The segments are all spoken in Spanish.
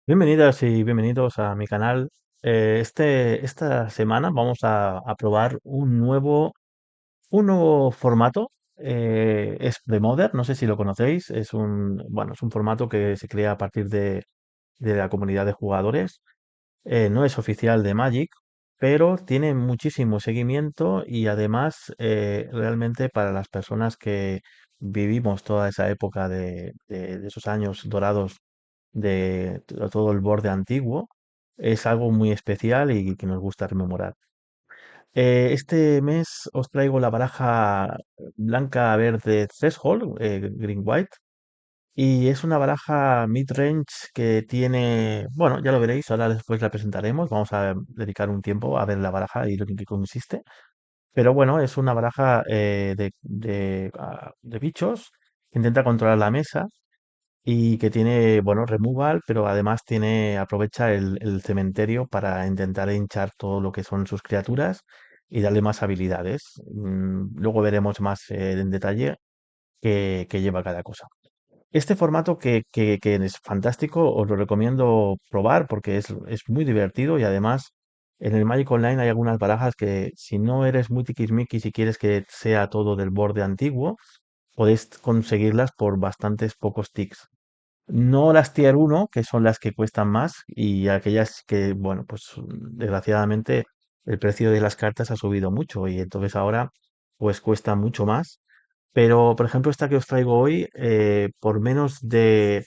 Bienvenidas y bienvenidos a mi canal. Esta semana vamos a probar un nuevo formato. Es de Modern, no sé si lo conocéis. Es un formato que se crea a partir de la comunidad de jugadores. No es oficial de Magic, pero tiene muchísimo seguimiento y además realmente para las personas que vivimos toda esa época de esos años dorados de todo el borde antiguo, es algo muy especial y que nos gusta rememorar. Este mes os traigo la baraja blanca verde threshold, green white, y es una baraja mid-range que tiene, bueno, ya lo veréis, ahora después la presentaremos, vamos a dedicar un tiempo a ver la baraja y lo en qué consiste. Pero bueno, es una baraja de bichos que intenta controlar la mesa y que tiene, bueno, removal, pero además aprovecha el cementerio para intentar hinchar todo lo que son sus criaturas y darle más habilidades. Luego veremos más en detalle qué lleva cada cosa. Este formato que es fantástico, os lo recomiendo probar porque es muy divertido y además en el Magic Online hay algunas barajas que si no eres muy tiquismiquis y quieres que sea todo del borde antiguo, podéis conseguirlas por bastantes pocos ticks. No las tier uno que son las que cuestan más, y aquellas que, bueno, pues desgraciadamente el precio de las cartas ha subido mucho y entonces ahora pues cuesta mucho más. Pero, por ejemplo, esta que os traigo hoy, por menos de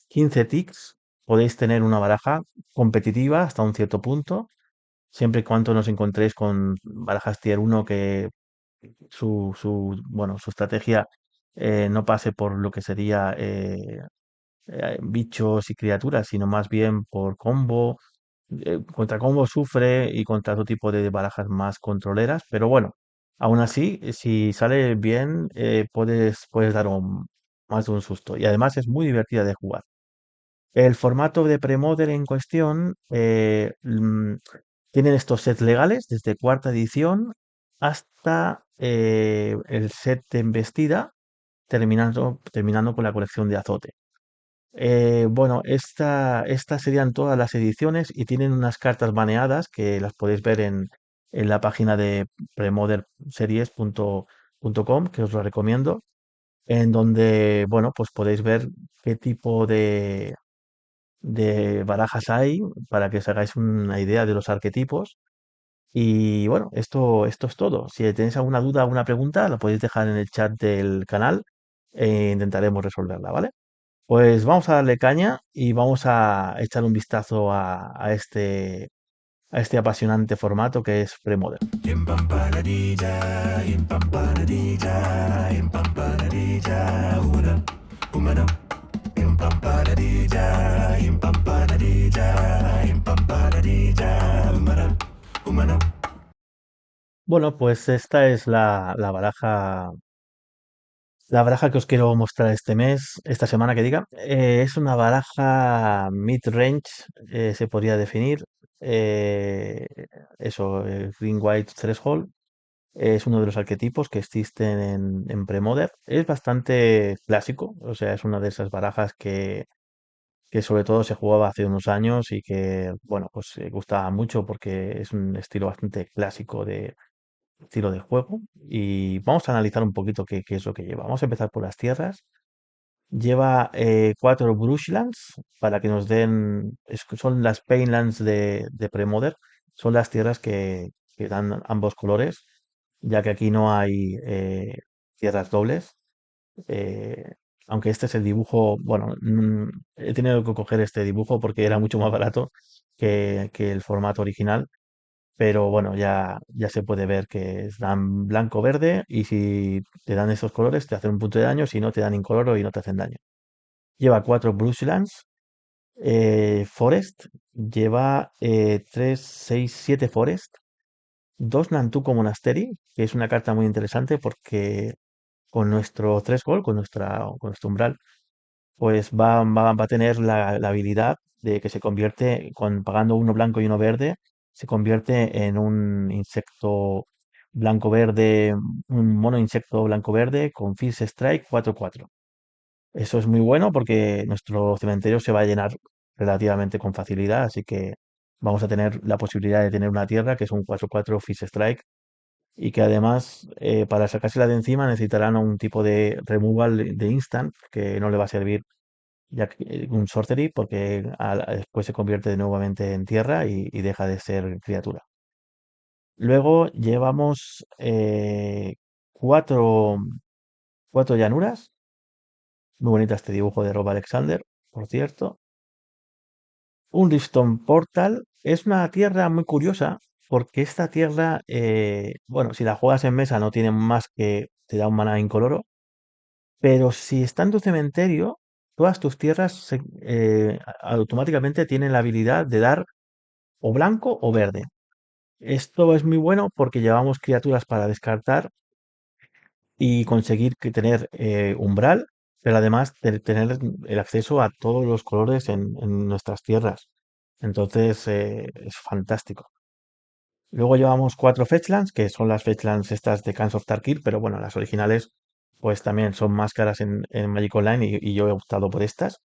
15 ticks podéis tener una baraja competitiva hasta un cierto punto, siempre y cuando nos encontréis con barajas tier uno que su estrategia no pase por lo que sería bichos y criaturas, sino más bien por combo. Contra combo sufre y contra otro tipo de barajas más controleras, pero bueno, aún así, si sale bien, puedes dar más de un susto. Y además es muy divertida de jugar. El formato de Premodel en cuestión tienen estos sets legales desde cuarta edición hasta el set de embestida, terminando con la colección de azote. Bueno, estas serían todas las ediciones y tienen unas cartas baneadas que las podéis ver en la página de premoderseries.com, que os lo recomiendo, en donde, bueno, pues podéis ver qué tipo de barajas hay para que os hagáis una idea de los arquetipos. Y bueno, esto es todo. Si tenéis alguna duda, alguna pregunta, la podéis dejar en el chat del canal e intentaremos resolverla, ¿vale? Pues vamos a darle caña y vamos a echar un vistazo a este apasionante formato que es Premodern. Bueno, pues esta es la baraja que os quiero mostrar este mes, esta semana que diga. Es una baraja mid-range, se podría definir. Eh, Green White Threshold. Es uno de los arquetipos que existen en Premodern. Es bastante clásico, o sea, es una de esas barajas que sobre todo se jugaba hace unos años y que, bueno, pues gustaba mucho porque es un estilo bastante clásico de estilo de juego. Y vamos a analizar un poquito qué es lo que lleva. Vamos a empezar por las tierras. Lleva 4 Brushlands para que nos den, son las Painlands de Premodern, son las tierras que dan ambos colores, ya que aquí no hay tierras dobles. eh, Aunque este es el dibujo, bueno, he tenido que coger este dibujo porque era mucho más barato que el formato original, pero bueno, ya se puede ver que dan blanco-verde y si te dan esos colores te hacen un punto de daño, si no te dan incoloro y no te hacen daño. Lleva 4 Brushlands, Forest, lleva 3, 6, 7 Forest, 2 Nantuko Monastery, que es una carta muy interesante porque con nuestro 3 gol, con nuestro umbral, pues va a tener la habilidad de que se convierte, pagando uno blanco y uno verde, se convierte en un insecto blanco-verde, un mono insecto blanco-verde con Fierce Strike 4/4. Eso es muy bueno porque nuestro cementerio se va a llenar relativamente con facilidad, así que vamos a tener la posibilidad de tener una tierra que es un 4/4 Fish Strike y que además para sacársela de encima necesitarán un tipo de removal de instant que no le va a servir ya un sorcery porque después se convierte nuevamente en tierra y deja de ser criatura. Luego llevamos cuatro, cuatro llanuras. Muy bonita este dibujo de Rob Alexander, por cierto. Un Riftstone Portal es una tierra muy curiosa porque esta tierra, bueno, si la juegas en mesa no tiene más que te da un maná incoloro, pero si está en tu cementerio, todas tus tierras automáticamente tienen la habilidad de dar o blanco o verde. Esto es muy bueno porque llevamos criaturas para descartar y conseguir que tener umbral, pero además tener el acceso a todos los colores en nuestras tierras. Entonces es fantástico. Luego llevamos cuatro Fetchlands, que son las Fetchlands estas de Cans of Tarkir, pero bueno, las originales pues también son más caras en Magic Online y yo he optado por estas.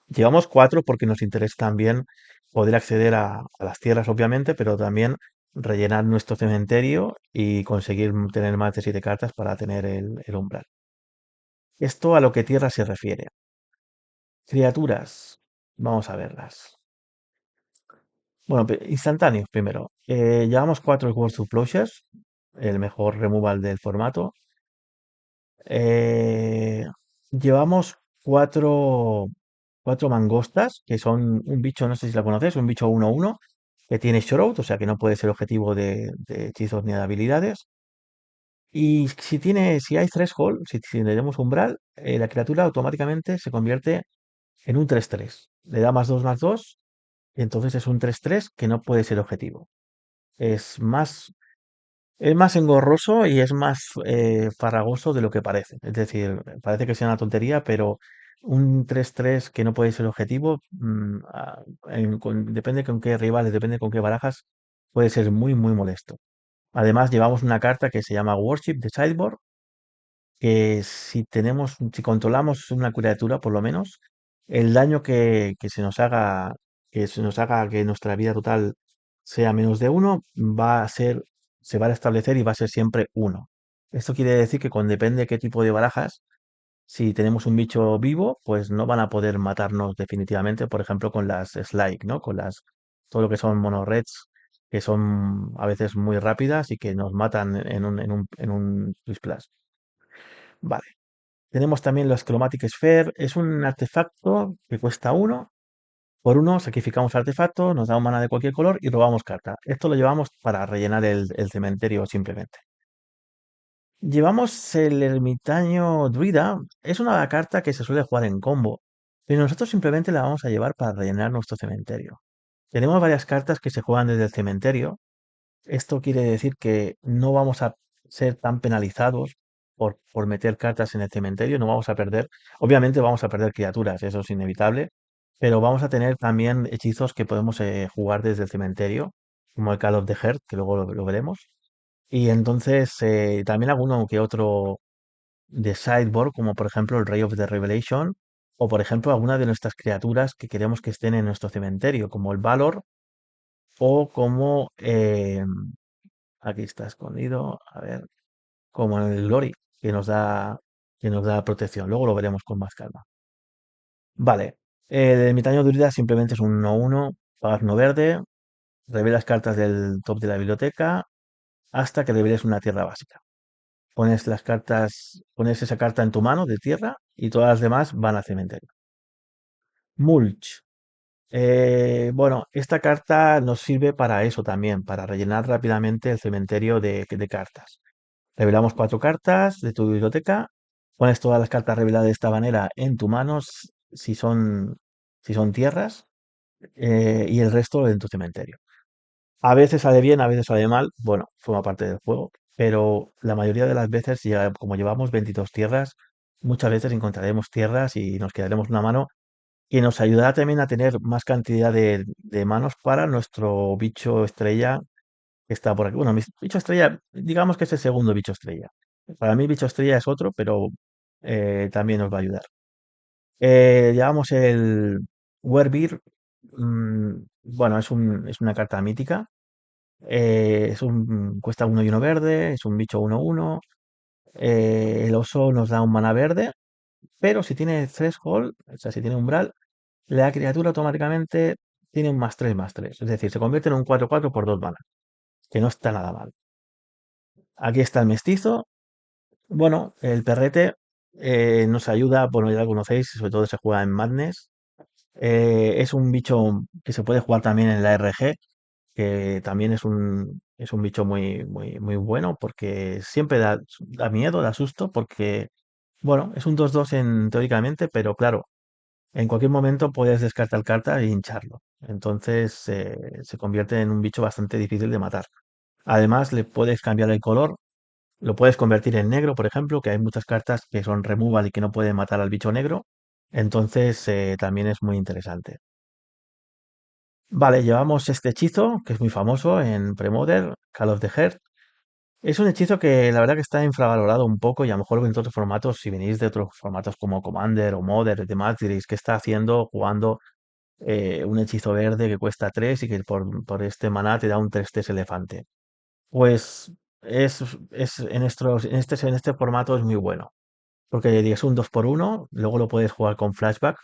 Llevamos cuatro porque nos interesa también poder acceder a las tierras, obviamente, pero también rellenar nuestro cementerio y conseguir tener más de 7 cartas para tener el umbral. Esto a lo que tierra se refiere. Criaturas, vamos a verlas. Bueno, instantáneos primero. Llevamos cuatro World of Closures, el mejor removal del formato. Eh, llevamos cuatro mangostas, que son un bicho, no sé si la conoces, un bicho 1/1, que tiene Shroud, o sea que no puede ser objetivo de hechizos ni de habilidades. Y si hay threshold, si le damos umbral, la criatura automáticamente se convierte en un 3/3. Le da +2/+2 y entonces es un 3/3 que no puede ser objetivo. Es más, es más engorroso y es más farragoso de lo que parece. Es decir, parece que sea una tontería, pero un 3/3 que no puede ser objetivo, depende con qué rivales, depende con qué barajas, puede ser muy, muy molesto. Además, llevamos una carta que se llama Worship de Sideboard, que si controlamos una criatura, por lo menos, el daño que se nos haga que nuestra vida total sea -1, se va a establecer y va a ser siempre 1. Esto quiere decir que con depende de qué tipo de barajas, si tenemos un bicho vivo, pues no van a poder matarnos definitivamente, por ejemplo, con las Slike, ¿no? Todo lo que son mono-reds, que son a veces muy rápidas y que nos matan en un Splash. Vale. Tenemos también los Chromatic Sphere. Es un artefacto que cuesta uno. Por uno sacrificamos artefacto, nos da un mana de cualquier color y robamos carta. Esto lo llevamos para rellenar el cementerio simplemente. Llevamos el ermitaño druida. Es una carta que se suele jugar en combo, pero nosotros simplemente la vamos a llevar para rellenar nuestro cementerio. Tenemos varias cartas que se juegan desde el cementerio. Esto quiere decir que no vamos a ser tan penalizados por meter cartas en el cementerio, no vamos a perder, obviamente vamos a perder criaturas, eso es inevitable, pero vamos a tener también hechizos que podemos jugar desde el cementerio, como el Call of the Heart, que luego lo veremos. Y entonces también alguno que otro de sideboard, como por ejemplo el Ray of the Revelation, o por ejemplo alguna de nuestras criaturas que queremos que estén en nuestro cementerio, como el Valor o como aquí está escondido. A ver, como en el Glory, que nos da protección. Luego lo veremos con más calma. Vale. El ermitaño druida simplemente es un 1/1, pagas no verde, revelas cartas del top de la biblioteca hasta que reveles una tierra básica. Pones esa carta en tu mano de tierra y todas las demás van al cementerio. Mulch. Bueno, esta carta nos sirve para eso también, para rellenar rápidamente el cementerio de cartas. Revelamos cuatro cartas de tu biblioteca, pones todas las cartas reveladas de esta manera en tu mano, si son tierras, y el resto en tu cementerio. A veces sale bien, a veces sale mal, bueno, forma parte del juego, pero la mayoría de las veces, como llevamos 22 tierras, muchas veces encontraremos tierras y nos quedaremos una mano que nos ayudará también a tener más cantidad de manos para nuestro bicho estrella que está por aquí. Bueno, mi bicho estrella, digamos que es el segundo bicho estrella. Para mí, bicho estrella es otro, pero también nos va a ayudar. Llevamos Werbeer, bueno, es una carta mítica. Cuesta uno y uno verde, es un bicho 1/1. El oso nos da un mana verde, pero si tiene threshold, o sea, si tiene umbral, la criatura automáticamente tiene un +3/+3. Es decir, se convierte en un 4/4 por 2 mana, que no está nada mal. Aquí está el mestizo. Bueno, el perrete nos ayuda, bueno, ya lo conocéis, sobre todo se juega en Madness. Es un bicho que se puede jugar también en la RG, que también es un bicho muy bueno porque siempre da miedo, da susto, porque, bueno, es un 2/2 teóricamente, pero claro, en cualquier momento puedes descartar carta e hincharlo. Entonces se convierte en un bicho bastante difícil de matar. Además, le puedes cambiar el color, lo puedes convertir en negro, por ejemplo, que hay muchas cartas que son removal y que no pueden matar al bicho negro. Entonces también es muy interesante. Vale, llevamos este hechizo, que es muy famoso en Premodern, Call of the Heart. Es un hechizo que la verdad que está infravalorado un poco y a lo mejor en otros formatos, si venís de otros formatos como Commander o Modern y demás, diréis que está haciendo jugando un hechizo verde que cuesta 3 y que por este maná te da un 3/3 elefante. Pues en este formato es muy bueno, porque es un 2/1, luego lo puedes jugar con flashback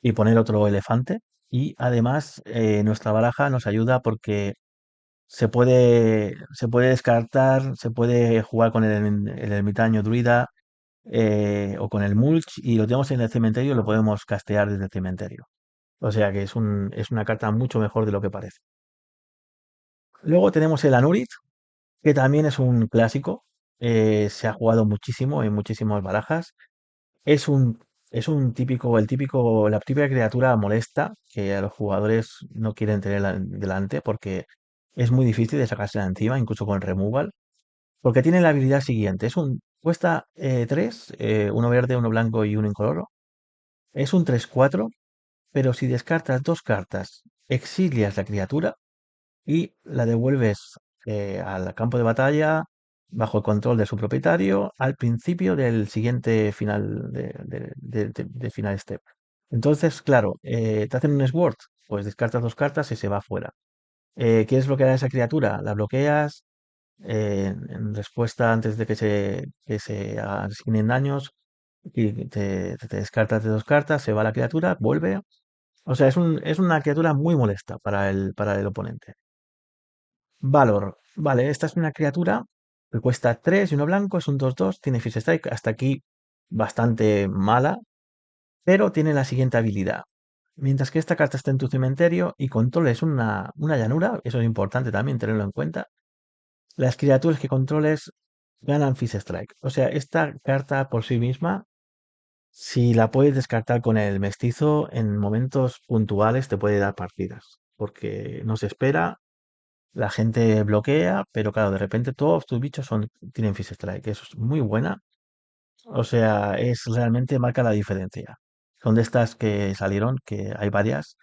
y poner otro elefante. Y además nuestra baraja nos ayuda porque se puede descartar, se puede jugar con el ermitaño druida o con el mulch y lo tenemos en el cementerio y lo podemos castear desde el cementerio. O sea que es una carta mucho mejor de lo que parece. Luego tenemos el Anurit, que también es un clásico. Se ha jugado muchísimo en muchísimas barajas. Es un, es la típica criatura molesta que a los jugadores no quieren tener delante porque es muy difícil de sacársela encima, incluso con removal. Porque tiene la habilidad siguiente. Cuesta 3, uno verde, uno blanco y uno incoloro. Es un 3/4, pero si descartas dos cartas, exilias la criatura y la devuelves al campo de batalla bajo el control de su propietario al principio del siguiente final de final step. Entonces, claro, te hacen un sword, pues descartas dos cartas y se va fuera. ¿Qué es lo que hará esa criatura? La bloqueas en respuesta antes de que se asignen daños y te descartas de dos cartas, se va la criatura, vuelve. O sea, es una criatura muy molesta para el oponente. Valor. Vale, esta es una criatura que cuesta 3 y uno blanco, es un 2/2, tiene Fist Strike, hasta aquí bastante mala, pero tiene la siguiente habilidad. Mientras que esta carta está en tu cementerio y controles una llanura, eso es importante también tenerlo en cuenta, las criaturas que controles ganan Fist Strike. O sea, esta carta por sí misma, si la puedes descartar con el mestizo, en momentos puntuales te puede dar partidas, porque no se espera. La gente bloquea, pero claro, de repente todos tus bichos tienen Fist Strike. Eso es muy buena. O sea, es realmente marca la diferencia. Son de estas que salieron, que hay varias.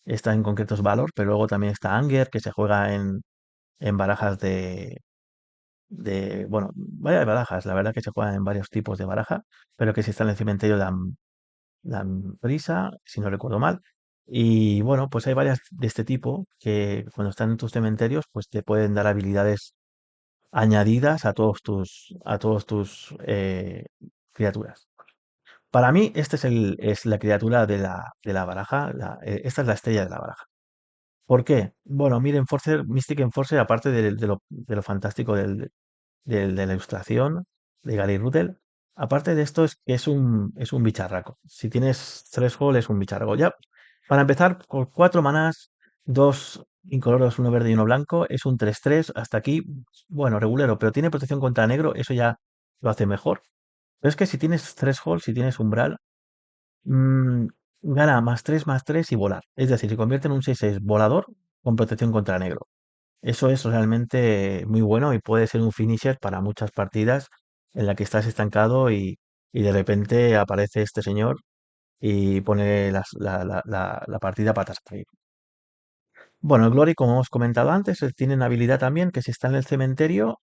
Esta en concreto es Valor, pero luego también está Anger, que se juega en barajas bueno, varias barajas. La verdad que se juegan en varios tipos de baraja, pero que si está en el cementerio dan prisa, si no recuerdo mal. Y bueno, pues hay varias de este tipo que cuando están en tus cementerios, pues te pueden dar habilidades añadidas a todos tus criaturas. Para mí, es la criatura de la baraja. Esta es la estrella de la baraja. ¿Por qué? Bueno, miren, Mystic Enforcer, aparte de lo fantástico de la ilustración de Gary Ruddell, aparte de esto es que es un bicharraco. Si tienes Threshold es un bicharraco. Ya, para empezar, con cuatro manás, dos incoloros, uno verde y uno blanco, es un 3/3. Hasta aquí, bueno, regulero, pero tiene protección contra negro, eso ya lo hace mejor. Pero es que si tienes Threshold, si tienes umbral, mm, gana +3/+3 y volar. Es decir, se convierte en un 6/6 volador con protección contra negro. Eso es realmente muy bueno y puede ser un finisher para muchas partidas en la que estás estancado y de repente aparece este señor y pone la partida patas arriba. Bueno, el Glory, como hemos comentado antes, tiene una habilidad también que si está en el cementerio,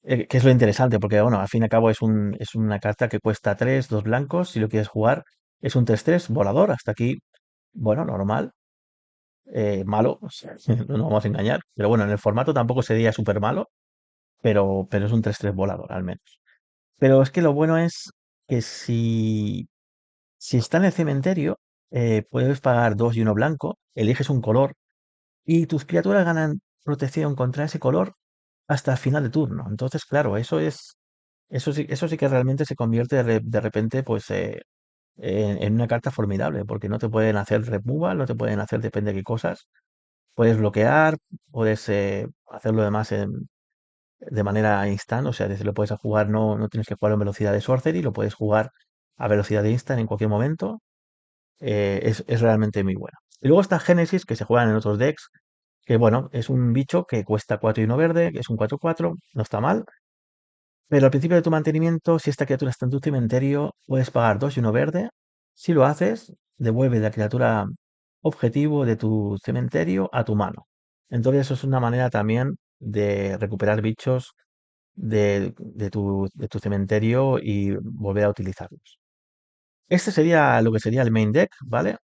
que es lo interesante, porque bueno, al fin y al cabo es una carta que cuesta 3 2 blancos, si lo quieres jugar, es un 3/3 volador, hasta aquí bueno, normal, malo, o sea, no nos vamos a engañar, pero bueno, en el formato tampoco sería súper malo, pero es un 3-3 volador al menos. Pero es que lo bueno es que si está en el cementerio, puedes pagar dos y uno blanco, eliges un color y tus criaturas ganan protección contra ese color hasta el final de turno. Entonces, claro, eso sí que realmente se convierte de repente, pues, en una carta formidable, porque no te pueden hacer removal, no te pueden hacer depende de qué cosas. Puedes bloquear, puedes hacerlo además de manera instant, o sea, desde lo puedes jugar, no tienes que jugar en velocidad de sorcery, lo puedes jugar a velocidad de instant en cualquier momento. Es realmente muy buena. Y luego está Genesis, que se juegan en otros decks, que bueno, es un bicho que cuesta 4 y 1 verde, que es un 4-4, no está mal. Pero al principio de tu mantenimiento, si esta criatura está en tu cementerio, puedes pagar 2 y 1 verde. Si lo haces, devuelve la criatura objetivo de tu cementerio a tu mano. Entonces eso es una manera también de recuperar bichos de tu cementerio y volver a utilizarlos. Este sería lo que sería el main deck, ¿vale?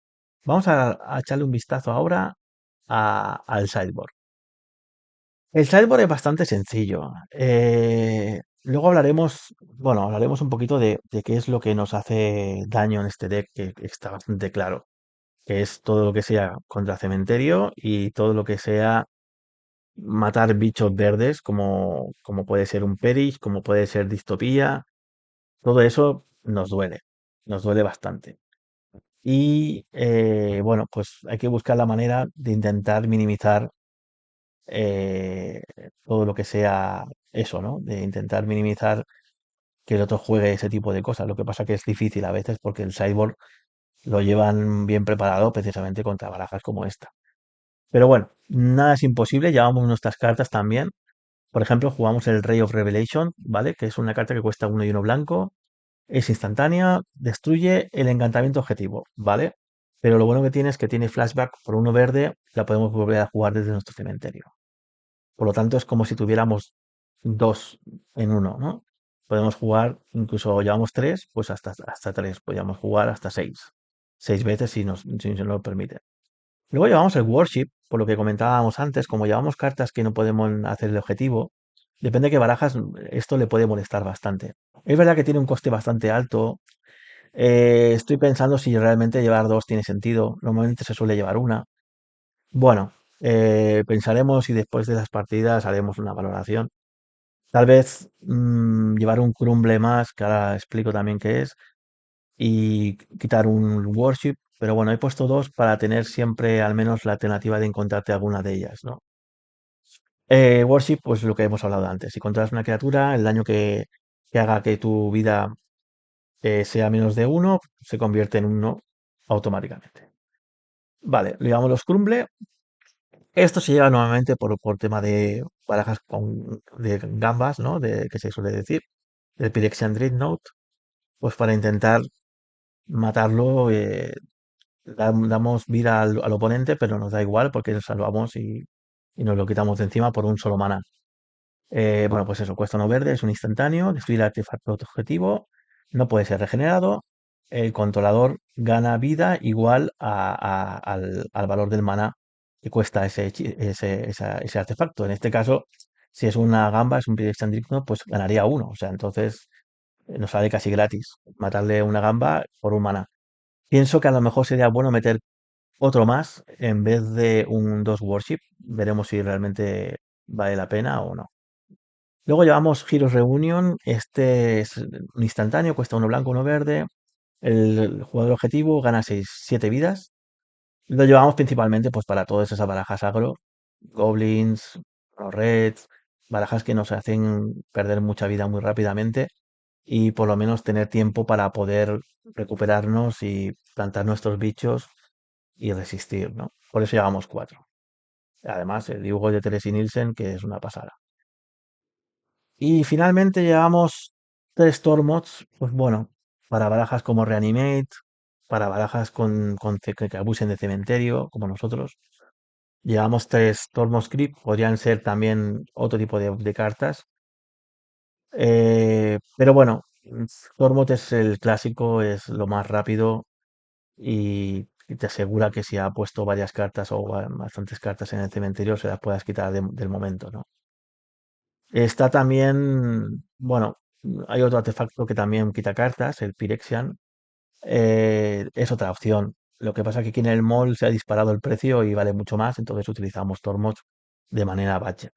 Vamos a echarle un vistazo ahora al sideboard. El sideboard es bastante sencillo. Luego hablaremos, bueno, hablaremos un poquito de qué es lo que nos hace daño en este deck, que está bastante claro, que es todo lo que sea contra cementerio y todo lo que sea matar bichos verdes, como puede ser un Perish, como puede ser Distopía. Todo eso nos duele bastante. Y bueno, pues hay que buscar la manera de intentar minimizar eh, todo lo que sea eso, ¿no? De intentar minimizar que el otro juegue ese tipo de cosas. Lo que pasa que es difícil a veces porque el sideboard lo llevan bien preparado precisamente contra barajas como esta. Pero bueno, nada es imposible, llevamos nuestras cartas también. Por ejemplo, jugamos el Ray of Revelation, ¿vale? Que es una carta que cuesta uno y uno blanco. Es instantánea, destruye el encantamiento objetivo, ¿vale? Pero lo bueno que tiene es que tiene flashback por uno verde, la podemos volver a jugar desde nuestro cementerio. Por lo tanto, es como si tuviéramos dos en uno, ¿no? Podemos jugar, incluso llevamos tres, pues hasta tres. Podríamos jugar hasta seis. Seis veces si nos lo permite. Luego llevamos el Worship, por lo que comentábamos antes, como llevamos cartas que no podemos hacer el objetivo, depende de qué barajas, esto le puede molestar bastante. Es verdad que tiene un coste bastante alto. Estoy pensando si realmente llevar dos tiene sentido. Normalmente se suele llevar una. Bueno, pensaremos y después de las partidas haremos una valoración. Tal vez llevar un crumble más, que ahora explico también qué es, y quitar un worship. Pero bueno, he puesto dos para tener siempre al menos la alternativa de encontrarte alguna de ellas, ¿no? Worship, pues lo que hemos hablado antes. Si controlas una criatura, el daño que haga que tu vida sea menos de uno, se convierte en uno automáticamente. Vale, le damos los crumble. Esto se lleva normalmente por tema de barajas de gambas, ¿no? Que se suele decir, del Phyrexian Dreadnought, pues para intentar matarlo, damos vida al oponente, pero nos da igual porque lo salvamos y nos lo quitamos de encima por un solo mana. Bueno, pues eso, cuesta uno verde, es un instantáneo, destruir el artefacto objetivo, no puede ser regenerado. El controlador gana vida igual al valor del mana que cuesta ese artefacto. En este caso, si es una gamba, es un Phyrexian Dreadnought, pues ganaría uno. O sea, entonces nos sale casi gratis matarle una gamba por un mana. Pienso que a lo mejor sería bueno meter otro más en vez de un dos worship. Veremos si realmente vale la pena o no. Luego llevamos Heroes Reunion. Este es un instantáneo, cuesta uno blanco, uno verde. El jugador objetivo gana 6 7 vidas. Lo llevamos principalmente pues para todas esas barajas agro, goblins, los reds, barajas que nos hacen perder mucha vida muy rápidamente y por lo menos tener tiempo para poder recuperarnos y plantar nuestros bichos y resistir, ¿no? Por eso llevamos cuatro. Además, el dibujo de Teresi Nielsen, que es una pasada. Y finalmente llevamos tres Tormods, pues bueno, para barajas como Reanimate, para barajas que abusen de cementerio, como nosotros. Llevamos tres Tormod Crypt, podrían ser también otro tipo de cartas. Pero bueno, Tormod es el clásico, es lo más rápido y y te asegura que si ha puesto varias cartas o bastantes cartas en el cementerio se las puedas quitar del momento, ¿no? Está también, bueno, hay otro artefacto que también quita cartas, el Phyrexian. Es otra opción. Lo que pasa es que aquí en el mall se ha disparado el precio y vale mucho más, entonces utilizamos Tormod de manera budget.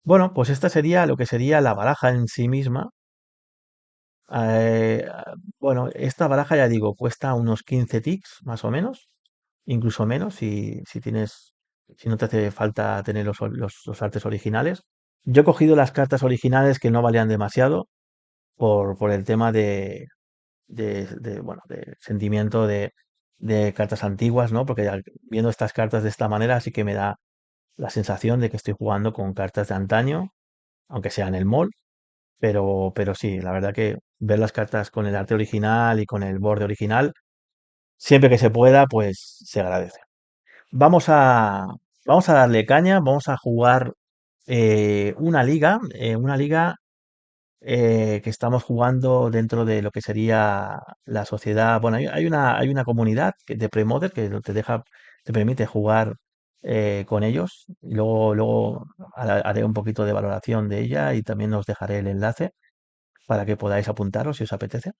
Bueno, pues esta sería lo que sería la baraja en sí misma. Eh, bueno, esta baraja ya digo, cuesta unos 15 ticks más o menos, incluso menos si tienes, si no te hace falta tener los artes originales. Yo he cogido las cartas originales que no valían demasiado por el tema bueno, de sentimiento de cartas antiguas, ¿no? Porque viendo estas cartas de esta manera sí que me da la sensación de que estoy jugando con cartas de antaño, aunque sea en el mall, pero sí, la verdad que ver las cartas con el arte original y con el borde original, siempre que se pueda, pues se agradece. Vamos a, vamos a darle caña, vamos a jugar una liga que estamos jugando dentro de lo que sería la sociedad. Bueno, hay una comunidad de Premoder que te deja, te permite jugar con ellos. Y luego haré un poquito de valoración de ella y también os dejaré el enlace para que podáis apuntaros si os apetece.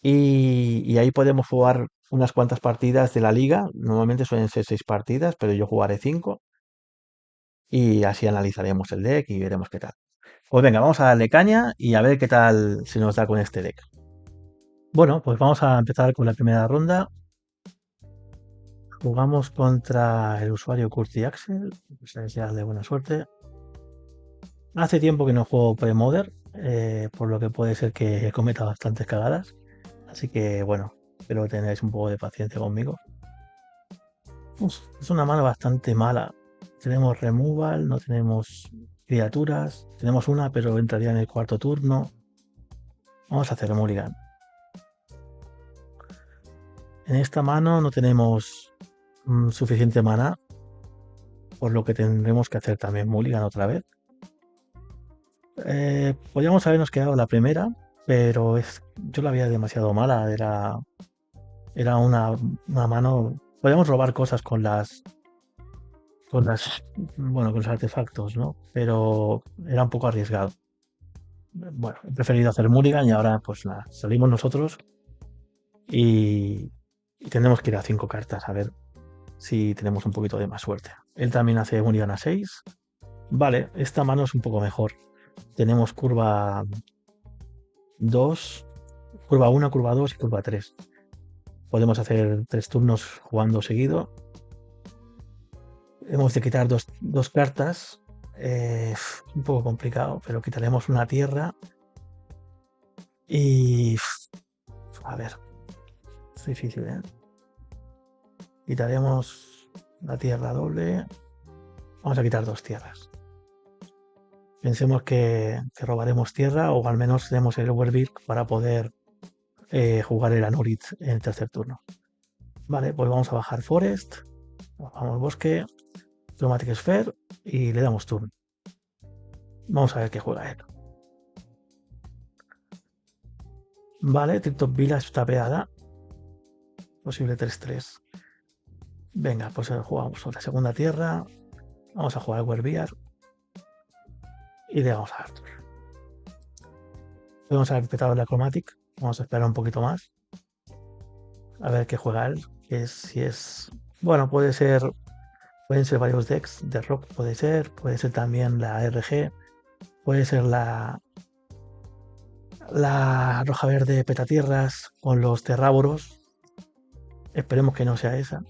Y ahí podemos jugar unas cuantas partidas de la liga. Normalmente suelen ser 6 partidas, pero yo jugaré 5 y así analizaremos el deck y veremos qué tal. Pues venga, vamos a darle caña y a ver qué tal se nos da con este deck. Bueno, pues vamos a empezar con la primera ronda. Jugamos contra el usuario Curti Axel. Pues a desearle buena suerte. Hace tiempo que no juego Premoder, por lo que puede ser que cometa bastantes cagadas. Así que bueno, espero que tengáis un poco de paciencia conmigo. Es una mano bastante mala. Tenemos removal, no tenemos criaturas. Tenemos una, pero entraría en el cuarto turno. Vamos a hacer mulligan. En esta mano no tenemos suficiente mana, por lo que tendremos que hacer también mulligan otra vez. Podríamos habernos quedado la primera, pero yo la veía demasiado mala. Era una mano. Podríamos robar cosas bueno, con los artefactos, ¿no? Pero era un poco arriesgado. Bueno, he preferido hacer mulligan y ahora pues nada, salimos nosotros y tendremos que ir a 5 cartas a ver si tenemos un poquito de más suerte. Él también hace mulligan a 6. Vale, esta mano es un poco mejor. Tenemos curva 2, curva 1, curva 2 y curva 3. Podemos hacer 3 turnos jugando seguido. Hemos de quitar dos cartas. Un poco complicado, pero quitaremos una tierra. Y... A ver. Es difícil, ¿eh? Quitaremos la tierra doble. Vamos a quitar 2 tierras. Pensemos que robaremos tierra o al menos tenemos el Overbirk para poder jugar el Anurit en el tercer turno. Vale, pues vamos a bajar Forest, bajamos Bosque, Chromatic Sphere y le damos turno. Vamos a ver qué juega él. Vale, Triptop Village está pegada. Posible 3-3. Venga, pues jugamos la segunda tierra. Vamos a jugar Werbiar. Y le damos a Arthur. Vamos a petado la Chromatic. Vamos a esperar un poquito más. A ver qué juega él. Si es. Bueno, pueden ser varios decks. De Rock puede ser también la RG. Puede ser la roja verde petatierras con los terráboros. Esperemos que no sea esa.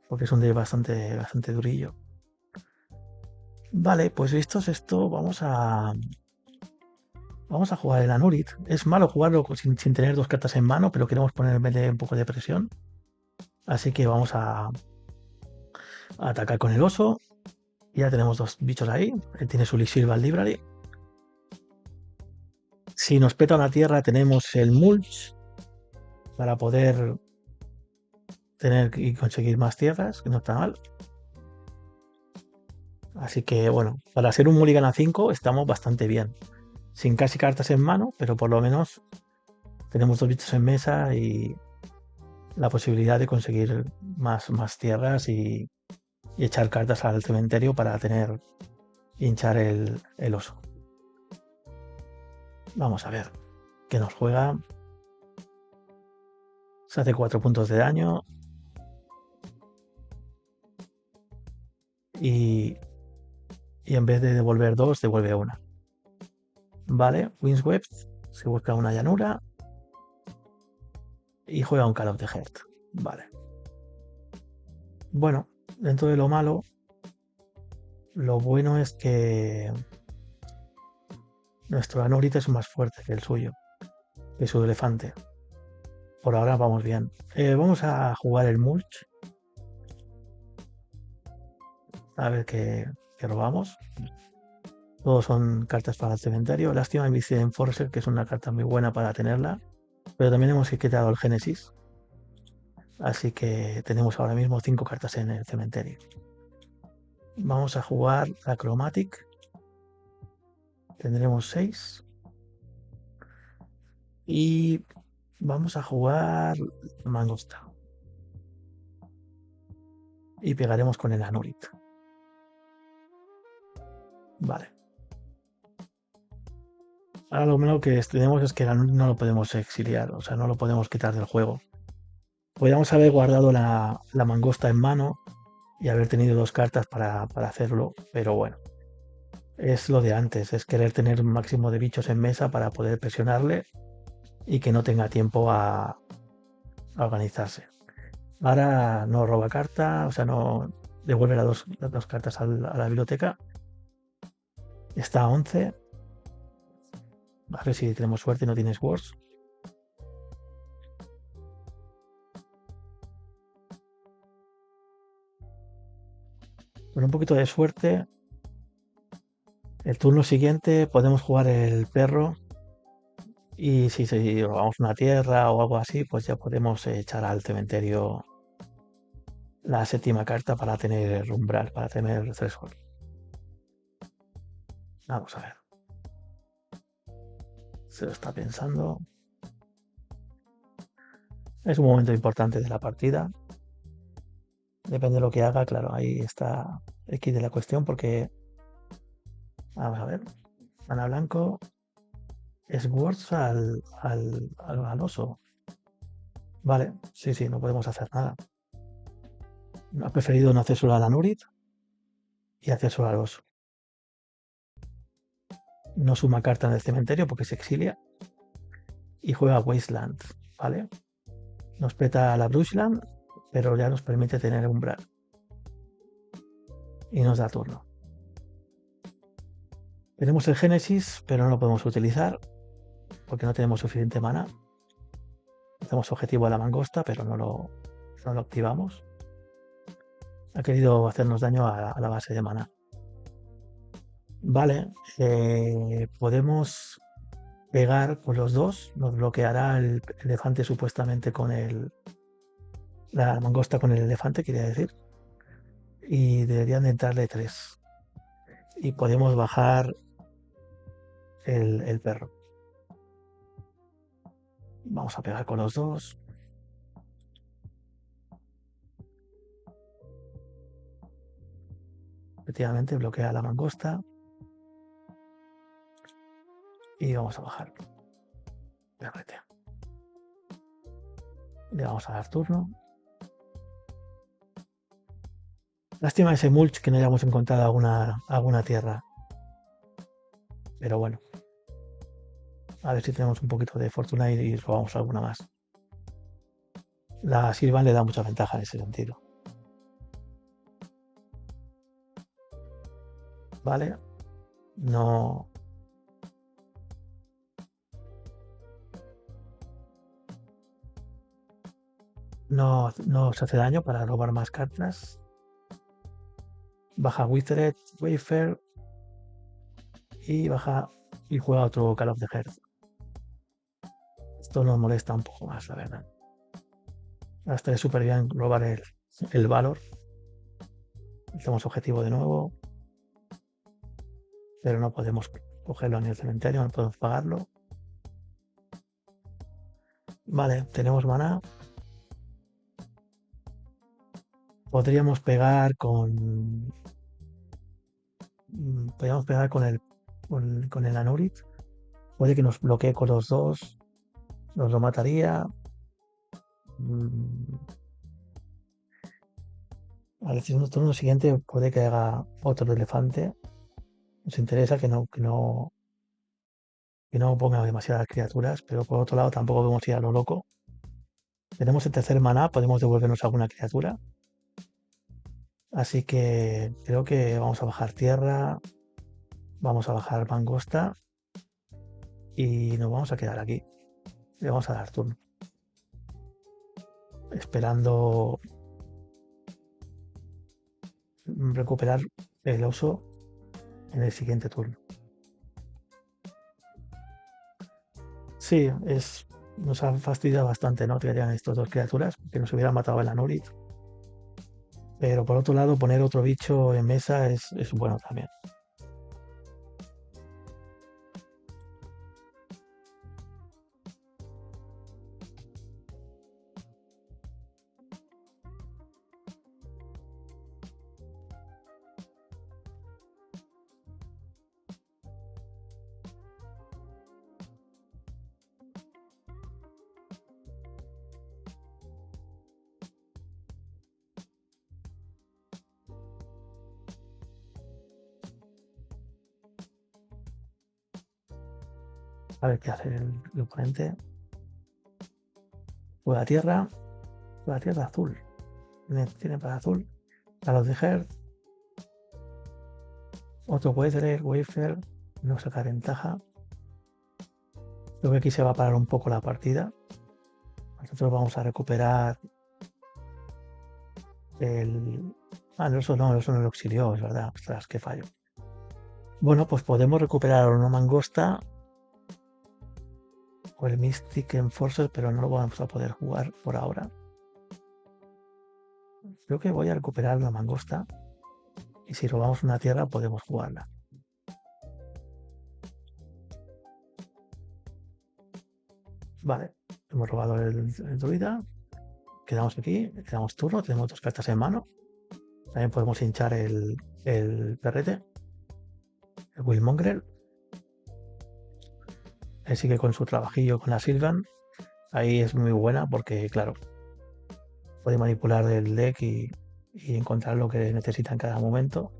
Porque es un deck bastante durillo. Vale, pues vistos esto, vamos a jugar el Anurit. Es malo jugarlo sin tener 2 cartas en mano, pero queremos ponerle un poco de presión. Así que vamos a atacar con el oso. Ya tenemos 2 bichos ahí. Él tiene su Silval Library. Si nos peta una tierra, tenemos el Mulch para poder tener y conseguir más tierras, que no está mal. Así que bueno, para ser un mulligan a 5 estamos bastante bien. Sin casi cartas en mano, pero por lo menos tenemos 2 bichos en mesa y la posibilidad de conseguir más tierras y echar cartas al cementerio para tener hinchar el oso. Vamos a ver qué nos juega. Se hace 4 puntos de daño y, y en vez de devolver 2, devuelve 1. Vale, Windswept se busca una llanura y juega un Call of the Heart. Vale. Bueno, dentro de lo malo, lo bueno es que nuestro Anurit es más fuerte que el suyo, que su elefante. Por ahora vamos bien. Vamos a jugar el Mulch. A ver qué robamos. Todos son cartas para el cementerio. Lástima Invisible Enforcer, que es una carta muy buena para tenerla. Pero también hemos quitado el Génesis. Así que tenemos ahora mismo 5 cartas en el cementerio. Vamos a jugar la Chromatic. Tendremos 6. Y vamos a jugar Mangosta. Y pegaremos con el Anurit. Vale. Ahora lo malo que tenemos es que el Anurit no lo podemos exiliar. O sea, no lo podemos quitar del juego. Podríamos haber guardado la Mangosta en mano y haber tenido 2 cartas para hacerlo. Pero bueno. Es lo de antes. Es querer tener un máximo de bichos en mesa para poder presionarle y que no tenga tiempo a organizarse. Ahora no roba carta, o sea, no devuelve las dos cartas a la biblioteca. Está a 11. A ver si tenemos suerte y no tienes Wars. Con un poquito de suerte, el turno siguiente podemos jugar el perro. Y si robamos una tierra o algo así, pues ya podemos echar al cementerio la 7ª carta para tener umbral, para tener threshold. Vamos a ver. Se lo está pensando. Es un momento importante de la partida. Depende de lo que haga, claro, ahí está el kit de la cuestión porque, vamos a ver, mana blanco es words al oso. Vale, sí, no podemos hacer nada. Ha preferido no hacer solo a la Nurit y hacer solo al oso. No suma carta en el cementerio porque se exilia y juega Wasteland, ¿vale? Nos peta la Brushland, pero ya nos permite tener umbral. Y nos da turno. Tenemos el Génesis, pero no lo podemos utilizar porque no tenemos suficiente mana. Hacemos objetivo a la mangosta, pero no lo activamos. Ha querido hacernos daño a la base de mana. Vale, podemos pegar con los dos. Nos bloqueará el elefante supuestamente con la mangosta con el elefante, quería decir. Y deberían de entrarle 3. Y podemos bajar el perro. Vamos a pegar con los dos. Efectivamente, bloquea la mangosta. Y vamos a bajar. Le vamos a dar turno. Lástima ese mulch que no hayamos encontrado alguna tierra. Pero bueno. A ver si tenemos un poquito de fortuna y robamos alguna más. La Sylvan le da mucha ventaja en ese sentido. Vale. No. No se hace daño para robar más cartas. Baja Withered, Wayfair. Y baja y juega otro Call of the Heart. Esto nos molesta un poco más, la verdad. Hasta es súper bien robar el valor. Hacemos objetivo de nuevo. Pero no podemos cogerlo en el cementerio, no podemos pagarlo. Vale, tenemos maná. Podríamos pegar podríamos pegar con el Anurit. Puede que nos bloquee con los dos. Nos lo mataría. Mm, Al segundo turno siguiente puede que haga otro elefante. Nos interesa que no ponga demasiadas criaturas, pero por otro lado tampoco vemos ir a lo loco. Tenemos el tercer maná, podemos devolvernos alguna criatura. Así que creo que vamos a bajar tierra, vamos a bajar mangosta y nos vamos a quedar aquí. Le vamos a dar turno. Esperando recuperar el oso en el siguiente turno. Sí, nos ha fastidiado bastante, ¿no? Que hayan estas dos criaturas, que nos hubieran matado el Anurit. Pero por otro lado, poner otro bicho en mesa es bueno también. A ver qué hace el oponente. Juega tierra azul. Tiene para azul. A los de Hearth, otro Wafer, no saca ventaja. Creo que aquí se va a parar un poco la partida. Nosotros vamos a recuperar el... Ah, no, eso no lo auxilió, es verdad. Ostras, qué fallo. Bueno, pues podemos recuperar una mangosta o el Mystic Enforcer, pero no lo vamos a poder jugar por ahora. Creo que voy a recuperar la mangosta y si robamos una tierra podemos jugarla. Vale, hemos robado el druida. Quedamos aquí, quedamos turno, tenemos dos cartas en mano. También podemos hinchar el perrete, el Willmonger. Él sigue con su trabajillo con la Sylvan. Ahí es muy buena porque, claro, puede manipular el deck y encontrar lo que necesita en cada momento.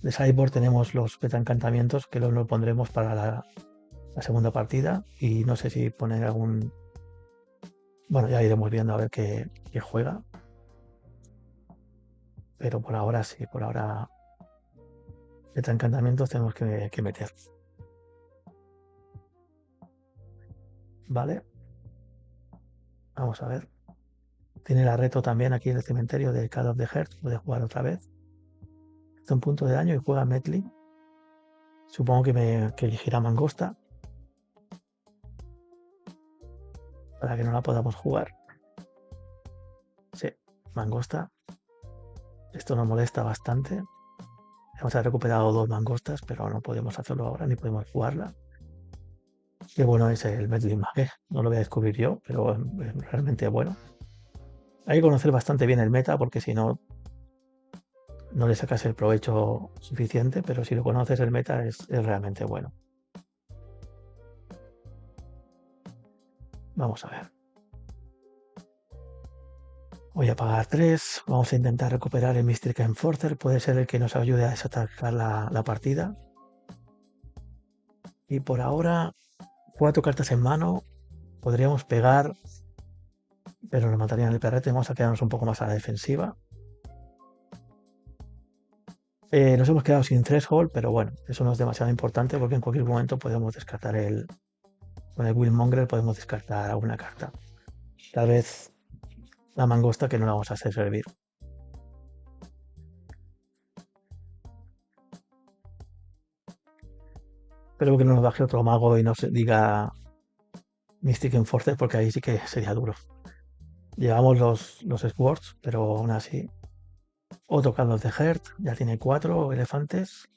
De sideboard tenemos los beta encantamientos que los pondremos para la segunda partida y no sé si poner algún... Bueno, ya iremos viendo a ver qué juega. Pero por ahora sí, por ahora beta encantamientos tenemos que meter. Vale, vamos a ver. Tiene la reto también aquí en el cementerio de Call of the Heart. Puede jugar otra vez. Está un punto de daño y juega Medley. Supongo que elegirá Mangosta para que no la podamos jugar. Sí, Mangosta. Esto nos molesta bastante. Hemos recuperado dos mangostas, pero no podemos hacerlo ahora ni podemos jugarla. Qué bueno es el Medley Mage. No lo voy a descubrir yo, pero es realmente bueno. Hay que conocer bastante bien el meta porque si no, no le sacas el provecho suficiente, pero si lo conoces el meta es realmente bueno. Vamos a ver. Voy a pagar 3. Vamos a intentar recuperar el Mystic Enforcer. Puede ser el que nos ayude a desatascar la partida. Y por ahora, 4 cartas en mano. Podríamos pegar, pero nos matarían el perrete. Vamos a quedarnos un poco más a la defensiva. Nos hemos quedado sin threshold, pero bueno, eso no es demasiado importante porque en cualquier momento podemos descartar con el Willmonger podemos descartar alguna carta. Tal vez la mangosta que no la vamos a hacer servir. Espero que no nos baje otro mago y nos diga Mystic Enforcer porque ahí sí que sería duro. Llevamos los Swords, pero aún así. Otro Carlos de Heart, ya tiene 4 elefantes.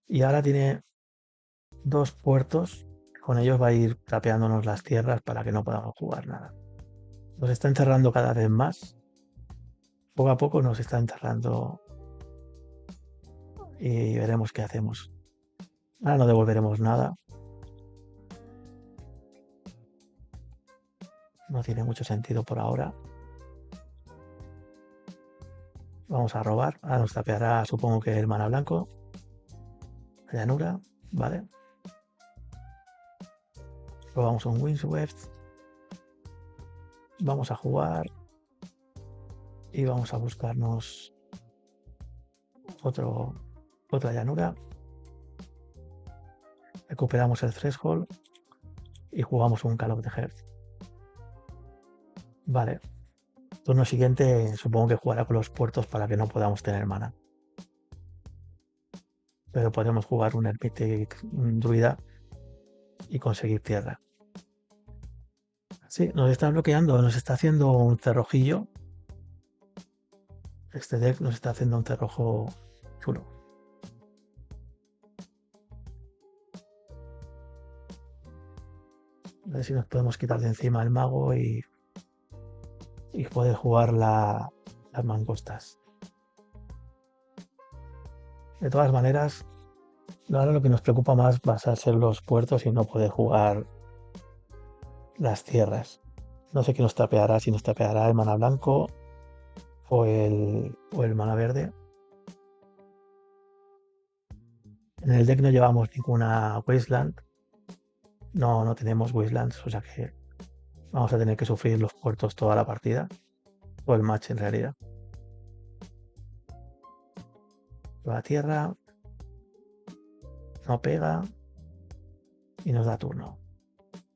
Y ahora tiene 2 puertos. Con ellos va a ir tapeándonos las tierras para que no podamos jugar nada. Nos está encerrando cada vez más. Poco a poco nos está enterrando y veremos qué hacemos. Ahora no devolveremos nada. No tiene mucho sentido por ahora. Vamos a robar. Ahora nos tapeará, supongo que el mana blanco. La llanura. Vale. Robamos un Windswept. Vamos a jugar. Y vamos a buscarnos otra llanura. Recuperamos el threshold. Y jugamos un Call of the Heart. Vale. Turno siguiente supongo que jugará con los puertos para que no podamos tener mana. Pero podemos jugar un Hermitic Druida y conseguir tierra. Sí, nos está bloqueando, nos está haciendo un cerrojillo. Este deck nos está haciendo un cerrojo chulo. A ver si nos podemos quitar de encima el mago y poder jugar las mangostas. De todas maneras, ahora lo que nos preocupa más va a ser los puertos y no poder jugar las tierras. No sé qué nos tapeará, si nos tapeará el mana blanco o el mana verde. En el deck no llevamos ninguna Wasteland. No tenemos Wastelands, o sea que vamos a tener que sufrir los puertos toda la partida. O el match en realidad. La tierra no pega y nos da turno.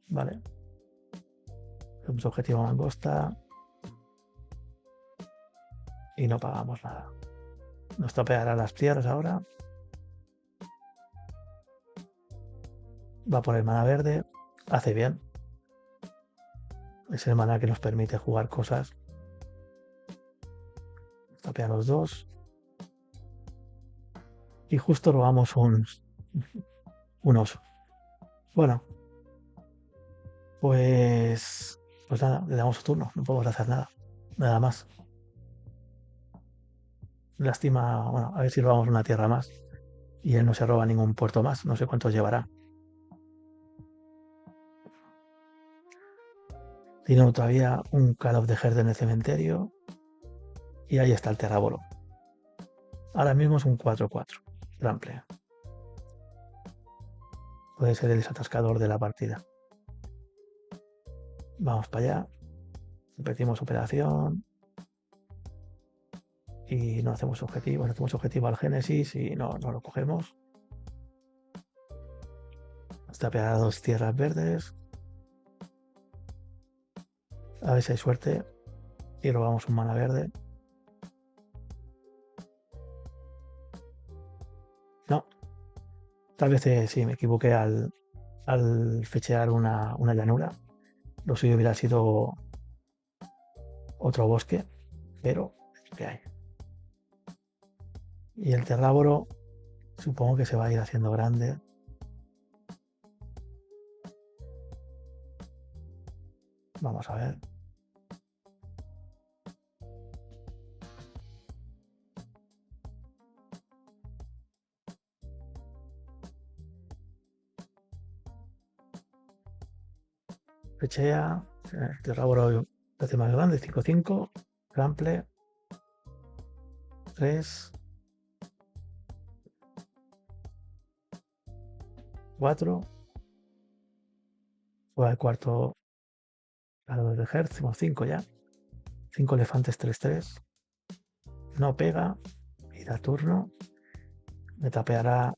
Vale. Tenemos objetivo mangosta y no pagamos nada. Nos tapeará las tierras ahora. Va por el mana verde. Hace bien. Es el mana que nos permite jugar cosas. Tapea los dos. Y justo robamos un oso. Bueno. Pues nada, le damos su turno. No podemos hacer nada. Nada más. Lástima. Bueno, a ver si robamos una tierra más. Y él no se roba ningún puerto más. No sé cuántos llevará. Tiene todavía un Call of the Heart en el cementerio. Y ahí está el terrábolo. Ahora mismo es un 4-4. Trample. Puede ser el desatascador de la partida. Vamos para allá. Repetimos operación. Y no hacemos objetivo. No hacemos objetivo al Génesis y no lo cogemos. Está pegada 2 tierras verdes. A ver si hay suerte. Y robamos un mana verde. No. Tal vez sí, me equivoqué al fechear una llanura. Lo suyo hubiera sido otro bosque. Pero ¿qué hay? Y el terráboro supongo que se va a ir haciendo grande. Vamos a ver. Fechea. El terráboro hace más grande. 5-5. Trample. 3. 4. Juega el cuarto a los de Hertz. 5 ya. 5 elefantes 3-3. No pega. Y da turno. Me tapeará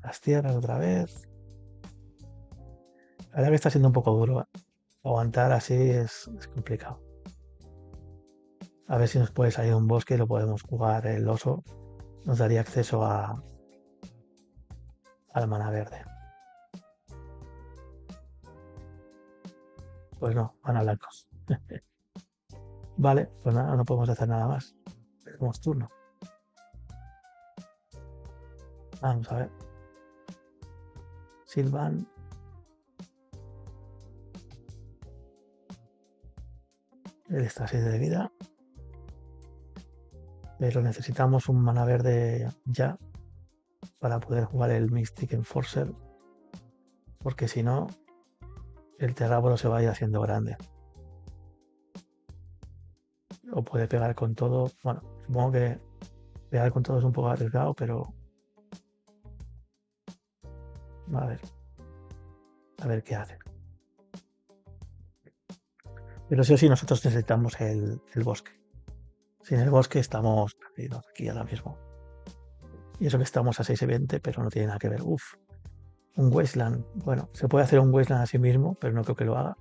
las tierras otra vez. La verdad que está siendo un poco duro. Aguantar así es complicado. A ver si nos puede salir un bosque y lo podemos jugar el oso. Nos daría acceso al mana verde. Pues no, mana blancos. Vale, pues nada, no podemos hacer nada más. Tenemos turno. Vamos a ver. Silvan. El está 6 de vida. pero necesitamos un mana verde ya para poder jugar el Mystic Enforcer, porque si no, el Terráboro se va a ir haciendo grande. O puede pegar con todo. Bueno, supongo que pegar con todo es un poco arriesgado, pero a ver qué hace. Pero sí o sí nosotros necesitamos el bosque. Sin el bosque estamos perdidos aquí ahora mismo. Y eso que estamos a 6,20, pero no tiene nada que ver. Uf, un Wasteland. Bueno, se puede hacer un Wasteland a sí mismo, pero no creo que lo haga.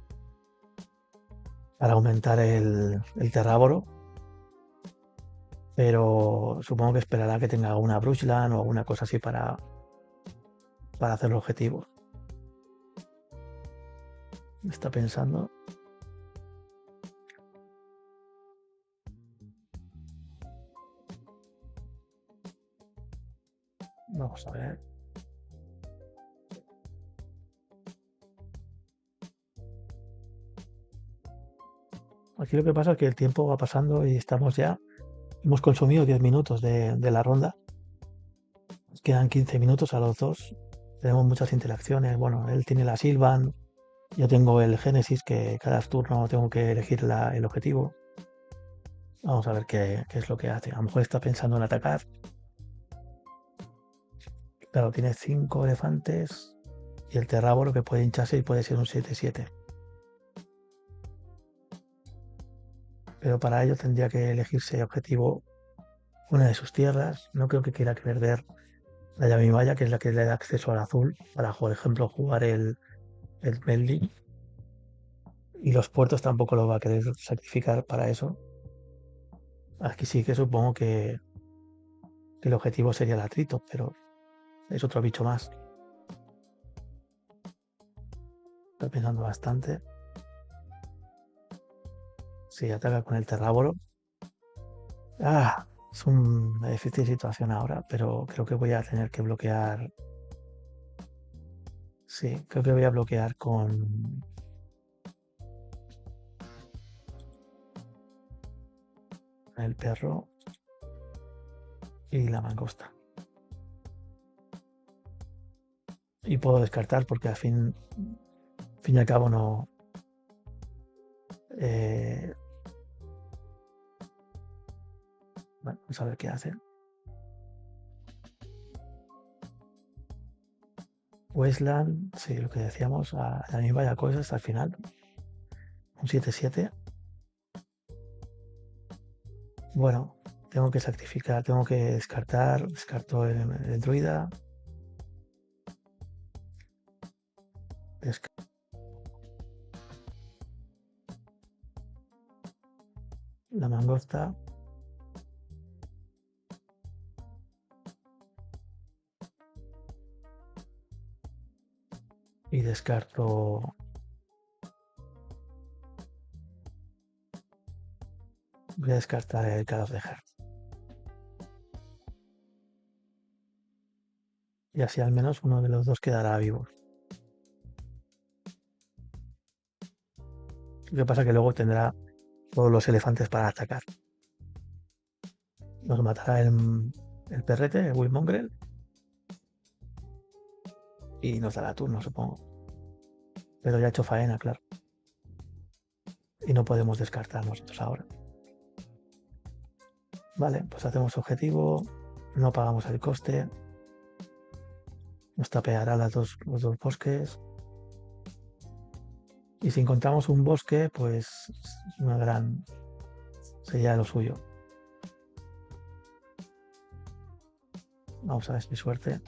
Para aumentar el Terráboro. Pero supongo que esperará que tenga una Brushland o alguna cosa así para hacer los objetivos. Está pensando. Vamos a ver. Aquí lo que pasa es que el tiempo va pasando y estamos ya. Hemos consumido 10 minutos de la ronda. Quedan 15 minutos a los dos. Tenemos muchas interacciones. Bueno, él tiene la Sylvan. Yo tengo el Génesis, que cada turno tengo que elegir el objetivo. Vamos a ver qué es lo que hace. A lo mejor está pensando en atacar. Claro, tiene 5 elefantes y el Terráboro que puede hincharse y puede ser un 7-7. Pero para ello tendría que elegirse objetivo una de sus tierras. No creo que quiera perder la Yamimaya, que es la que le da acceso al azul, para, por ejemplo, jugar el Medley. Y los puertos tampoco lo va a querer sacrificar para eso. Aquí sí que supongo que el objetivo sería el Atrito, pero es otro bicho más. Estoy pensando bastante. Sí, ataca con el Terráboro. Ah, es una difícil situación ahora, pero creo que voy a tener que bloquear. Sí, creo que voy a bloquear con el perro y la mangosta. Y puedo descartar porque al fin y al cabo no. eh, bueno, vamos a ver qué hace. Wasteland, sí, lo que decíamos, a mí vaya cosas hasta el final. Un 7-7. Bueno, tengo que sacrificar, tengo que descartar. Descarto el druida. La mangosta. Y descarto. Voy a descartar el Call of the Heart. Y así al menos uno de los dos quedará vivo. Lo que pasa es que luego tendrá todos los elefantes para atacar. Nos matará el perrete, el Will Mongrel. Y nos dará turno, supongo. Pero ya ha hecho faena, claro. Y no podemos descartar nosotros ahora. Vale, pues hacemos objetivo. No pagamos el coste. Nos tapeará los dos bosques. Y si encontramos un bosque, pues una gran. Sería lo suyo. Vamos a ver mi suerte.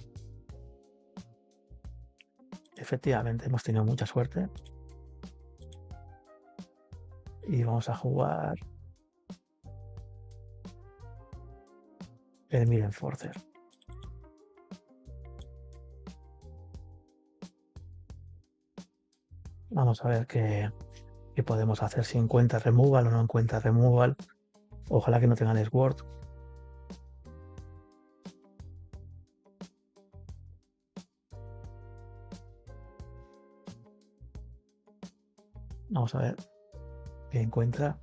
Efectivamente, hemos tenido mucha suerte. Y vamos a jugar el Miren Forcer. Vamos a ver qué podemos hacer, si encuentra removal o no encuentra removal. Ojalá que no tengan Sword. Vamos a ver qué encuentra.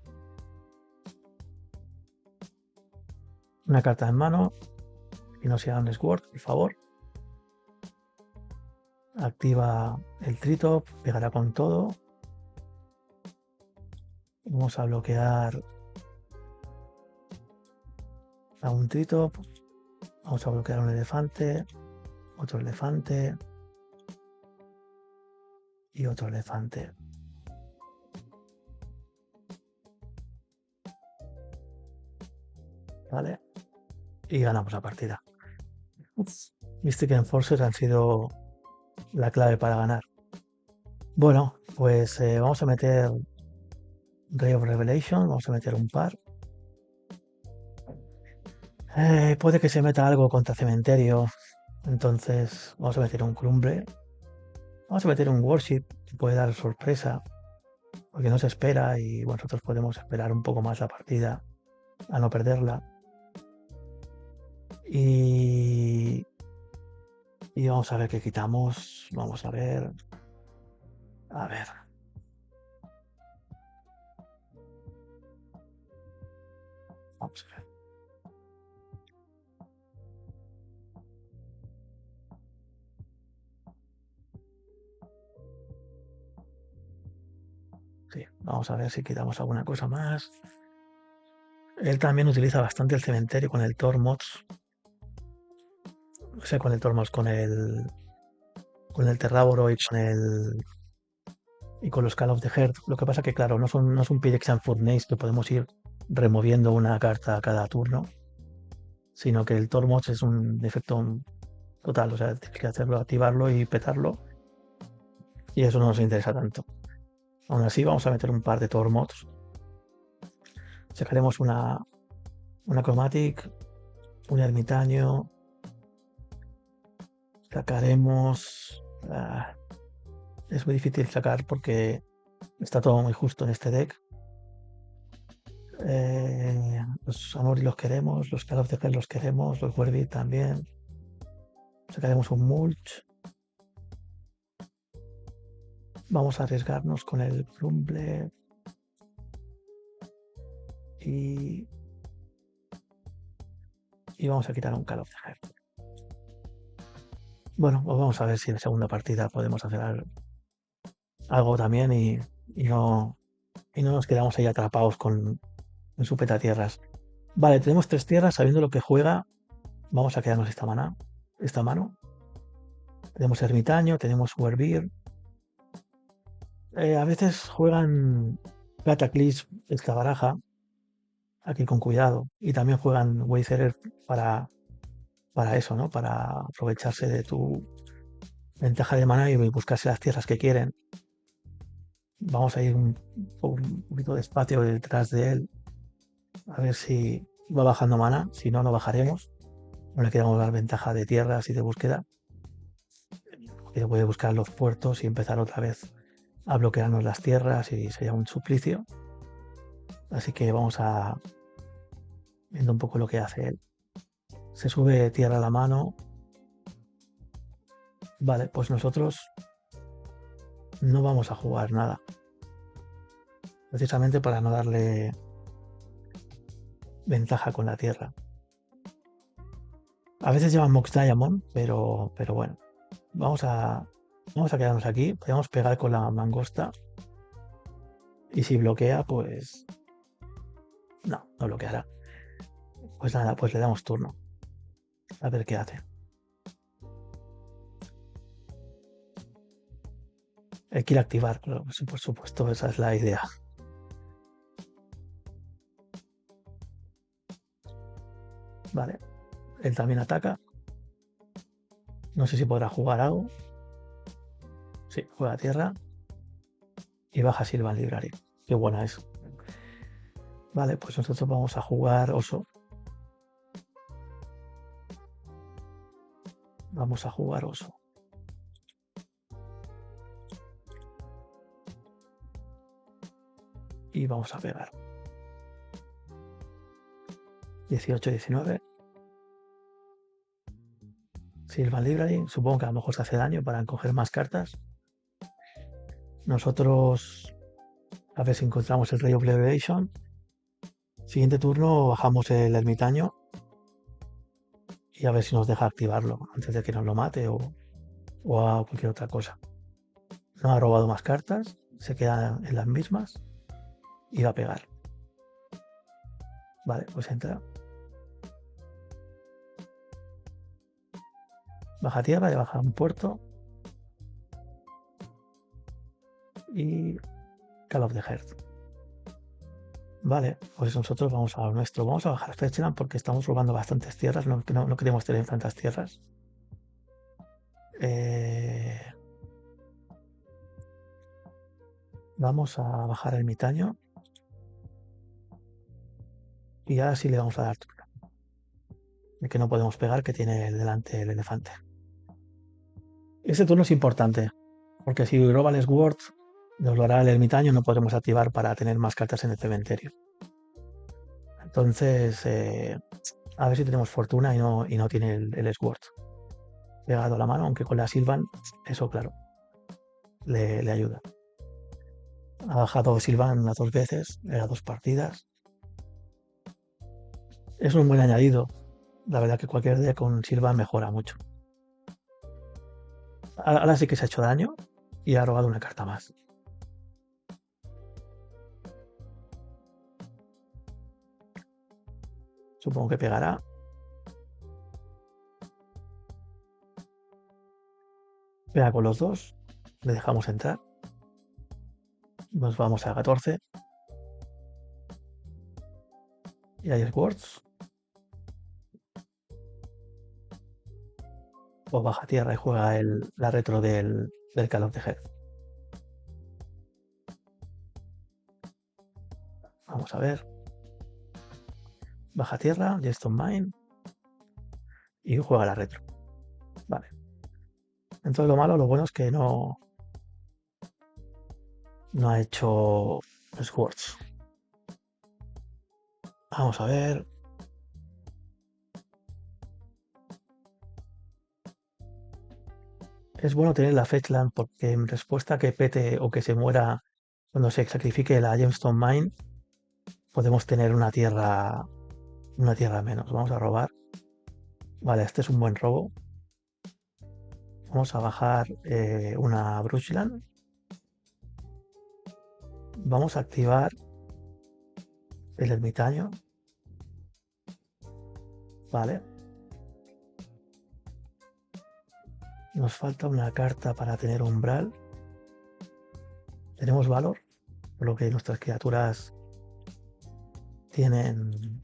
Una carta en mano, y no sea un Sword, por favor. Activa el Tritop, pegará con todo. Vamos a bloquear a un Tritop. Vamos a bloquear un elefante, otro elefante y otro elefante. ¿Vale? Y ganamos la partida. Mystic Enforcers han sido la clave para ganar. Bueno, pues vamos a meter Ray of Revelation, vamos a meter un par. Puede que se meta algo contra Cementerio, entonces vamos a meter un Crumble. Vamos a meter un Worship, que puede dar sorpresa, porque no se espera y bueno, nosotros podemos esperar un poco más la partida a no perderla. Y vamos a ver qué quitamos. Vamos a ver. A ver. Vamos a ver. Sí, vamos a ver si quitamos alguna cosa más. Él también utiliza bastante el cementerio con el Tormods. O sea, con el Tormods, con el Terráboro y con los Call of the Heart. Lo que pasa que, claro, no es un Pyrexia Furnace que podemos ir removiendo una carta a cada turno, sino que el Tormods es un efecto total. O sea, tienes que hacerlo, activarlo y petarlo. Y eso no nos interesa tanto. Aún así, vamos a meter un par de Tormods. Sacaremos una Chromatic, un Ermitaño. Sacaremos. Es muy difícil sacar porque está todo muy justo en este deck. Los Amori los queremos, los Call of the Hell los queremos, los Werby también. Sacaremos un Mulch. Vamos a arriesgarnos con el Crumble. Y vamos a quitar un Call of the Hell. Bueno, pues vamos a ver si en la segunda partida podemos hacer algo también y no nos quedamos ahí atrapados en su petatierras. Vale, tenemos 3 tierras, sabiendo lo que juega, vamos a quedarnos esta mano. Tenemos Ermitaño, tenemos Werbir. A veces juegan Cataclysm esta baraja, aquí con cuidado, y también juegan Wayfarer para eso, ¿no? Para aprovecharse de tu ventaja de mana y buscarse las tierras que quieren. Vamos a ir un poquito despacio detrás de él, a ver si va bajando mana, si no, no bajaremos. No le queremos dar ventaja de tierras y de búsqueda, que puede buscar los puertos y empezar otra vez a bloquearnos las tierras y sería un suplicio. Así que vamos a viendo un poco lo que hace él. Se sube tierra a la mano. Vale, pues nosotros no vamos a jugar nada. Precisamente para no darle ventaja con la tierra. A veces llevan Mox Diamond, pero bueno. Vamos a quedarnos aquí. Podemos pegar con la mangosta. Y si bloquea, pues... No bloqueará. Pues nada, pues le damos turno. A ver qué hace. Él quiere activar, claro, por supuesto, esa es la idea. Vale. Él también ataca. No sé si podrá jugar algo. Sí, juega tierra. Y baja Sylvan Library. Qué buena es. Vale, pues nosotros vamos a jugar oso. Vamos a jugar oso. Y vamos a pegar. 18-19. Sylvan Library. Supongo que a lo mejor se hace daño para coger más cartas. Nosotros a ver si encontramos el Ray of Revelation. Siguiente turno bajamos el ermitaño y a ver si nos deja activarlo antes de que nos lo mate o a cualquier otra cosa. No ha robado más cartas, se queda en las mismas y va a pegar. Vale, pues entra. Baja tierra, le baja un puerto y Call of the Heart. Vale, pues nosotros vamos a lo nuestro. Vamos a bajar Fetchland porque estamos robando bastantes tierras. No queremos tener tantas tierras. Vamos a bajar el ermitaño. Y ahora sí le vamos a dar turno. El que no podemos pegar, que tiene delante el elefante. Ese turno es importante. Porque si roba el Sword, nos lo hará el ermitaño, no podremos activar para tener más cartas en el cementerio. Entonces, a ver si tenemos fortuna y no tiene el Sword pegado a la mano, aunque con la Sylvan, eso claro, le ayuda. Ha bajado Sylvan las 2 veces, era 2 partidas. Es un buen añadido. La verdad que cualquier día con Sylvan mejora mucho. Ahora sí que se ha hecho daño y ha robado una carta más. Supongo que pegará. Pega con los dos. Le dejamos entrar. Nos vamos a 14. Y hay Swords. O baja tierra y juega la retro del Call of the Heart. Vamos a ver. Baja tierra, Jeston Mine. Y juega la retro. Vale. Entonces lo malo, lo bueno es que no ha hecho Swords. Vamos a ver. Es bueno tener la Fetchland porque en respuesta a que pete o que se muera cuando se sacrifique la Gemstone Mine, podemos tener una tierra menos. Vamos a robar. Vale, este es un buen robo. Vamos a bajar una Brushland. Vamos a activar el ermitaño. Vale. Nos falta una carta para tener umbral. Tenemos valor, por lo que nuestras criaturas tienen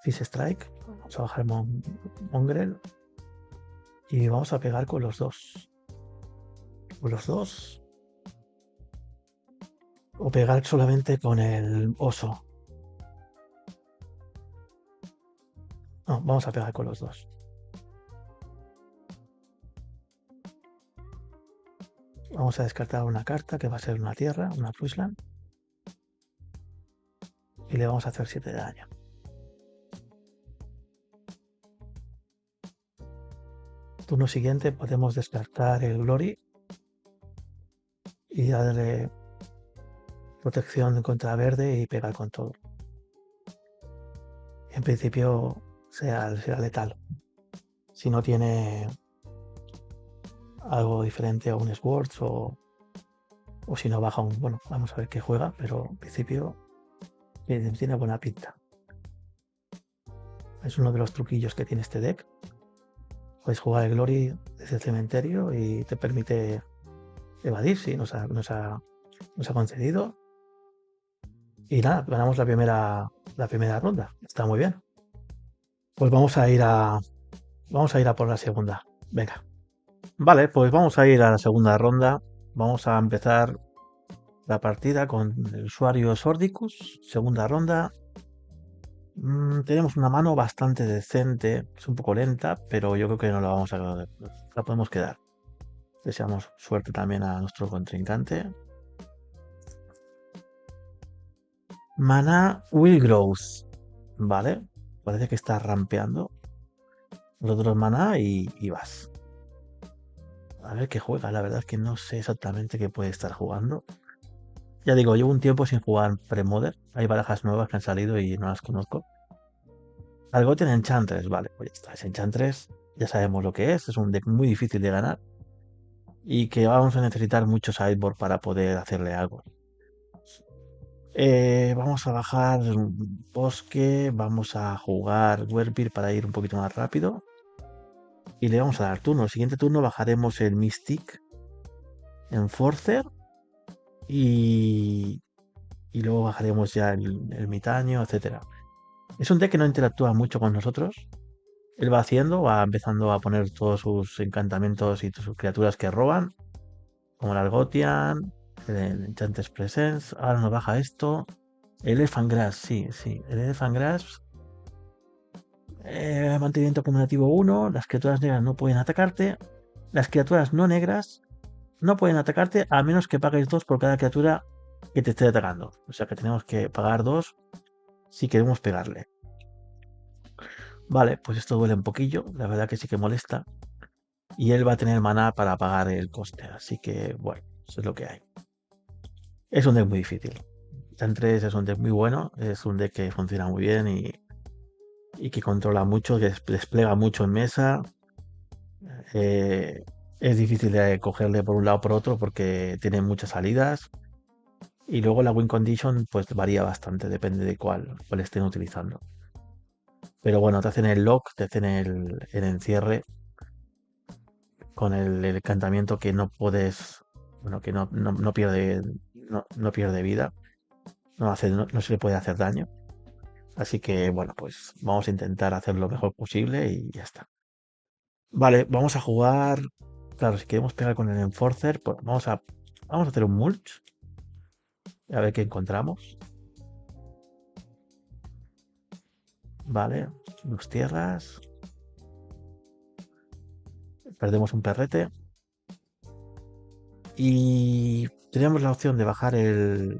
Fish Strike. Vamos a bajar Mongrel. Y vamos a pegar con los dos. Con los dos. O pegar solamente con el oso. No, vamos a pegar con los dos. Vamos a descartar una carta que va a ser una tierra, una Flushland. Y le vamos a hacer 7 de daño. Turno siguiente podemos descartar el Glory y darle protección contra verde y pegar con todo. En principio será letal. Si no tiene algo diferente a un Swords o si no baja un... Bueno, vamos a ver qué juega, pero en principio tiene buena pinta. Es uno de los truquillos que tiene este deck. Puedes jugar el Glory desde el cementerio y te permite evadir, sí, nos ha concedido. Y nada, ganamos la primera ronda. Está muy bien. Pues vamos a ir a por la segunda. Venga. Vale, pues vamos a ir a la segunda ronda. Vamos a empezar la partida con el usuario Sordicus. Segunda ronda. Tenemos una mano bastante decente. Es un poco lenta, pero yo creo que no la podemos quedar. Deseamos suerte también a nuestro contrincante. Mana Willgrowth. Vale. Parece que está rampeando. Los otros maná y vas. A ver qué juega. La verdad es que no sé exactamente qué puede estar jugando. Ya digo, llevo un tiempo sin jugar Pre-Modern. Hay barajas nuevas que han salido y no las conozco. Algotian Enchantress, vale, pues ya está. Es Enchantress, ya sabemos lo que es un deck muy difícil de ganar y que vamos a necesitar mucho sideboard para poder hacerle algo. Vamos a bajar Bosque, vamos a jugar Werpir para ir un poquito más rápido y le vamos a dar turno. El siguiente turno bajaremos el Mystic, Enforcer y, y luego bajaremos ya el Mitaño, etcétera. Es un deck que no interactúa mucho con nosotros. Él va haciendo, va empezando a poner todos sus encantamientos y sus criaturas que roban, como el Argotian, el Enchantress Presence. Ahora nos baja esto. El Elephant Grass, sí, sí. El Elephant Grass, mantenimiento acumulativo 1. Las criaturas negras no pueden atacarte. Las criaturas no negras no pueden atacarte a menos que pagues 2 por cada criatura que te esté atacando. O sea que tenemos que pagar 2 si queremos pegarle. Vale, pues esto duele un poquillo. La verdad que sí que molesta. Y él va a tener maná para pagar el coste. Así que, bueno, eso es lo que hay. Es un deck muy difícil. Tan 3 es un deck muy bueno. Es un deck que funciona muy bien y que controla mucho, que despliega mucho en mesa. Eh, es difícil de cogerle por un lado o por otro porque tiene muchas salidas. Y luego la win condition pues varía bastante, depende de cuál estén utilizando. Pero bueno, te hacen el lock, te hacen el encierre con el encantamiento que no puedes, bueno, que no pierde, no pierde vida, no se le puede hacer daño. Así que bueno, pues vamos a intentar hacer lo mejor posible y ya está. Vale, vamos a jugar. Claro, si queremos pegar con el Enforcer, pues vamos a hacer un mulch. A ver qué encontramos. Vale, dos tierras. Perdemos un perrete. Y tenemos la opción de bajar el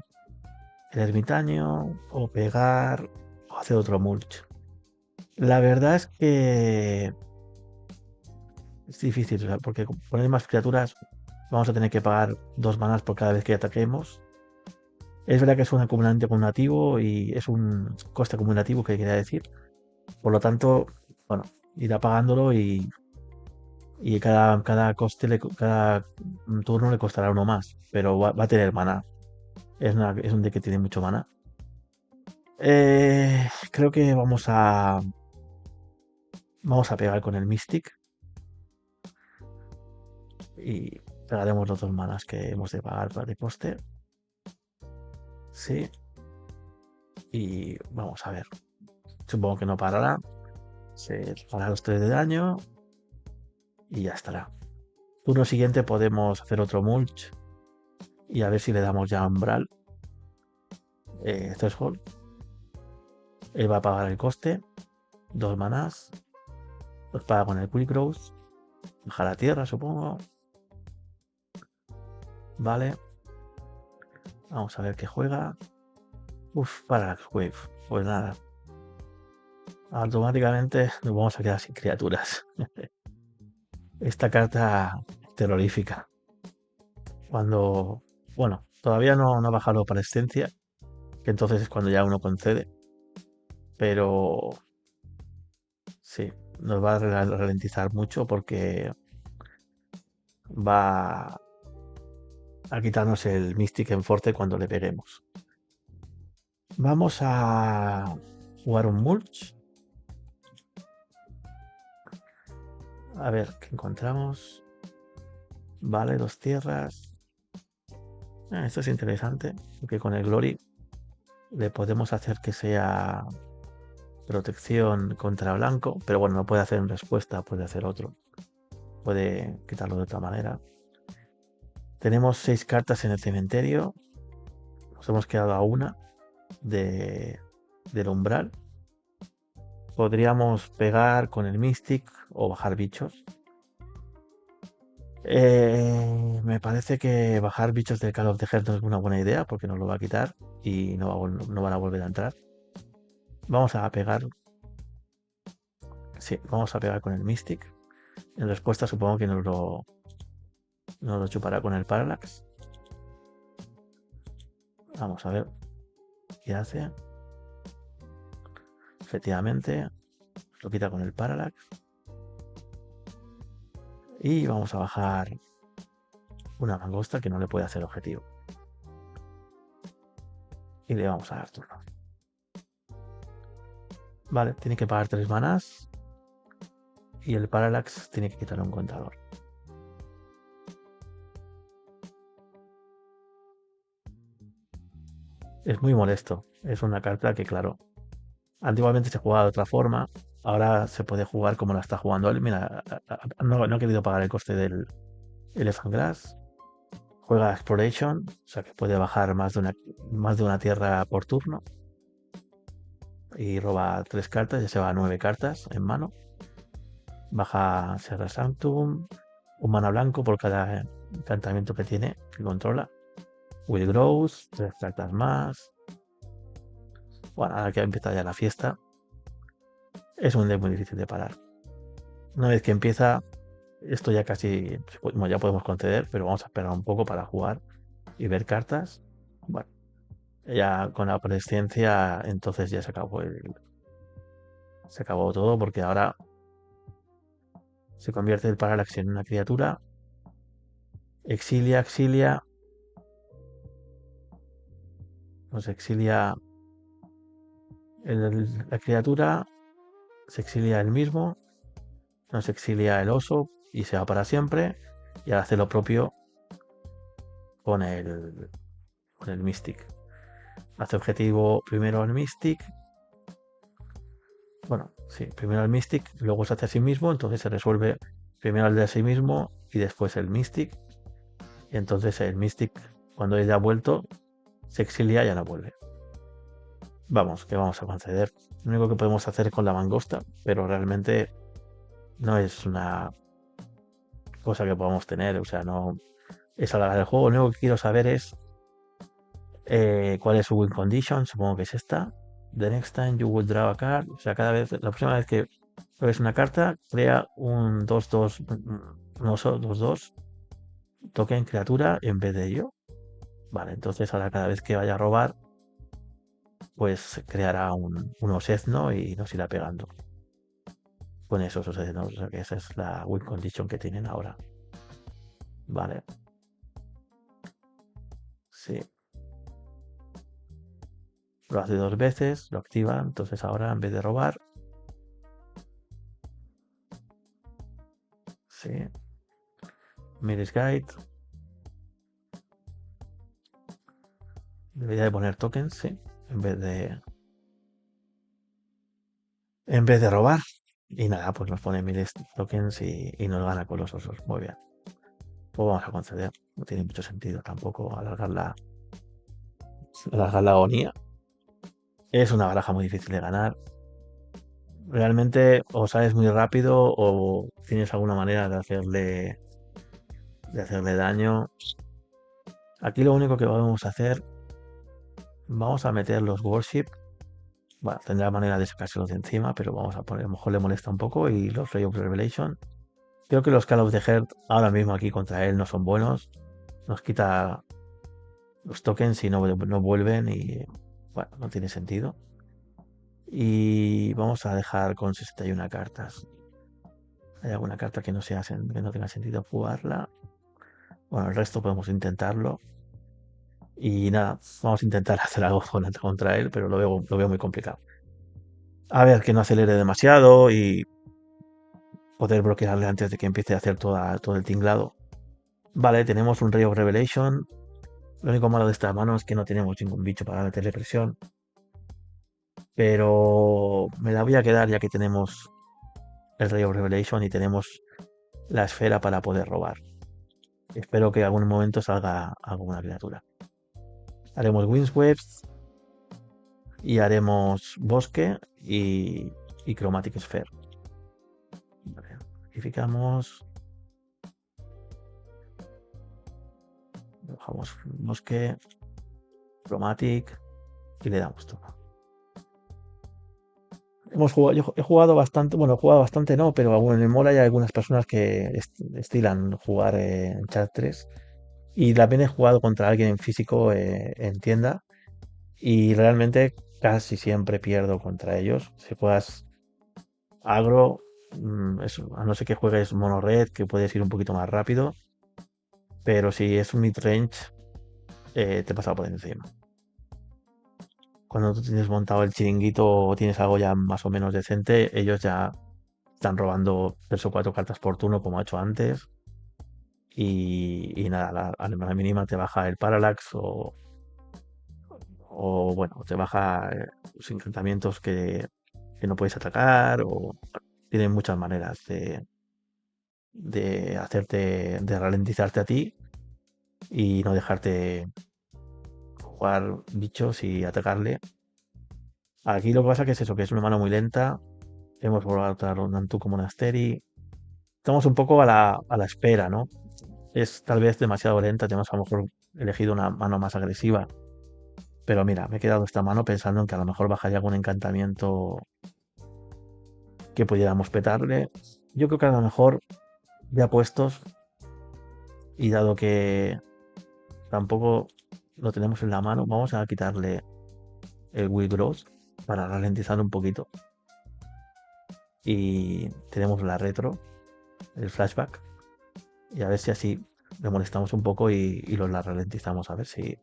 ermitaño o pegar o hacer otro mulch. La verdad es que es difícil, o sea, porque con poner más criaturas vamos a tener que pagar 2 manas por cada vez que ataquemos. Es verdad que es un acumulante acumulativo y es un coste acumulativo que quería decir. Por lo tanto, bueno, irá pagándolo y cada coste, cada turno le costará uno más, pero va a tener mana. Es un deck que tiene mucho mana. Creo que vamos a pegar con el Mystic y pegaremos los 2 manas que hemos de pagar para el coste. Sí, y vamos a ver. Supongo que no parará. Se hará los 3 de daño y ya estará. Turno siguiente podemos hacer otro mulch y a ver si le damos ya umbral. Threshold. Él va a pagar el coste. 2 manás. Los paga con el Quick Growth. Baja la tierra, supongo. Vale. Vamos a ver qué juega. Uf, para Wave. Pues nada. Automáticamente nos vamos a quedar sin criaturas. Esta carta terrorífica. Cuando. Bueno, todavía no ha bajado para Escencia. Que entonces es cuando ya uno concede. Pero sí, nos va a ralentizar mucho porque va a quitarnos el Mystic Enforcer cuando le peguemos. Vamos a jugar un mulch. A ver qué encontramos. Vale, 2 tierras. Esto es interesante, porque con el Glory le podemos hacer que sea protección contra blanco, pero bueno, no puede hacer en respuesta, puede hacer otro. Puede quitarlo de otra manera. Tenemos 6 cartas en el cementerio. Nos hemos quedado a una del umbral. Podríamos pegar con el Mystic o bajar bichos. Me parece que bajar bichos del Call of the Heart no es una buena idea porque nos lo va a quitar y no van a volver a entrar. Vamos a pegar. Sí, vamos a pegar con el Mystic. En respuesta supongo que nos lo chupará con el Parallax. Vamos a ver qué hace. Efectivamente, lo quita con el Parallax. Y vamos a bajar una mangosta que no le puede hacer objetivo. Y le vamos a dar turno. Vale, tiene que pagar 3 manás. Y el Parallax tiene que quitarle un contador. Es muy molesto. Es una carta que, claro, antiguamente se jugaba de otra forma. Ahora se puede jugar como la está jugando él. Mira, no ha querido pagar el coste del Elephant Grass. Juega Exploration, o sea que puede bajar más de una tierra por turno. Y roba 3 cartas, ya se va a 9 cartas en mano. Baja Serra Sanctum, un mana blanco por cada encantamiento que tiene, que controla. Will Growth, 3 cartas más. Bueno, ahora que empieza ya la fiesta, es un deck muy difícil de parar. Una vez que empieza, esto ya casi, bueno, ya podemos conceder, pero vamos a esperar un poco para jugar y ver cartas. Bueno, ya con la presciencia, entonces ya se acabó todo, porque ahora se convierte el Parallax en una criatura. Exilia, nos exilia la criatura, se exilia él mismo, nos exilia el oso y se va para siempre. Y ahora hace lo propio con el Mystic. Hace objetivo primero el Mystic. Bueno, sí, primero el Mystic, luego se hace a sí mismo, entonces se resuelve primero el de a sí mismo y después el Mystic. Y entonces el Mystic, cuando ella ha vuelto, se exilia y ya no vuelve. Vamos, que vamos a conceder. Lo único que podemos hacer con la mangosta, pero realmente no es una cosa que podamos tener, o sea, no es alargar el juego. Lo único que quiero saber es cuál es su win condition, supongo que es esta. The next time you will draw a card, o sea, la próxima vez que ves una carta, crea un 2-2, un oso 2-2, token criatura en vez de ello. Vale, entonces ahora cada vez que vaya a robar, pues creará un osezno y nos irá pegando con esos oseznos. O sea que esa es la win condition que tienen ahora. Vale, sí. Lo hace 2 veces, lo activa, entonces ahora en vez de robar, sí. Mirror's Guide. Debería de poner tokens, sí, en vez de robar. Y nada, pues nos pone miles tokens y nos gana con los osos. Muy bien. Pues vamos a conceder. No tiene mucho sentido tampoco alargar la agonía. Es una baraja muy difícil de ganar. Realmente o sales muy rápido o tienes alguna manera de hacerle daño. Aquí lo único que vamos a hacer, vamos a meter los Worship. Bueno, tendrá manera de sacárselos de encima, pero vamos a poner, a lo mejor le molesta un poco. Y los Ray of Revelation. Creo que los Call of the Heart ahora mismo aquí contra él no son buenos. Nos quita los tokens y no vuelven y bueno, no tiene sentido. Y vamos a dejar con 61 cartas. ¿Hay alguna carta que que no tenga sentido jugarla? Bueno, el resto podemos intentarlo. Y nada, vamos a intentar hacer algo contra él, pero lo veo muy complicado. A ver, que no acelere demasiado y poder bloquearle antes de que empiece a hacer todo el tinglado. Vale, tenemos un Ray of Revelation. Lo único malo de esta mano es que no tenemos ningún bicho para meterle presión. Pero me la voy a quedar ya que tenemos el Ray of Revelation y tenemos la esfera para poder robar. Espero que en algún momento salga alguna criatura. Haremos Windsweeps y haremos Bosque y Chromatic Sphere. Vale, verificamos. Bajamos Bosque, Chromatic y le damos todo. Yo he jugado bastante, bueno, he jugado bastante no, pero bueno, en el mall hay algunas personas que estilan jugar en chat 3 y también he jugado contra alguien en físico en tienda y realmente casi siempre pierdo contra ellos. Si juegas Agro, eso, a no ser que juegues mono red, que puedes ir un poquito más rápido, pero si es un mid-range, te pasa por encima. Cuando tú tienes montado el chiringuito o tienes algo ya más o menos decente, ellos ya están robando 3 o 4 cartas por turno, como ha hecho antes. Y nada, a la mínima te baja el Parallax o bueno, te baja los encantamientos que no puedes atacar o tienen muchas maneras de hacerte, de ralentizarte a ti y no dejarte jugar bichos y atacarle. Aquí lo que pasa que es eso, que es una mano muy lenta. Hemos volado a otra Nantuko Monastery. Estamos un poco a la espera, ¿no? Es tal vez demasiado lenta, tenemos a lo mejor elegido una mano más agresiva. Pero mira, me he quedado esta mano pensando en que a lo mejor bajaría algún encantamiento que pudiéramos petarle. Yo creo que a lo mejor, ya puestos, y dado que tampoco lo tenemos en la mano, vamos a quitarle el Will Growth para ralentizar un poquito. Y tenemos la retro, el flashback, y a ver si así le molestamos un poco y lo la ralentizamos, a ver si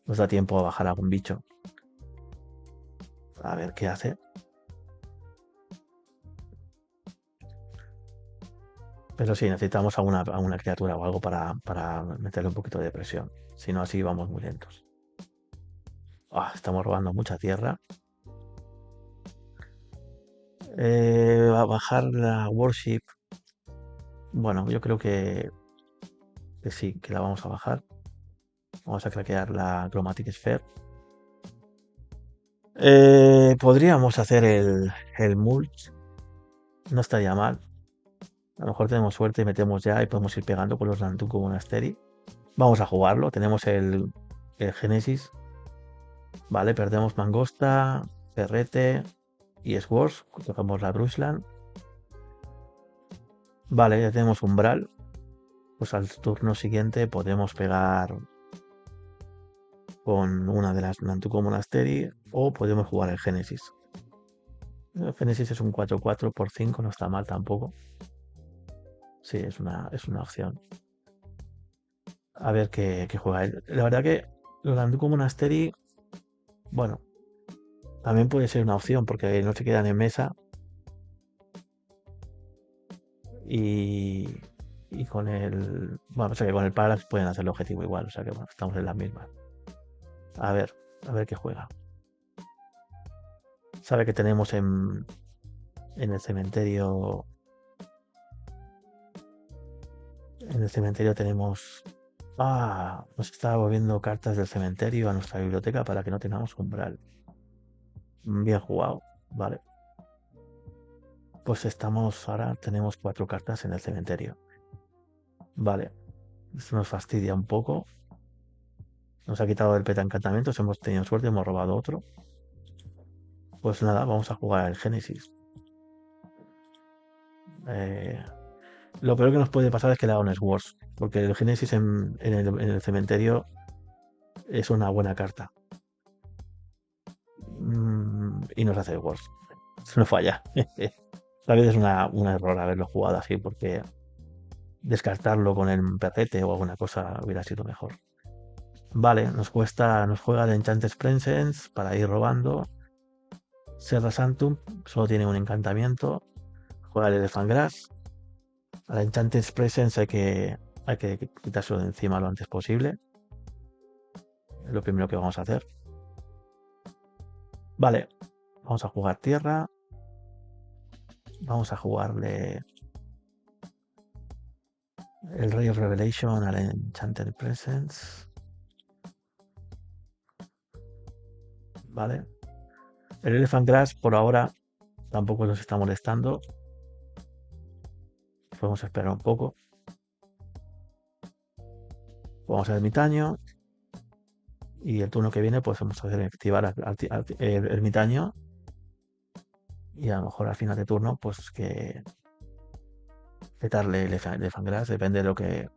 nos da tiempo a bajar algún bicho. A ver qué hace. Pero sí, necesitamos a una criatura o algo para meterle un poquito de presión. Si no, así vamos muy lentos. Estamos robando mucha tierra. A bajar la Warship. Bueno, yo creo que sí, que la vamos a bajar. Vamos a craquear la Chromatic Sphere. Podríamos hacer el Mulch. No estaría mal. A lo mejor tenemos suerte y metemos ya y podemos ir pegando con los Nantuko Monastery. Vamos a jugarlo. Tenemos el Genesis. Vale, perdemos Mangosta, Perrete y Swords. Cogemos la Brushland. Vale, ya tenemos Umbral. Pues al turno siguiente podemos pegar con una de las Nantuko Monastery o podemos jugar el Génesis. El Génesis es un 4-4 por 5, no está mal tampoco. Sí, es una opción. A ver qué juega él. La verdad que los Nantuko Monastery, bueno, también puede ser una opción porque no se quedan en mesa y con el. Bueno, o sea que con el Parallax pueden hacer el objetivo igual, o sea que bueno, estamos en las mismas. A ver, a ver qué juega. Sabe que tenemos en el cementerio. En el cementerio tenemos. Nos está volviendo cartas del cementerio a nuestra biblioteca para que no tengamos umbral. Bien jugado, vale. Pues ahora tenemos 4 cartas en el cementerio. Vale, esto nos fastidia un poco. Nos ha quitado el peta encantamientos, hemos tenido suerte, hemos robado otro. Pues nada, vamos a jugar el Génesis. Eh, lo peor que nos puede pasar es que le haga un Swords, porque el Génesis en el cementerio es una buena carta. Y nos hace Swords. No falla. Tal vez es un error haberlo jugado así, porque descartarlo con el perrete o alguna cosa hubiera sido mejor. Vale, nos juega de Enchanted Presence para ir robando. Serra Sanctum solo tiene un encantamiento. Juega el Elephant Grass. A la Enchanted Presence hay que quitárselo de encima lo antes posible. Es lo primero que vamos a hacer. Vale, vamos a jugar tierra. Vamos a jugarle el Ray of Revelation a la Enchanted Presence. Vale. El Elephant Grass por ahora tampoco nos está molestando. Podemos esperar un poco. Vamos al ermitaño. Y el turno que viene, pues vamos a hacer activar el ermitaño. Y a lo mejor al final de turno, pues que petarle el Elephant Grass. Depende de lo que.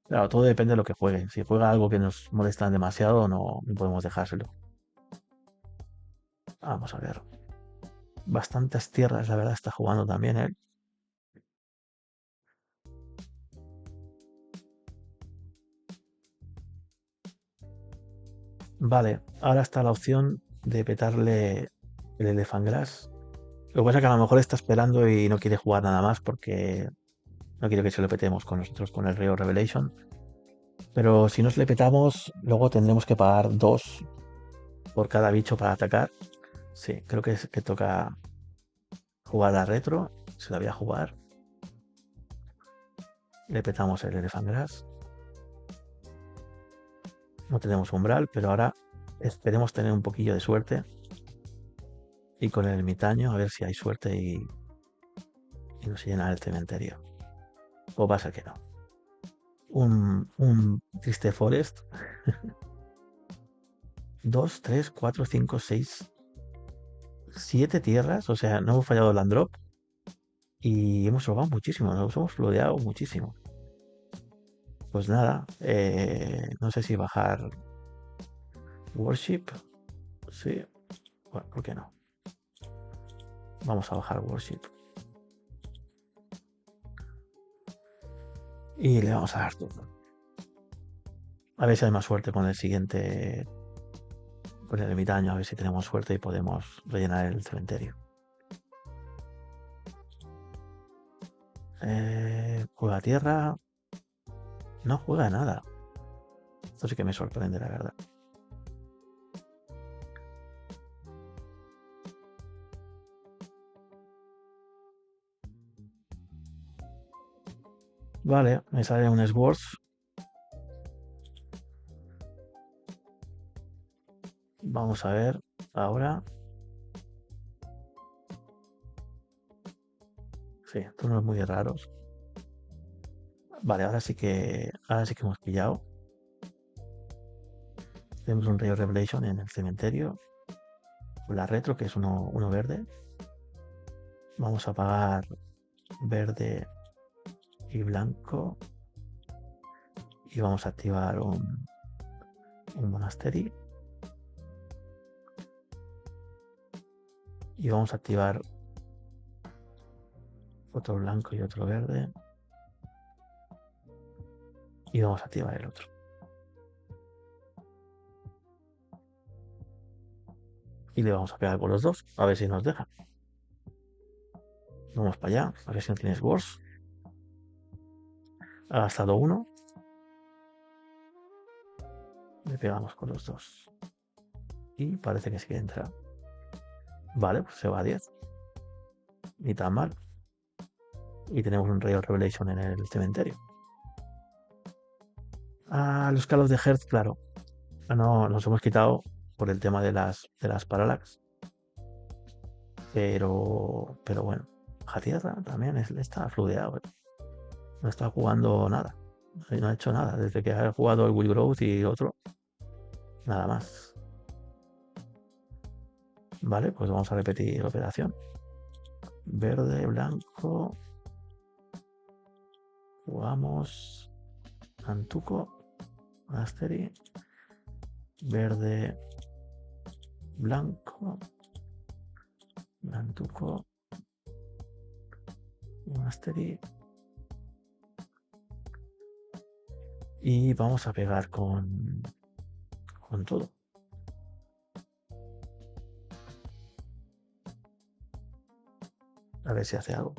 Claro, todo depende de lo que juegue. Si juega algo que nos molesta demasiado, no podemos dejárselo. Vamos a ver. Bastantes tierras, la verdad, está jugando también él. Vale, ahora está la opción de petarle el Elephant Grass. Lo que pasa es que a lo mejor está esperando y no quiere jugar nada más porque no quiere que se lo petemos con nosotros con el Río Revelation. Pero si nos le petamos, luego tendremos que pagar 2 por cada bicho para atacar. Sí, creo que, que toca jugar a retro. Se la voy a jugar. Le petamos el Elephant Grass. No tenemos umbral, pero ahora esperemos tener un poquillo de suerte. Y con el ermitaño, a ver si hay suerte y nos llena el cementerio. O pasa que no. Un triste forest. 2, 3, 4, 5, 6, 7 tierras. O sea, no hemos fallado el land drop. Y hemos robado muchísimo. Nos hemos flodeado muchísimo. Pues nada. No sé si bajar Worship. Sí. Bueno, ¿por qué no? Vamos a bajar Worship. Y le vamos a dar turno. A ver si hay más suerte con el siguiente. Con el ermitaño. A ver si tenemos suerte y podemos rellenar el cementerio. Juega tierra. No juega nada. Esto sí que me sorprende, la verdad. Vale, me sale un Swords. Vamos a ver ahora. Sí, turnos muy raros. Vale, ahora sí que hemos pillado. Tenemos un Ray of Revelation en el cementerio. La retro, que es uno verde. Vamos a pagar verde y blanco. Y vamos a activar un monastery. Y vamos a activar otro blanco y otro verde. Y vamos a activar el otro. Y le vamos a pegar con los dos. A ver si nos deja. Vamos para allá. A ver si no tienes Wars. Ha gastado uno. Le pegamos con los dos. Y parece que sí que entra. Vale, pues se va a 10. Ni tan mal. Y tenemos un Ray of Revelation en el cementerio. Los calos de Hearth, claro. No, nos hemos quitado por el tema de las Parallax. Pero bueno. Baja tierra también está fluideado. No está jugando nada. No ha hecho nada. Desde que ha jugado el Will Growth y otro. Nada más. Vale, pues vamos a repetir la operación. Verde, blanco. Jugamos Antuco, Monastery, verde, blanco, Antuco, Monastery. Y vamos a pegar con todo. A ver si hace algo.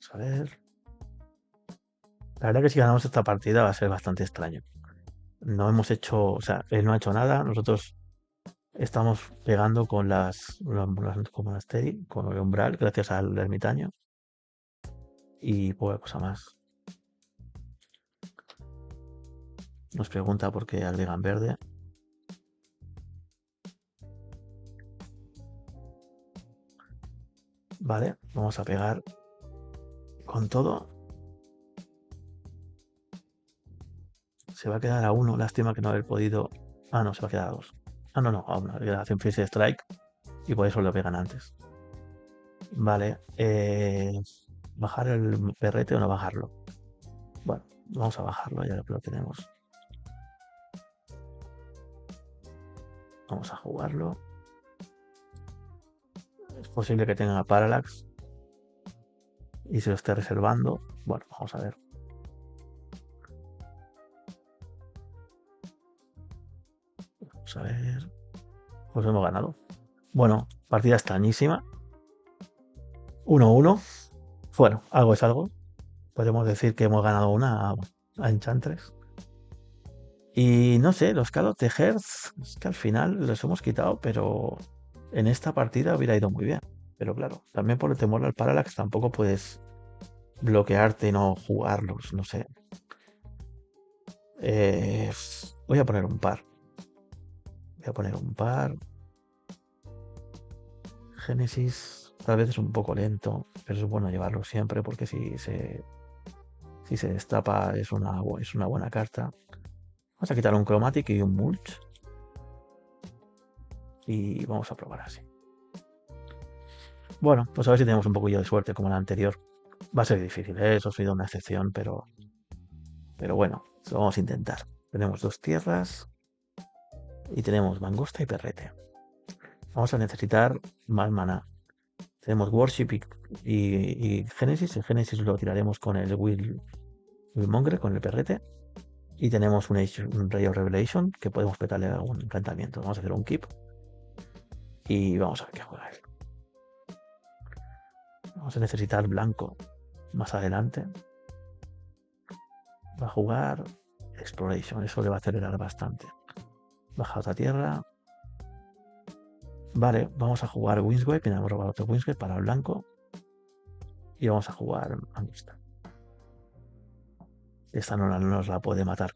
Vamos a ver. La verdad que si ganamos esta partida va a ser bastante extraño. No hemos hecho, o sea, él no ha hecho nada. Nosotros estamos pegando con con Monastery, con el umbral, gracias al ermitaño. Y poca cosa más. Nos pregunta por qué agregan verde. Vale, vamos a pegar con todo. Se va a quedar a 1. Lástima que no haber podido. Ah, no, se va a quedar a 2. Ah, no, a 1. Hace un Freeze Strike y por eso lo pegan antes. Vale. ¿Bajar el perrete o no bajarlo? Bueno, vamos a bajarlo, ya lo tenemos. Vamos a jugarlo. Es posible que tenga Parallax y se lo esté reservando. Bueno, vamos a ver. Vamos a ver. Pues hemos ganado. Bueno, partida extrañísima. 1-1. Bueno, algo es algo. Podemos decir que hemos ganado una a Enchantress. Y no sé, los Call of the Hearts, es que al final los hemos quitado, pero en esta partida hubiera ido muy bien. Pero claro, también por el temor al Parallax tampoco puedes bloquearte y no jugarlos, no sé. Eh, Voy a poner un par. Voy a poner un par. Génesis tal vez es un poco lento, pero es bueno llevarlo siempre porque si se destapa es una buena carta. Vamos a quitar un Chromatic y un Mulch y vamos a probar así. Bueno, pues a ver si tenemos un poquillo de suerte como la anterior. Va a ser difícil, ¿eh? Eso ha sido una excepción, pero bueno, lo vamos a intentar. Tenemos 2 tierras y tenemos Mangusta y Perrete. Vamos a necesitar más mana. Tenemos Worship y Génesis. El Génesis lo tiraremos con el Willmonger, con el Perrete. Y tenemos un Ray of Revelation que podemos petarle algún encantamiento. Vamos a hacer un keep y vamos a ver qué juega él. Vamos a necesitar blanco más adelante. Va a jugar Exploration, eso le va a acelerar bastante. Baja otra tierra. Vale, vamos a jugar Windsweep. Mira, hemos robado otro Windsweep para el blanco. Y vamos a jugar Angusta. Esta no nos la puede matar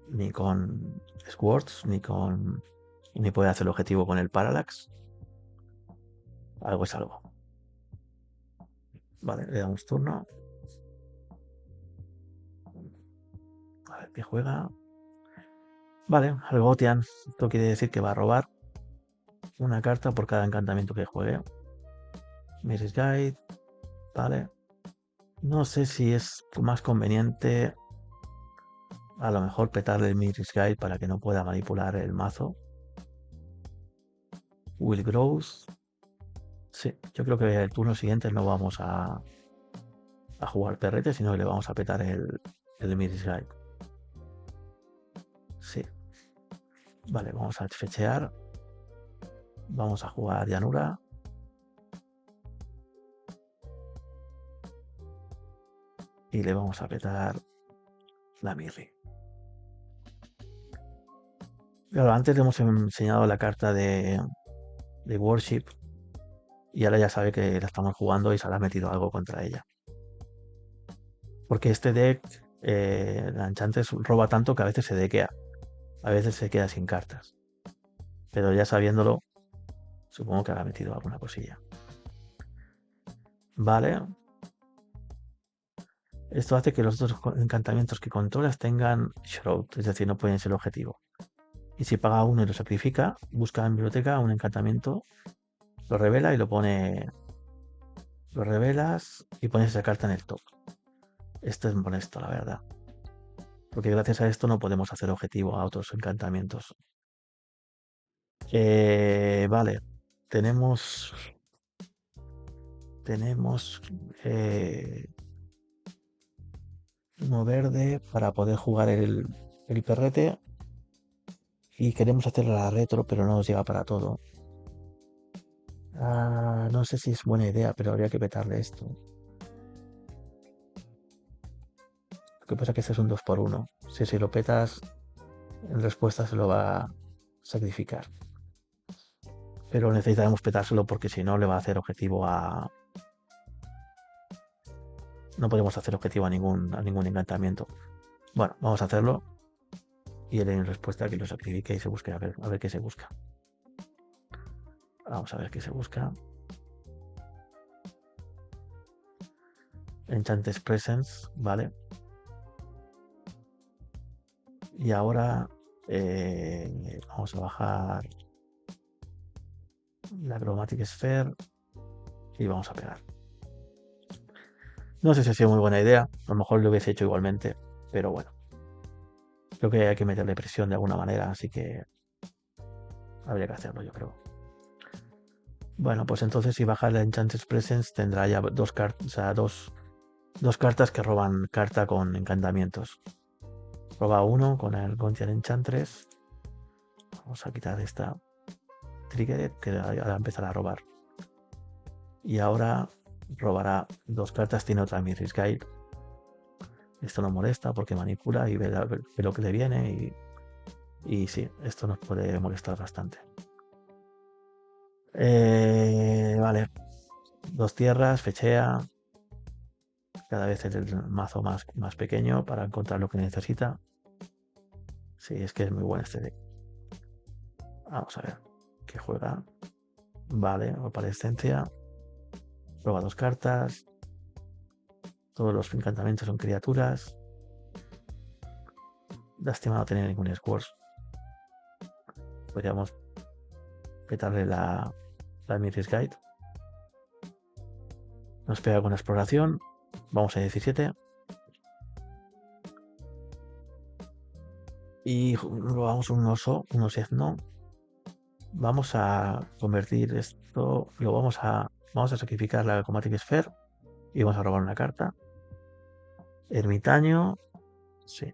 ni con Swords, ni puede hacer el objetivo con el Parallax. Algo es algo. Vale, le damos turno. A ver qué juega. Vale, al Gotian. Esto quiere decir que va a robar una carta por cada encantamiento que juegue. Mirror's Guide. Vale. No sé si es más conveniente a lo mejor petarle el Mirror's Guide para que no pueda manipular el mazo. Will Grows. Sí, yo creo que el turno siguiente no vamos a jugar perrete, sino que le vamos a petar el Mirror's Guide. Sí. Vale, vamos a fechear. Vamos a jugar llanura. Y le vamos a petar la Mirri. Claro, antes le hemos enseñado la carta de Worship. Y ahora ya sabe que la estamos jugando y se habrá metido algo contra ella. Porque este deck, la Enchantress roba tanto que a veces se dequea. A veces se queda sin cartas. Pero ya sabiéndolo, supongo que habrá metido alguna cosilla. Vale. Esto hace que los otros encantamientos que controlas tengan Shroud, es decir, no pueden ser objetivo. Y si paga uno y lo sacrifica, busca en biblioteca un encantamiento, lo revela y lo pone. Lo revelas y pones esa carta en el top. Esto es molesto, la verdad. Porque gracias a esto no podemos hacer objetivo a otros encantamientos. Vale. Tenemos. Tenemos. Uno verde para poder jugar el perrete. Y queremos hacerle la retro, pero no nos llega para todo. No sé si es buena idea, pero habría que petarle esto. Lo que pasa es que este es un 2x1. Si lo petas, en respuesta se lo va a sacrificar. Pero necesitaremos petárselo porque si no le va a hacer objetivo a. No podemos hacer objetivo a ningún encantamiento. Bueno, vamos a hacerlo. Y él en respuesta que lo sacrifique y se busque a ver qué se busca. Vamos a ver qué se busca. Enchantress Presence, vale. Y ahora vamos a bajar la Chromatic Sphere y vamos a pegar. No sé si ha sido muy buena idea, a lo mejor lo hubiese hecho igualmente, pero bueno. Creo que hay que meterle presión de alguna manera, así que Habría que hacerlo, yo creo. Bueno, pues entonces si baja la Enchantress Presence tendrá ya dos cartas, o sea, dos cartas que roban carta con encantamientos. Roba uno con el Gontian Enchantress. Vamos a quitar esta Triggered que ahora empezará a robar. Y ahora robará dos cartas, tiene otra Mirror's Guide. Esto no molesta porque manipula y ve lo que le viene y sí, esto nos puede molestar bastante. Vale, dos tierras, fechea. Cada vez el mazo más pequeño para encontrar lo que necesita. Sí, es que es muy bueno este deck. Vamos a ver qué juega. Vale, opalescencia. Roba dos cartas. Todos los encantamientos son criaturas. Lástima no tener ningún Squash. Podríamos petarle la Mirror's Guide. Nos pega con exploración. Vamos a 17. Y robamos un oso, un osezno. Vamos a convertir esto. Vamos a sacrificar la Chromatic Sphere. Y vamos a robar una carta. Ermitaño. Sí.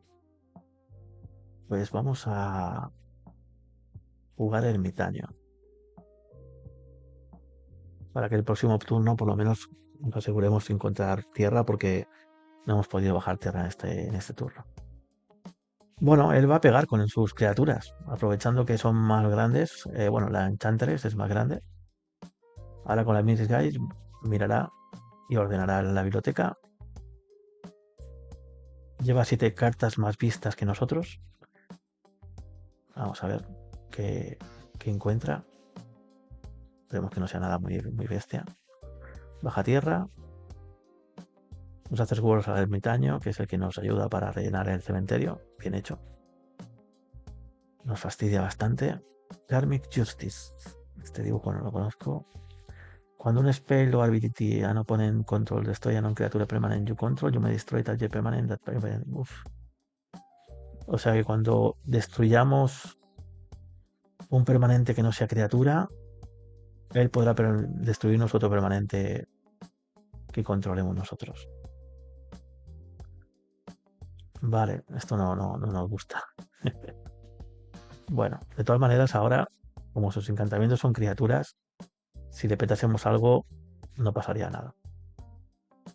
Pues vamos a jugar ermitaño. Para que el próximo turno por lo menos nos aseguremos de encontrar tierra porque no hemos podido bajar tierra en este turno. Bueno, él va a pegar con sus criaturas, aprovechando que son más grandes. Bueno, la Enchantress es más grande. Ahora con la Mirror's Guide mirará y ordenará la biblioteca. Lleva 7 cartas más vistas que nosotros. Vamos a ver qué encuentra. Esperemos que no sea nada muy bestia. Baja tierra. Nos hace huevos al ermitaño, que es el que nos ayuda para rellenar el cementerio. Bien hecho. Nos fastidia bastante. Karmic Justice. Este dibujo no lo conozco. Cuando un spell o ability an opponent control destroy a non-creature permanent you control, you may destroy target permanent that permanent. Uf. O sea que cuando destruyamos un permanente que no sea criatura, él podrá destruirnos otro permanente que controlemos nosotros. Vale, esto no nos gusta. Bueno, de todas maneras, ahora, como sus encantamientos son criaturas, si le petásemos algo, no pasaría nada.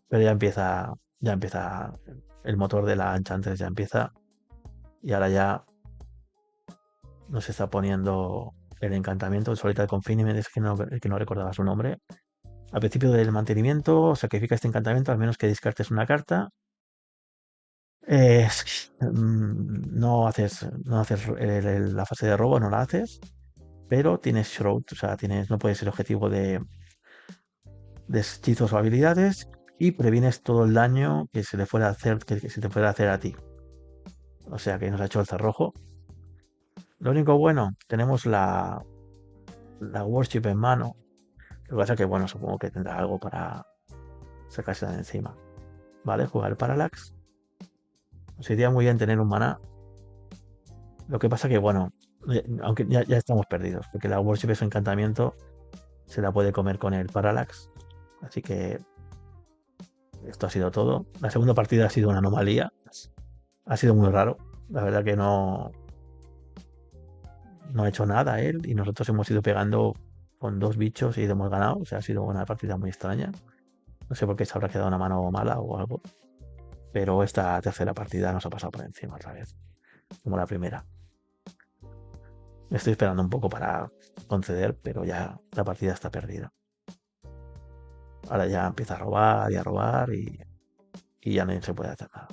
Pero ya empieza el motor de la Enchantress, ya empieza. Y ahora ya nos está poniendo el encantamiento, el Solitary Confinement, es que no recordaba su nombre. Al principio del mantenimiento, sacrifica este encantamiento, al menos que descartes una carta. No haces la fase de robo, no la haces, pero tienes Shroud, o sea, no puedes ser objetivo de hechizos o habilidades y previenes todo el daño que se le fuera a hacer, que se te fuera a hacer a ti. O sea que nos ha hecho el cerrojo. Lo único bueno, tenemos la Worship en mano. Lo que pasa es que, bueno, supongo que tendrá algo para sacarse de encima. Vale, jugar Parallax. Nos iría muy bien tener un maná. Lo que pasa que, bueno, aunque ya estamos perdidos, porque la Worship es un encantamiento, se la puede comer con el Parallax. Así que esto ha sido todo. La segunda partida ha sido una anomalía. Ha sido muy raro. La verdad que no ha hecho nada él y nosotros hemos ido pegando con 2 bichos y hemos ganado. O sea, ha sido una partida muy extraña. No sé por qué se habrá quedado una mano mala o algo. Pero esta tercera partida nos ha pasado por encima otra vez. Como la primera. Me estoy esperando un poco para conceder, pero ya la partida está perdida. Ahora ya empieza a robar y ya no se puede hacer nada.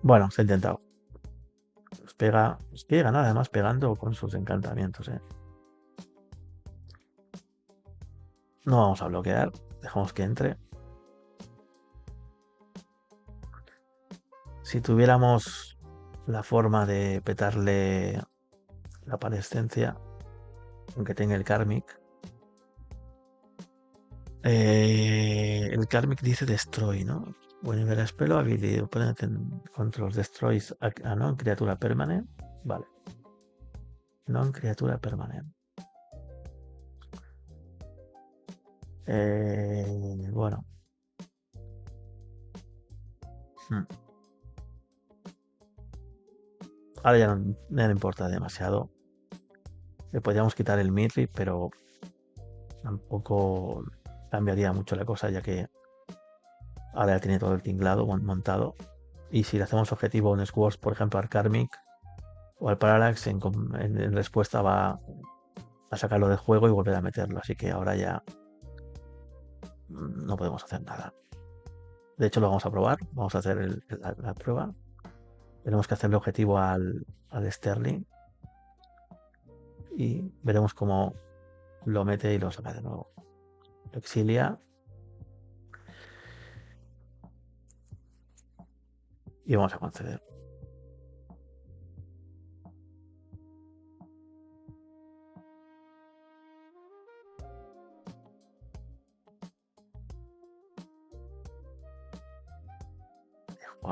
Bueno, se ha intentado. Es que ganar además pegando con sus encantamientos. No vamos a bloquear. Dejamos que entre. Si tuviéramos la forma de petarle la palescencia, aunque tenga el Karmic. El Karmic dice destroy, ¿no? Whenever spell o ability opponent controls destroys a non criatura permanent. Vale. Non criatura permanente. Bueno. Hmm. Ahora ya no importa demasiado. Le podríamos quitar el Mirri, pero tampoco cambiaría mucho la cosa, ya que ahora ya tiene todo el tinglado montado. Y si le hacemos objetivo a un Swords, por ejemplo, al Karmic o al Parallax, en respuesta va a sacarlo del juego y volver a meterlo. Así que ahora ya no podemos hacer nada. De hecho, lo vamos a probar. Vamos a hacer la prueba. Tenemos que hacerle objetivo al Sterling y veremos cómo lo mete y lo saca de nuevo. Lo exilia y vamos a conceder.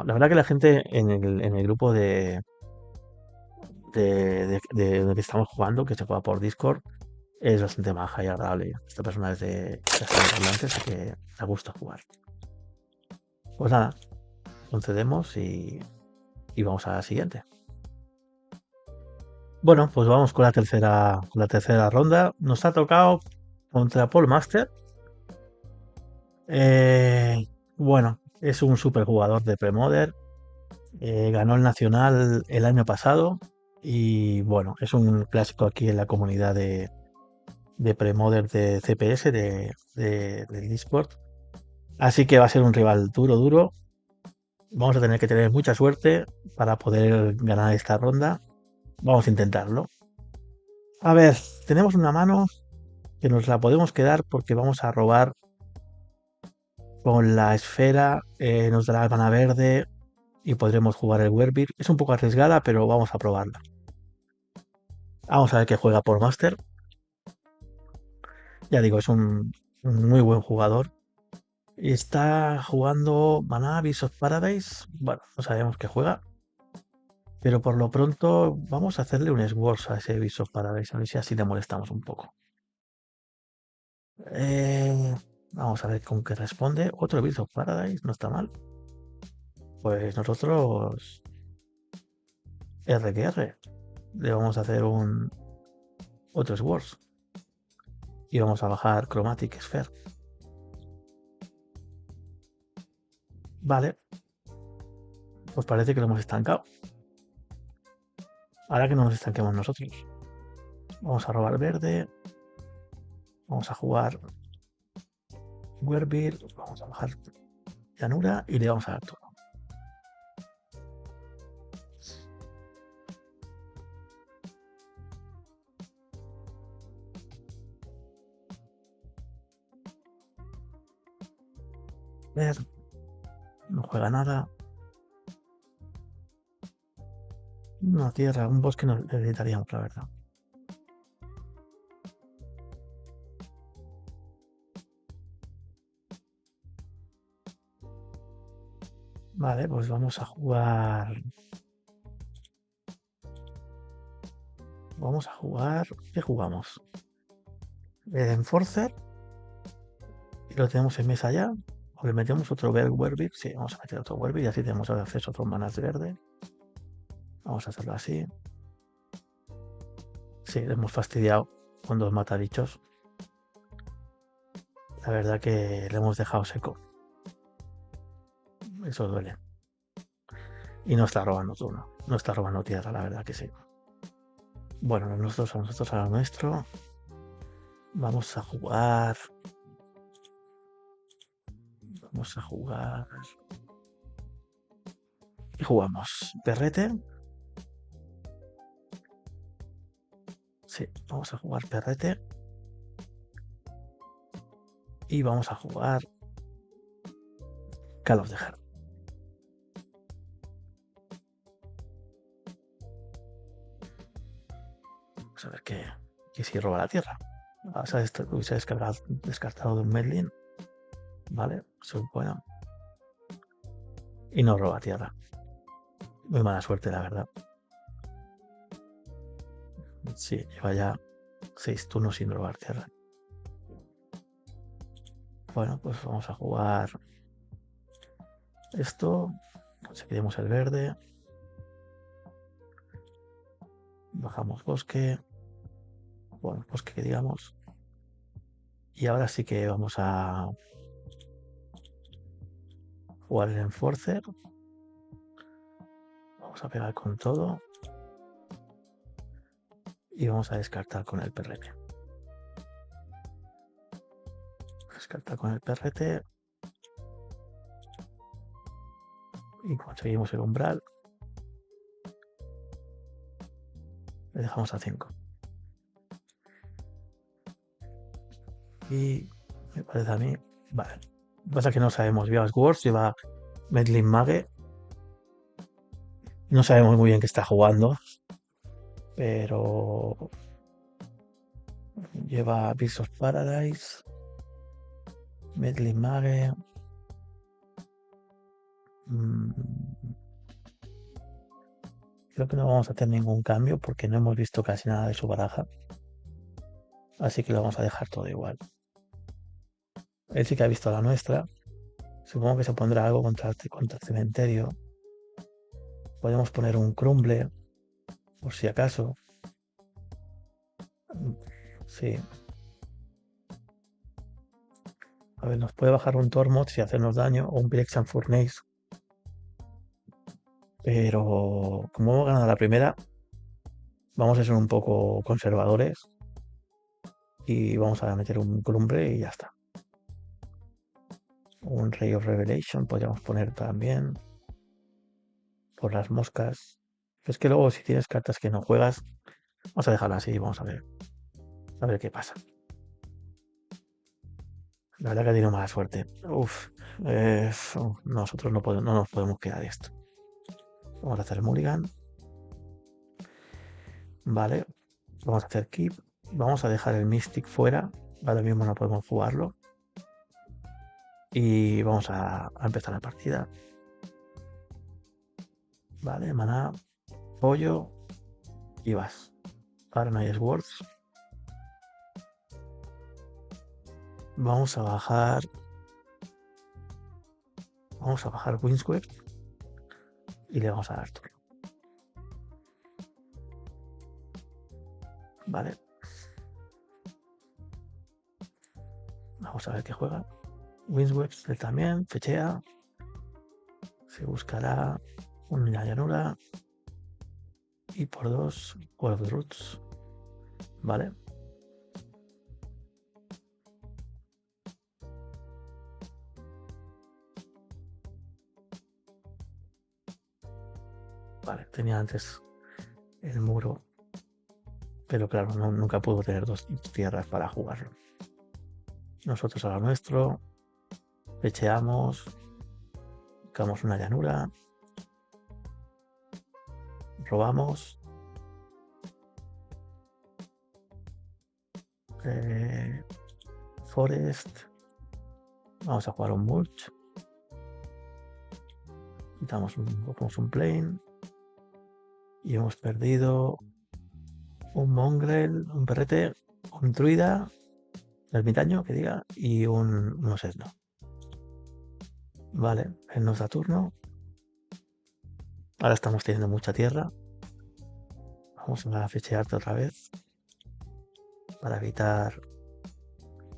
La verdad que la gente en el grupo de donde estamos jugando, que se juega por Discord, es bastante maja y agradable. Esta persona es de Castellano, así que da gusto jugar. Pues nada, concedemos y vamos a la siguiente. Bueno, pues vamos con la tercera ronda. Nos ha tocado contra Paul Master. Bueno, es un super jugador de Premoder. Ganó el Nacional el año pasado. Y bueno, es un clásico aquí en la comunidad de Premoder de CPS del Discord. Así que va a ser un rival duro. Vamos a tener que tener mucha suerte para poder ganar esta ronda. Vamos a intentarlo. A ver, tenemos una mano que nos la podemos quedar porque vamos a robar con la esfera, nos dará mana verde y podremos jugar el Werbir. Es un poco arriesgada, pero vamos a probarla. Vamos a ver qué juega por Master. Ya digo, es un muy buen jugador. Y está jugando Mana, Abyss of Paradise. Bueno, no sabemos qué juega. Pero por lo pronto vamos a hacerle un Swords a ese Abyss of Paradise. A ver si así le molestamos un poco. Vamos a ver con qué responde. Otro Abyss of Paradise, no está mal. Pues nosotros R que R. Le vamos a hacer otro Swords. Y vamos a bajar Chromatic Sphere. Vale. Pues parece que lo hemos estancado. Ahora que no nos estanquemos nosotros. Vamos a robar verde. Vamos a jugar Werbir. Vamos a bajar llanura y le vamos a dar todo. Ver. No juega nada. Una tierra, un bosque necesitaríamos, la verdad. Vale, pues vamos a jugar. Vamos a jugar. ¿Qué jugamos? El Enforcer. Y lo tenemos en mesa ya. O le metemos otro Werbir. Sí, vamos a meter otro Werbir y así tenemos acceso a otros manas de verde. Vamos a hacerlo así. Sí, le hemos fastidiado con 2 matadichos. La verdad que le hemos dejado seco. Eso duele. Y no está robando turno. No está robando tierra, la verdad que sí. Bueno, nosotros a lo nuestro. Vamos a jugar. Vamos a jugar. Y jugamos perrete. Sí, vamos a jugar perrete. Y vamos a jugar Call of the Heart. Vamos a ver que si roba la tierra. Se ha descartado de un Medlin. Vale, eso es bueno. Y no roba tierra. Muy mala suerte, la verdad. Sí, lleva ya 6 turnos sin robar tierra. Bueno, pues vamos a jugar esto. Conseguiremos el verde. Bajamos bosque. Bueno, bosque que digamos. Y ahora sí que vamos a jugar el Enforcer. Vamos a pegar con todo. Y vamos a descartar con el perrete. Descartar con el perrete. Y conseguimos el umbral. Le dejamos a 5. Y me parece a mí. Vale. Lo que pasa es que no sabemos. Lleva Words, lleva Medlin Mage. No sabemos muy bien qué está jugando. Pero lleva Beast of Paradise. Medlin Mage. Creo que no vamos a hacer ningún cambio porque no hemos visto casi nada de su baraja. Así que lo vamos a dejar todo igual. Él sí que ha visto la nuestra. Supongo que se pondrá algo contra el cementerio. Podemos poner un crumble, por si acaso. Sí. A ver, nos puede bajar un Tormod si hacernos daño o un Pyrexan Furnace. Pero como hemos ganado la primera, vamos a ser un poco conservadores. Y vamos a meter un crumble y ya está. Un Ray of Revelation podríamos poner también. Por las moscas. Es que luego si tienes cartas que no juegas, vamos a dejarla así, vamos a ver. A ver qué pasa. La verdad que ha tenido mala suerte. Uf, nosotros no nos podemos quedar esto. Vamos a hacer mulligan. Vale. Vamos a hacer keep. Vamos a dejar el Mystic fuera. Ahora mismo no podemos jugarlo. Y vamos a empezar la partida. Vale, maná, pollo y vas. Ahora no hay Swords. Vamos a bajar. Vamos a bajar Windswept. Y le vamos a dar turno. Vale. Vamos a ver qué juega. Windswept él también, fechea. Se buscará una llanura. Y por 2, Wall of Roots. Vale. Vale, tenía antes el muro. Pero claro, nunca pudo tener 2 tierras para jugarlo. Nosotros a lo nuestro. Fecheamos. Buscamos una llanura. Robamos. Forest. Vamos a jugar un mulch. Quitamos un plane. Y hemos perdido un mongrel, un perrete, un druida, ermitaño, que diga, y un sesno. Vale, en nuestro turno. Ahora estamos teniendo mucha tierra. Vamos a fechearte otra vez. Para evitar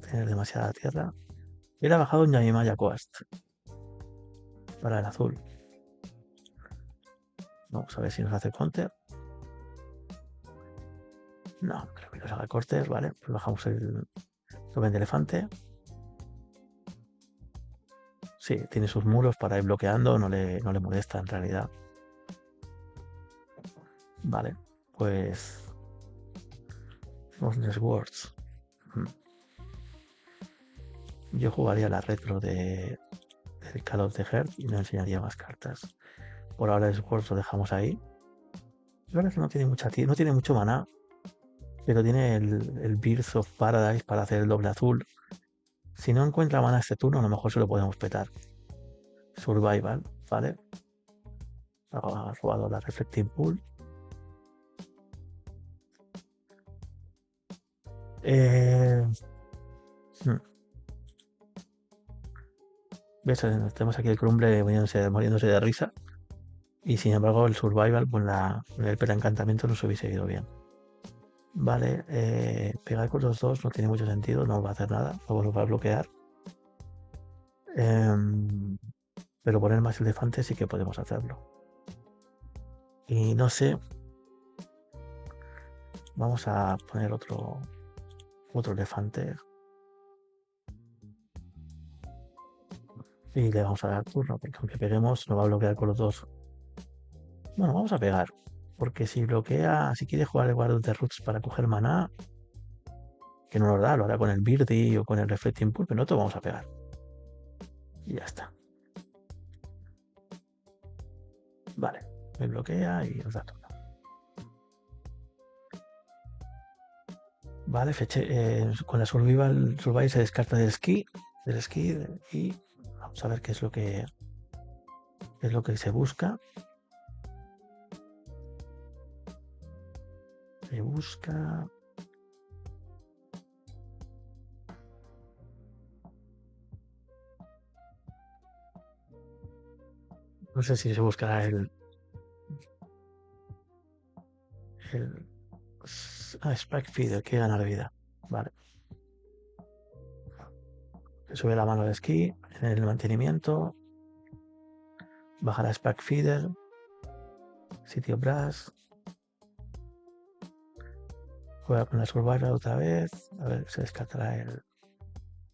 tener demasiada tierra. Y le ha bajado un Yamimaya Coast. Para el azul. Vamos a ver si nos hace counter. No, creo que nos haga cortes, vale. Pues bajamos el token de elefante. Sí, tiene sus muros para ir bloqueando, no le molesta en realidad. Vale, pues los Words. Yo jugaría la retro del Call of the Heart y no enseñaría más cartas. Por ahora el Words lo dejamos ahí. La verdad es que no tiene no tiene mucho maná, pero tiene el Birth of Paradise para hacer el doble azul. Si no encuentra maná este turno, a lo mejor se lo podemos petar. Survival, ¿vale? Ha robado la Reflecting Pool. Eh, hmm, ¿Ves? Tenemos aquí el Crumble muriéndose de risa. Y sin embargo, el Survival con el Perancantamiento nos hubiese ido bien. Vale, pegar con los dos no tiene mucho sentido, no va a hacer nada, no va a bloquear. Em, pero poner más elefantes sí que podemos hacerlo. Y no sé, vamos a poner otro elefante y le vamos a dar turno, porque aunque peguemos, no va a bloquear con los dos. Bueno, vamos a pegar, porque si bloquea, si quiere jugar el Guard of the Roots para coger maná, que no nos da, lo hará con el Birdie o con el Reflecting Pool, pero nosotros vamos a pegar. Y ya está. Vale, me bloquea y nos da turno. Vale, con la Survival se descarta del esquí y vamos a ver qué es lo que se busca. Se busca. No sé si se buscará el Spike Feeder, que ganar vida. Vale. Se sube la mano de esquí en el mantenimiento. Baja la Spike Feeder. Sitio Brass. Juega con la Survivor otra vez. A ver, se descartará el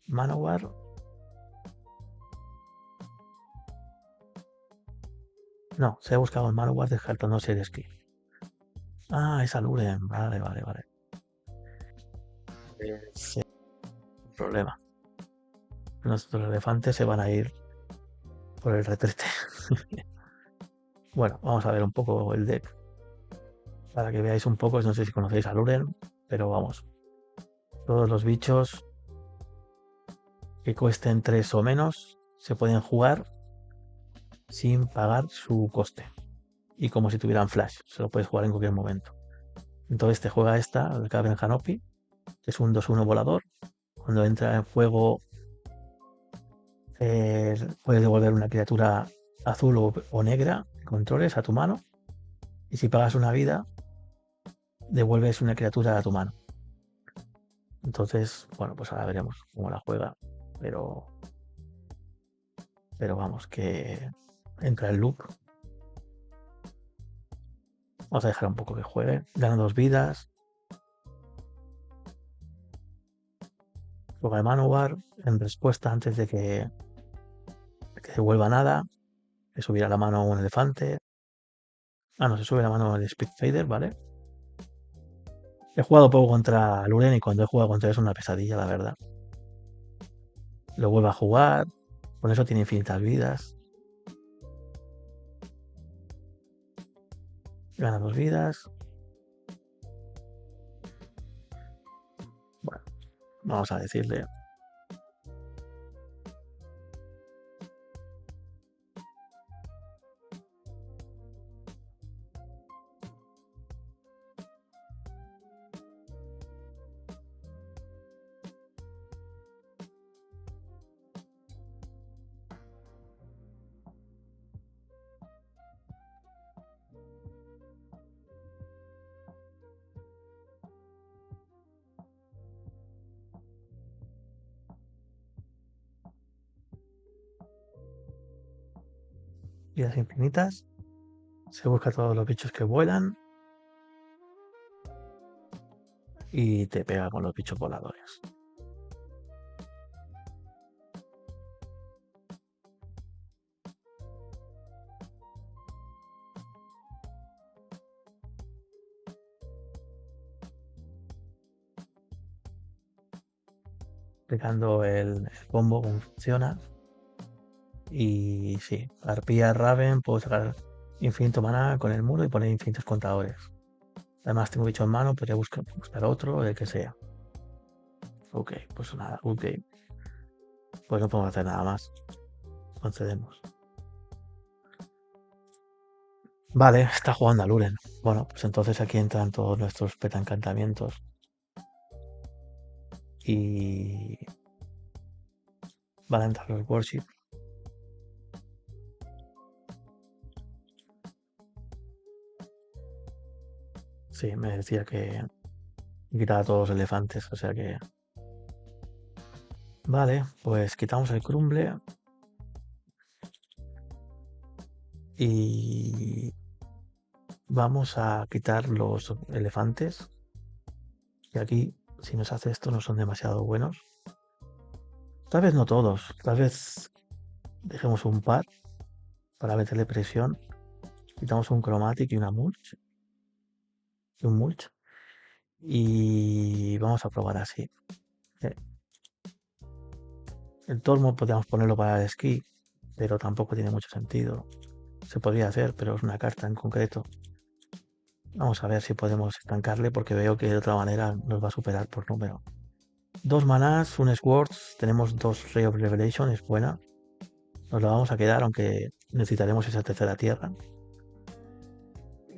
Manowar. No, se ha buscado el Manowar descartándose el esquí. Ah, es Aluren. Vale. Sí, problema. Nuestros elefantes se van a ir por el retrete. Bueno, vamos a ver un poco el deck. Para que veáis un poco, no sé si conocéis a Luren, pero vamos. Todos los bichos que cuesten 3 o menos se pueden jugar sin pagar su coste. Y como si tuvieran flash, se lo puedes jugar en cualquier momento. Entonces te juega el Cavern Canopy, que es un 2-1 volador. Cuando entra en juego, puedes devolver una criatura azul o negra, controles a tu mano. Y si pagas una vida, devuelves una criatura a tu mano. Entonces, bueno, pues ahora veremos cómo la juega. Pero vamos, que entra el loop. Vamos a dejar un poco que juegue. Gana 2 vidas. Juega el Manowar. En respuesta, antes de que devuelva nada, le subirá la mano a un elefante. Ah, no, se sube la mano al Speedfader, ¿vale? He jugado poco contra Luren y cuando he jugado contra él es una pesadilla, la verdad. Lo vuelve a jugar. Con eso tiene infinitas vidas. Gana 2 vidas. Bueno, vamos a decirle. Vidas infinitas. Se busca todos los bichos que vuelan. Y te pega con los bichos voladores. Explicando el combo cómo funciona. Y sí, arpía Raven, puedo sacar infinito maná con el muro y poner infinitos contadores. Además tengo bicho en mano, podría buscar otro, el que sea. Ok, pues nada, ok. Pues no podemos hacer nada más. Concedemos. Vale, está jugando a Luren. Bueno, pues entonces aquí entran todos nuestros petancantamientos. y van a entrar los Warship. Sí, me decía que quitaba todos los elefantes, o sea que... Vale, pues quitamos el crumble y vamos a quitar los elefantes, que aquí, si nos hace esto, no son demasiado buenos. Tal vez no todos, tal vez dejemos un par para meterle presión. Quitamos un chromatic y una mulch, y un mulch, y vamos a probar así. Eh, El Tormo podríamos ponerlo para el esquí, pero tampoco tiene mucho sentido. Se podría hacer, pero es una carta en concreto. Vamos a ver si podemos estancarle porque veo que de otra manera nos va a superar por número. 2 manás, un Swords, tenemos 2 Ray of Revelation, es buena. Nos la vamos a quedar, aunque necesitaremos esa tercera tierra.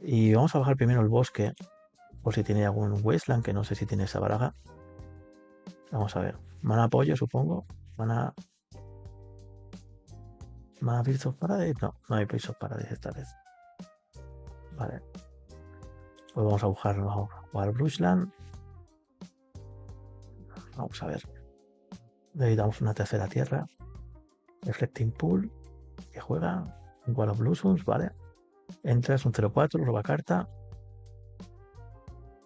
Y vamos a bajar primero el bosque, por si tiene algún Wasteland, que no sé si tiene esa baraja. Vamos a ver. Mana apoyo, supongo. Mana. Mana Birds of Paradise. No, no hay Birds of Paradise esta vez. Vale. Pues vamos a jugar Brushland. Vamos a ver. Necesitamos una tercera tierra. Reflecting Pool. Que juega. Un Wall of Blossoms, vale. Entras un 0-4, roba carta.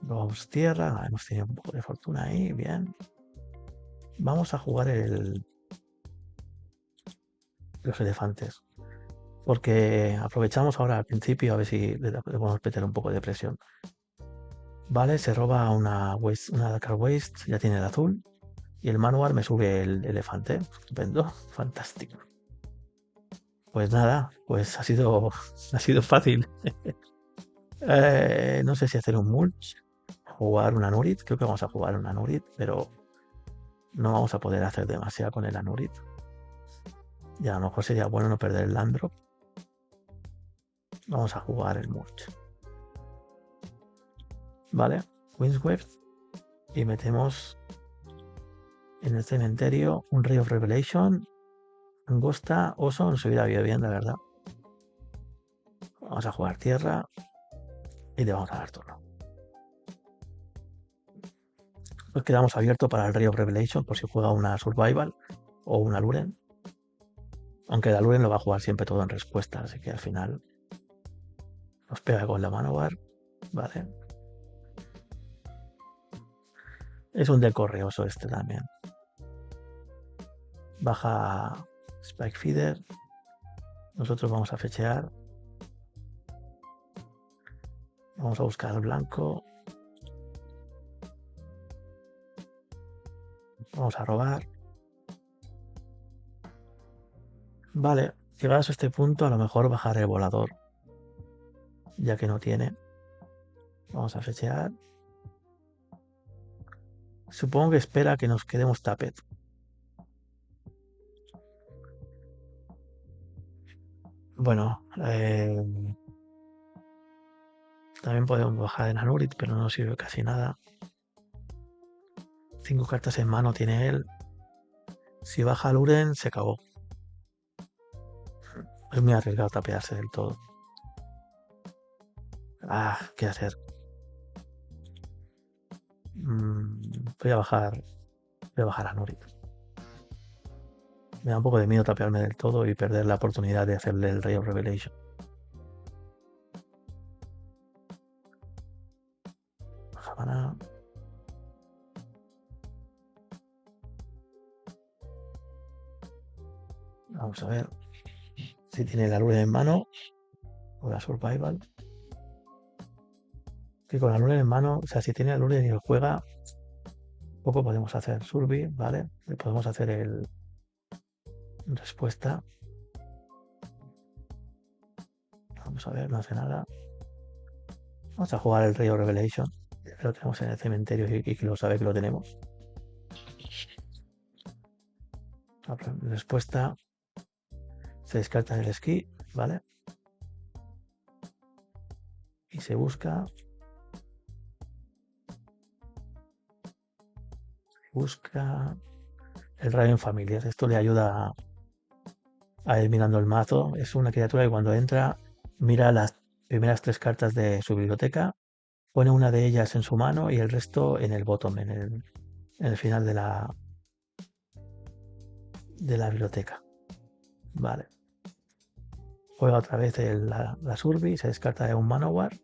Robamos tierra. Hemos tenido un poco de fortuna ahí, bien. Vamos a jugar los elefantes. Porque aprovechamos ahora al principio a ver si le podemos meter un poco de presión. Vale, se roba una Dark Waste, ya tiene el azul. Y el manual me sube el elefante. Estupendo, fantástico. Pues nada, pues ha sido fácil. No sé si hacer un mulch, jugar una Anurit. Creo que vamos a jugar una Anurit, pero no vamos a poder hacer demasiado con el Anurit. Y a lo mejor sería bueno no perder el land drop. Vamos a jugar el mulch. Vale, Windswept. Y metemos en el cementerio un Ray of Revelation. Angosta, oso, no se hubiera bien, la verdad. Vamos a jugar tierra y le vamos a dar turno. Nos quedamos abierto para el Ray of Revelation por si juega una Survival o una Luren. Aunque la Luren lo va a jugar siempre todo en respuesta, así que al final nos pega con la Manowar. Vale. Es un decorreoso este también. Baja Spike Feeder. Nosotros vamos a fechear. Vamos a buscar el blanco. Vamos a robar. Vale, llegados a este punto, a lo mejor bajar el volador. Ya que no tiene. Vamos a fechear. Supongo que espera que nos quedemos tapet. Bueno, también podemos bajar en Anurit, pero no sirve casi nada. 5 cartas en mano tiene él. Si baja Luren, se acabó. Es muy arriesgado tapearse del todo. Ah, ¿qué hacer? Voy a bajar. Voy a bajar a Anurit. Me da un poco de miedo tapearme del todo y perder la oportunidad de hacerle el Ray of Revelation. Baja mana. Vamos a ver si tiene la Luren en mano o la Survival. Que con la Luren en mano, o sea, si tiene la Luren y lo juega, poco podemos hacer. Survi, ¿vale? Le podemos hacer el respuesta. Vamos a ver, no hace nada. Vamos a jugar el Ray of Revelation. Lo tenemos en el cementerio y que lo sabe que lo tenemos. Respuesta. Se descarta en el esquí, ¿vale? Y se busca. busca el Raven Familiar. Esto le ayuda a ir mirando el mazo. Es una criatura que cuando entra mira las primeras 3 cartas de su biblioteca, pone una de ellas en su mano y el resto en el bottom, en el final de la biblioteca. Vale. Juega otra vez la Survi, se descarta de un Manowar.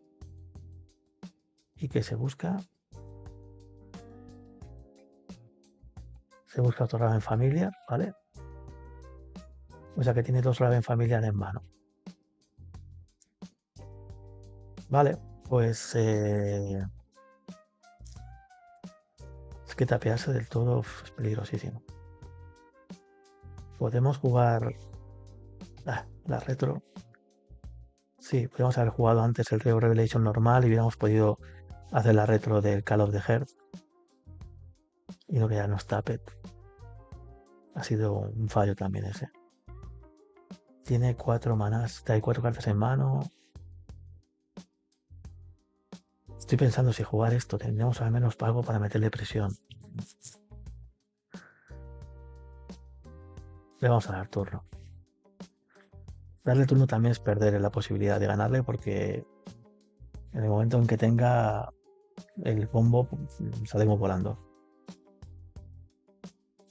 ¿Y que se busca? Se busca otro Raven Familiar, ¿vale? O sea que tiene 2 Raven Familiar en mano. Vale, pues es que tapearse del todo es peligrosísimo. Podemos jugar la retro. Sí, podríamos haber jugado antes el Rio Revelation normal y hubiéramos podido hacer la retro del Call of the Heart y no que ya nos tape. Ha sido un fallo también ese. Tiene 4 manás, hay 4 cartas en mano. Estoy pensando si jugar esto, tendríamos al menos algo para meterle presión. Le vamos a dar turno. Darle turno también es perder la posibilidad de ganarle porque en el momento en que tenga el combo salimos volando.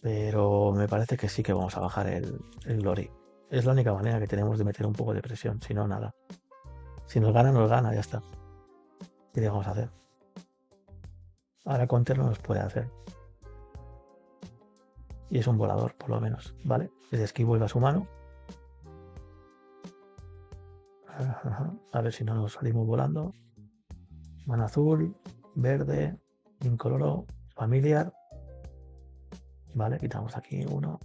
Pero me parece que sí que vamos a bajar el Glory. Es la única manera que tenemos de meter un poco de presión, si no, nada. Si nos gana, ya está. ¿Qué le vamos a hacer? Ahora Counter no nos puede hacer. Y es un volador, por lo menos, ¿vale? El esquivo vuelve a su mano. A ver si no nos salimos volando. Mano azul, verde, incoloro, familiar. Vale, quitamos aquí uno.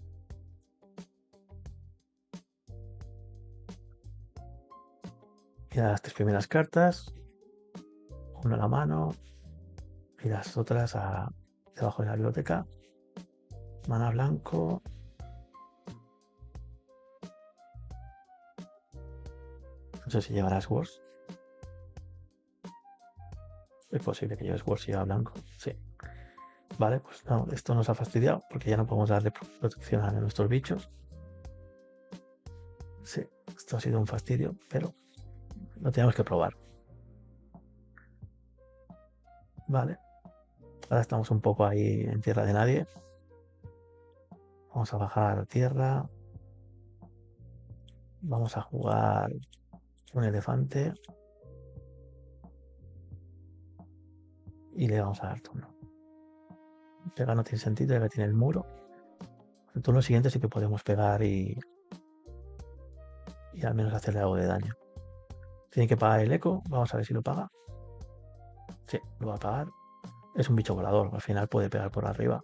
Y las 3 primeras cartas. Una a la mano. Y las otras debajo de la biblioteca. Mana blanco. No sé si llevarás Wars. Es posible que lleves Wars y lleva blanco. Sí. Vale, pues no, esto nos ha fastidiado porque ya no podemos darle protección a nuestros bichos. Sí, esto ha sido un fastidio, pero lo tenemos que probar. Vale. Ahora estamos un poco ahí en tierra de nadie. Vamos a bajar a tierra. Vamos a jugar un elefante. Y le vamos a dar turno. Pegar no tiene sentido, ya que tiene el muro. El turno siguiente sí que podemos pegar y al menos hacerle algo de daño. Tiene que pagar el eco. Vamos a ver si lo paga. Sí, lo va a pagar. Es un bicho volador. Al final puede pegar por arriba.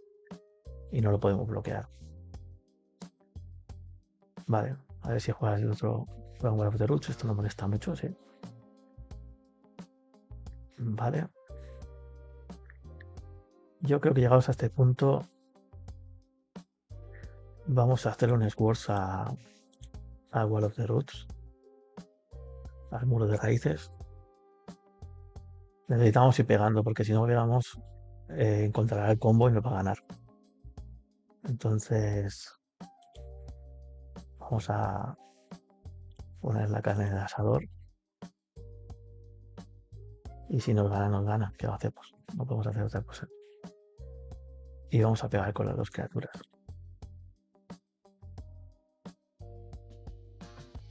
Y no lo podemos bloquear. Vale, a ver si juegas el otro War of the Roots. Esto no molesta mucho, sí. Vale. Yo creo que llegados a este punto vamos a hacerle un Swords a War of the Roots. Al muro de raíces. Necesitamos ir pegando porque si no pegamos encontrará el combo y nos va a ganar. Entonces vamos a poner la carne en el asador. Y si nos gana, nos gana. ¿Qué lo hacemos? No podemos hacer otra cosa. Y vamos a pegar con las 2 criaturas.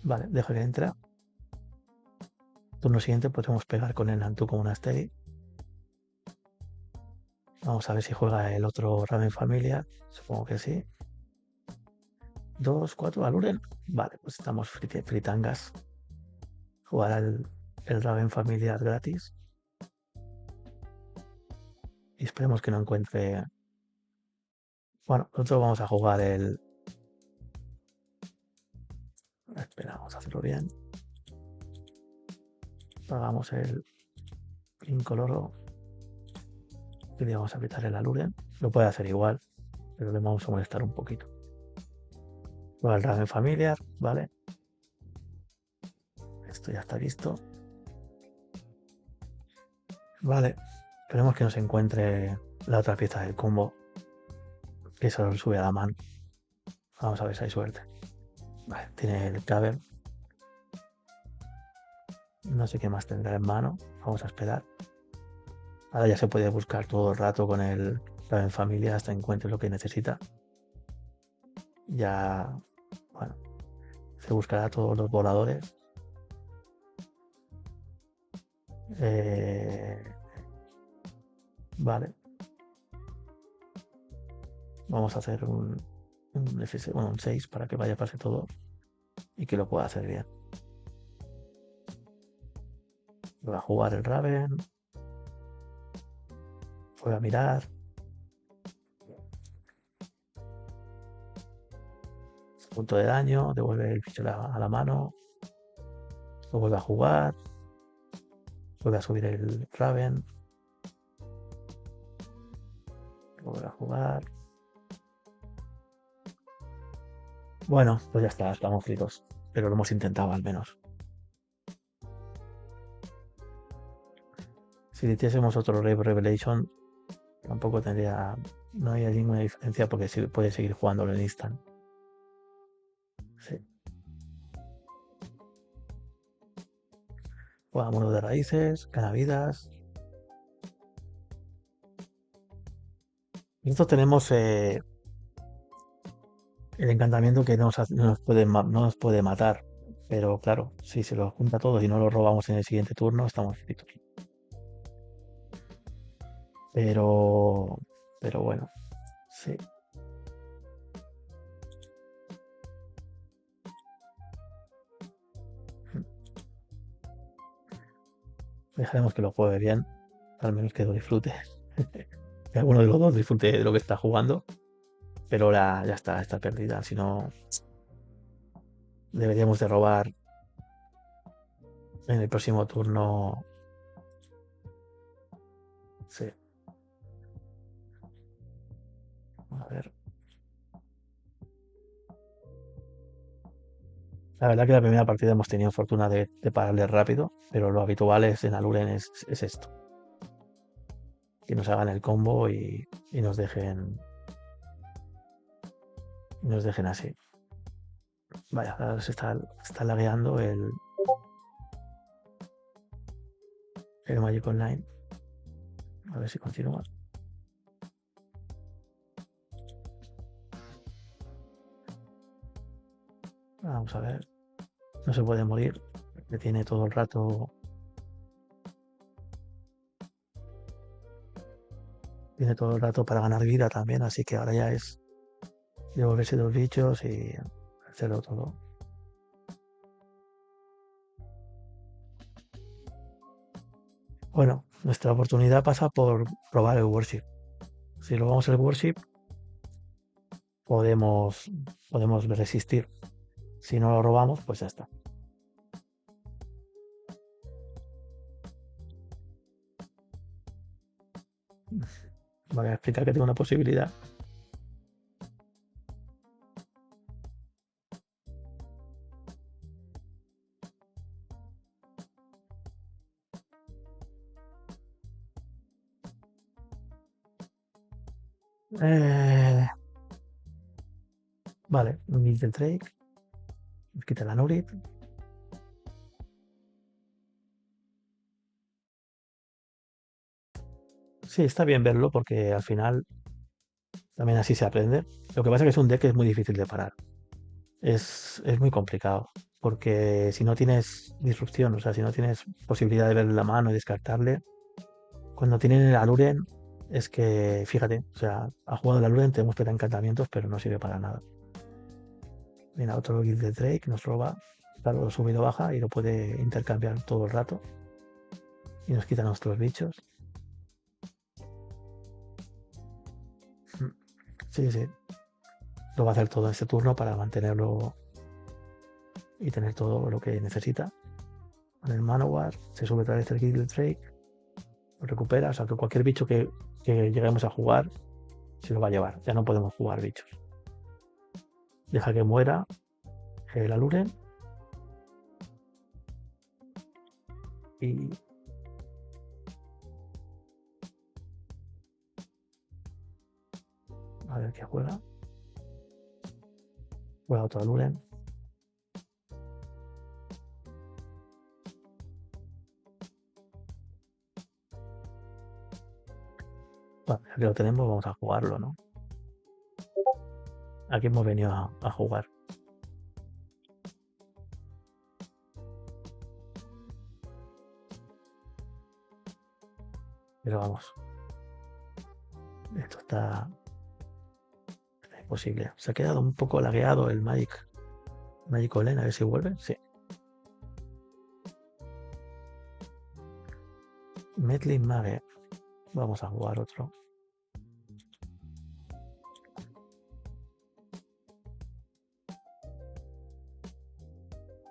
Vale, deja que entra. Turno siguiente podremos pegar con el Nantu como una Steady. Vamos a ver si juega el otro Raven Familiar. Supongo que sí. 2, 4, Aluren. Vale, pues estamos fritangas. Jugará el Raven Familiar gratis. Y esperemos que no encuentre... Bueno, nosotros vamos a jugar el... Espera, vamos a hacerlo bien. Pagamos el incoloro. Y le vamos a quitar el Aluren. Lo puede hacer igual, pero le vamos a molestar un poquito. Juega el Raven Familiar, ¿vale? Esto ya está listo. Vale, esperemos que nos encuentre la otra pieza del combo. que eso lo sube a la mano. Vamos a ver si hay suerte. Vale, tiene el caber. No sé qué más tendrá en mano. Vamos a esperar. Ahora ya se puede buscar todo el rato con el Raven Familia hasta encuentre lo que necesita. Ya, bueno, se buscará todos los voladores. Eh, vale, vamos a hacer un F6, bueno, un 6 para que vaya pase todo y que lo pueda hacer bien. Voy a jugar el Raven. Voy a mirar. Punto de daño. Devuelve el bicho a la mano. Lo vuelve a jugar. Vuelve a subir el Raven. Lo vuelve a jugar. Bueno, pues ya está, estamos fritos. Pero lo hemos intentado al menos. Si hiciésemos otro Rave Revelation, tampoco tendría. No hay ninguna diferencia porque puede seguir jugándolo en instant. Sí. Juega mono de raíces, gana vidas. Nosotros tenemos el encantamiento que no nos puede matar. Pero claro, si se lo junta todo y no lo robamos en el siguiente turno, estamos fritos. Pero, pero bueno, sí. Dejaremos que lo juegue bien, al menos que lo disfrute. Que alguno de los dos disfrute de lo que está jugando. Pero ahora ya está perdida. Si no, deberíamos de robar en el próximo turno. Sí, a ver. La verdad que la primera partida hemos tenido fortuna de pararle rápido, pero lo habitual es en Aluren es esto. Que nos hagan el combo y nos dejen así. Vaya, ahora está lagueando el Magic Online. A ver si continúa. Vamos a ver. No se puede morir. Que tiene todo el rato. Tiene todo el rato para ganar vida también. Así que ahora ya es devolverse los bichos y hacerlo todo. Bueno, nuestra oportunidad pasa por probar el Worship. Si robamos el Worship, podemos resistir. Si no lo robamos, pues ya está. Voy a explicar que tengo una posibilidad. Eh, vale, un del Drake. Nos quita la Nurit. Sí, está bien verlo porque al final también así se aprende. Lo que pasa es que es un deck que es muy difícil de parar. Es muy complicado. Porque si no tienes disrupción, o sea, si no tienes posibilidad de ver la mano y descartarle, cuando tienen el Aluren, es que, fíjate, o sea, ha jugado el Aluren, tenemos para encantamientos, pero no sirve para nada. Mira, otro Guild de Drake nos roba, claro, lo sube y lo baja y lo puede intercambiar todo el rato. Y nos quita nuestros bichos. Sí, sí. Lo va a hacer todo en este turno para mantenerlo y tener todo lo que necesita. Con el Manowar se sube otra vez el Guild de Drake, lo recupera, o sea que cualquier bicho que lleguemos a jugar se lo va a llevar. Ya no podemos jugar bichos. Deja que muera el Aluren y A ver qué juega. Juega otro Luren. Bueno, ya que lo tenemos, vamos a jugarlo, ¿no? Aquí hemos venido a jugar. Pero vamos. Esto está imposible. Se ha quedado un poco lagueado el Magic Olen, a ver si vuelve. Sí. Medley Mage. Vamos a jugar otro.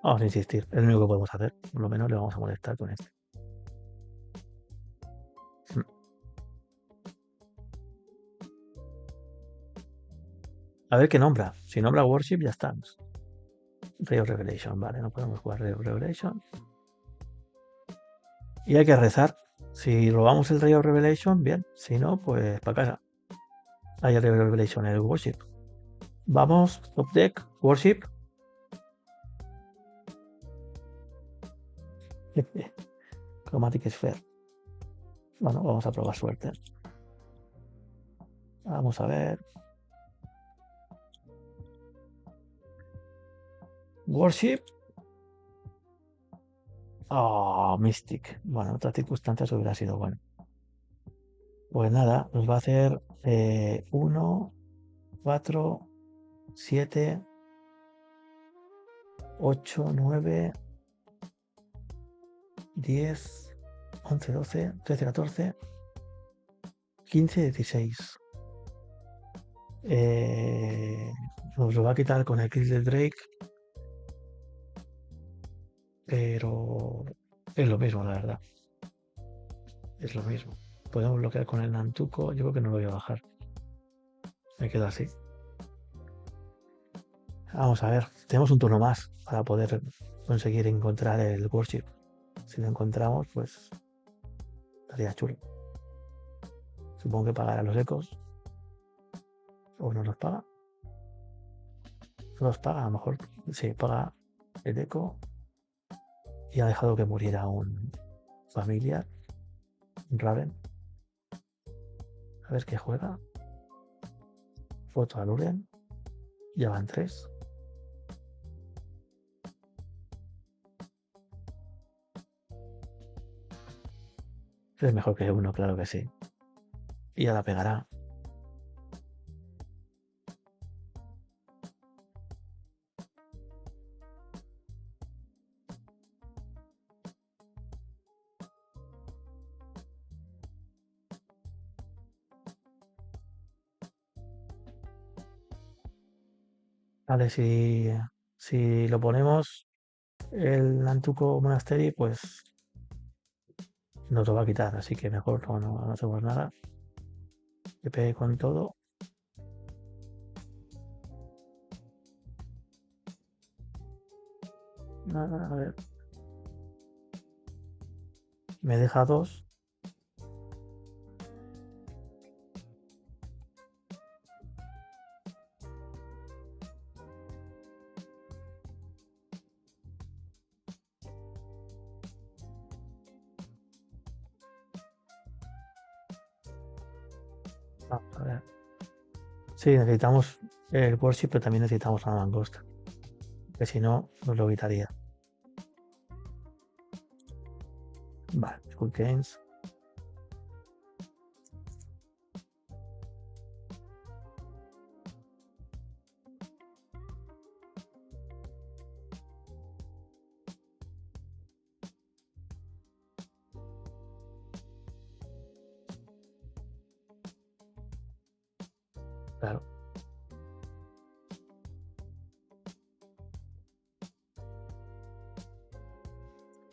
Vamos a insistir. Es lo único que podemos hacer. Por lo menos le vamos a molestar con esto. A ver qué nombra. Si nombra Worship, ya estamos. Ray of Revelation, vale, no podemos jugar Ray of Revelation. Y hay que rezar. Si robamos el Ray of Revelation, bien. Si no, pues para casa. Hay el Ray of Revelation, el Worship. Vamos, top deck, Worship. Chromatic Sphere. Bueno, vamos a probar suerte. Vamos a ver. Worship. Oh, Mystic. Bueno, en otras circunstancias hubiera sido bueno. Pues nada, nos va a hacer 1, 4, 7, 8, 9, 10, 11, 12, 13, 14, 15, 16. Nos lo va a quitar con el kill de Drake. Pero es lo mismo, la verdad. Es lo mismo. Podemos bloquear con el Nantuko. Yo creo que no lo voy a bajar. Me quedo así. Vamos a ver. Tenemos un turno más para poder conseguir encontrar el Worship. Si lo encontramos, pues estaría chulo. Supongo que pagará los ecos. O no los paga. No los paga, a lo mejor. Sí, paga el eco. Y ha dejado que muriera un familiar. Un Raven. A ver qué juega. Foto a Luren. Ya van 3. Es mejor que uno, claro que sí. Y ya la pegará. Vale, si lo ponemos el Nantuko Monastery, pues nos lo va a quitar, así que mejor no hacemos nada. Que pegue con todo. A ver. Me deja 2. Vamos a ver. Sí, necesitamos el Worship, pero también necesitamos una mangosta. Que si no, nos lo quitaría. Vale, Skull Games. Claro.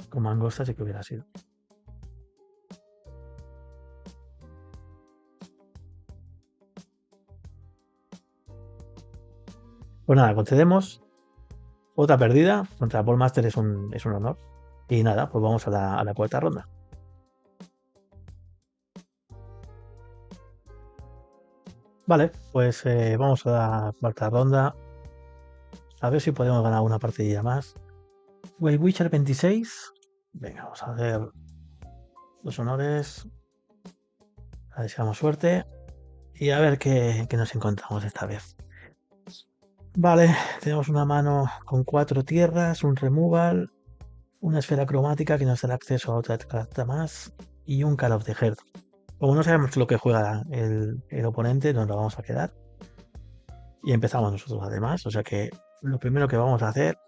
Con mangosta sí que hubiera sido. Pues nada, concedemos. Otra perdida contra Paul Master es un honor. Y nada, pues vamos a la cuarta ronda. Vale, pues vamos a la cuarta ronda. A ver si podemos ganar una partidilla más. Well Witcher 26. Venga, vamos a hacer los honores. A ver si damos suerte. Y a ver qué nos encontramos esta vez. Vale, tenemos una mano con 4 tierras, un removal, una esfera cromática que nos da acceso a otra carta más y un Call of the Heart. Como no sabemos lo que juega el oponente, nos lo vamos a quedar. Y empezamos nosotros además, o sea que lo primero que vamos a hacer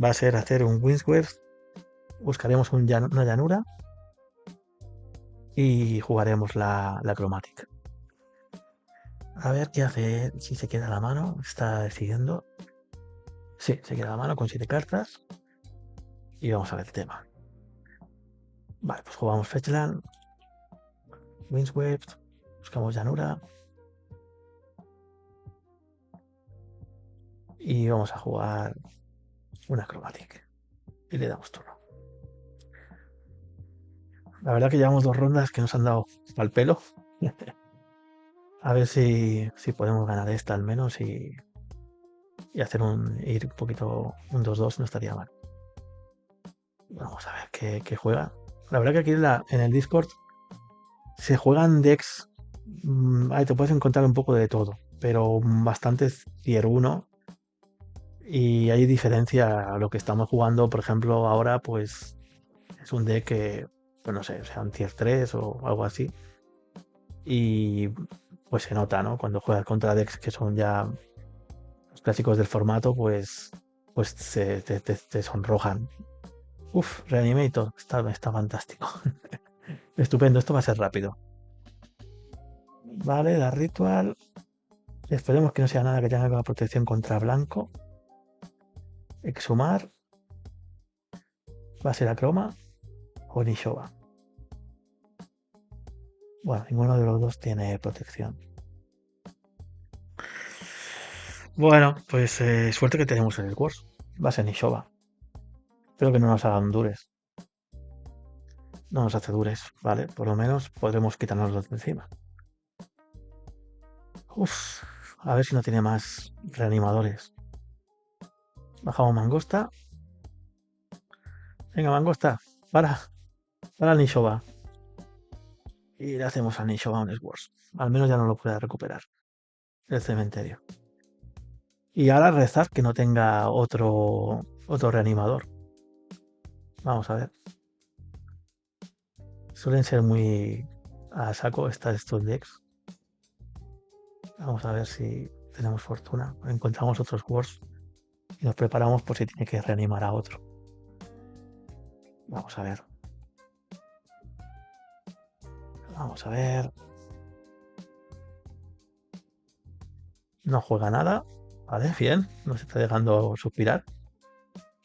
va a ser hacer un Windswept, buscaremos una llanura y jugaremos la Chromatic. A ver qué hace, si se queda la mano, está decidiendo. Sí, se queda la mano con 7 cartas y vamos a ver el tema. Vale, pues jugamos Fetchland, Windswept, buscamos llanura y vamos a jugar una Chromatic y le damos turno. La verdad que llevamos 2 rondas que nos han dado al pelo. A ver si podemos ganar esta al menos y hacer ir un poquito un 2-2 no estaría mal. Vamos a ver qué juega. La verdad que aquí en el Discord se juegan decks. Ahí te puedes encontrar un poco de todo, pero bastantes tier 1. Y hay diferencia a lo que estamos jugando. Por ejemplo, ahora pues es un deck que, pues no sé, sea un tier 3 o algo así. Y pues se nota, ¿no? Cuando juegas contra decks que son ya los clásicos del formato, pues te sonrojan. Uf, Reanimator, está fantástico. Estupendo, esto va a ser rápido. Vale, la ritual. Esperemos que no sea nada que tenga con la protección contra blanco. Exhumar. Va a ser a croma o Nishoba. Bueno, ninguno de los dos tiene protección. Bueno, pues suerte que tenemos en el Wars. Va a ser Nishoba. Espero que no nos hagan dures. No nos hace dures, ¿vale? Por lo menos podremos quitarnos los de encima. Uf, a ver si no tiene más reanimadores. Bajamos mangosta. Venga, mangosta. Para Nishoba. Y le hacemos a Nishoba un Swords. Al menos ya no lo puede recuperar el cementerio. Y ahora rezar que no tenga otro reanimador. Vamos a ver. Suelen ser muy a saco estos decks. Vamos a ver si tenemos fortuna. Encontramos otros Words y nos preparamos por si tiene que reanimar a otro. Vamos a ver. Vamos a ver. No juega nada. Vale, bien. Nos está dejando suspirar.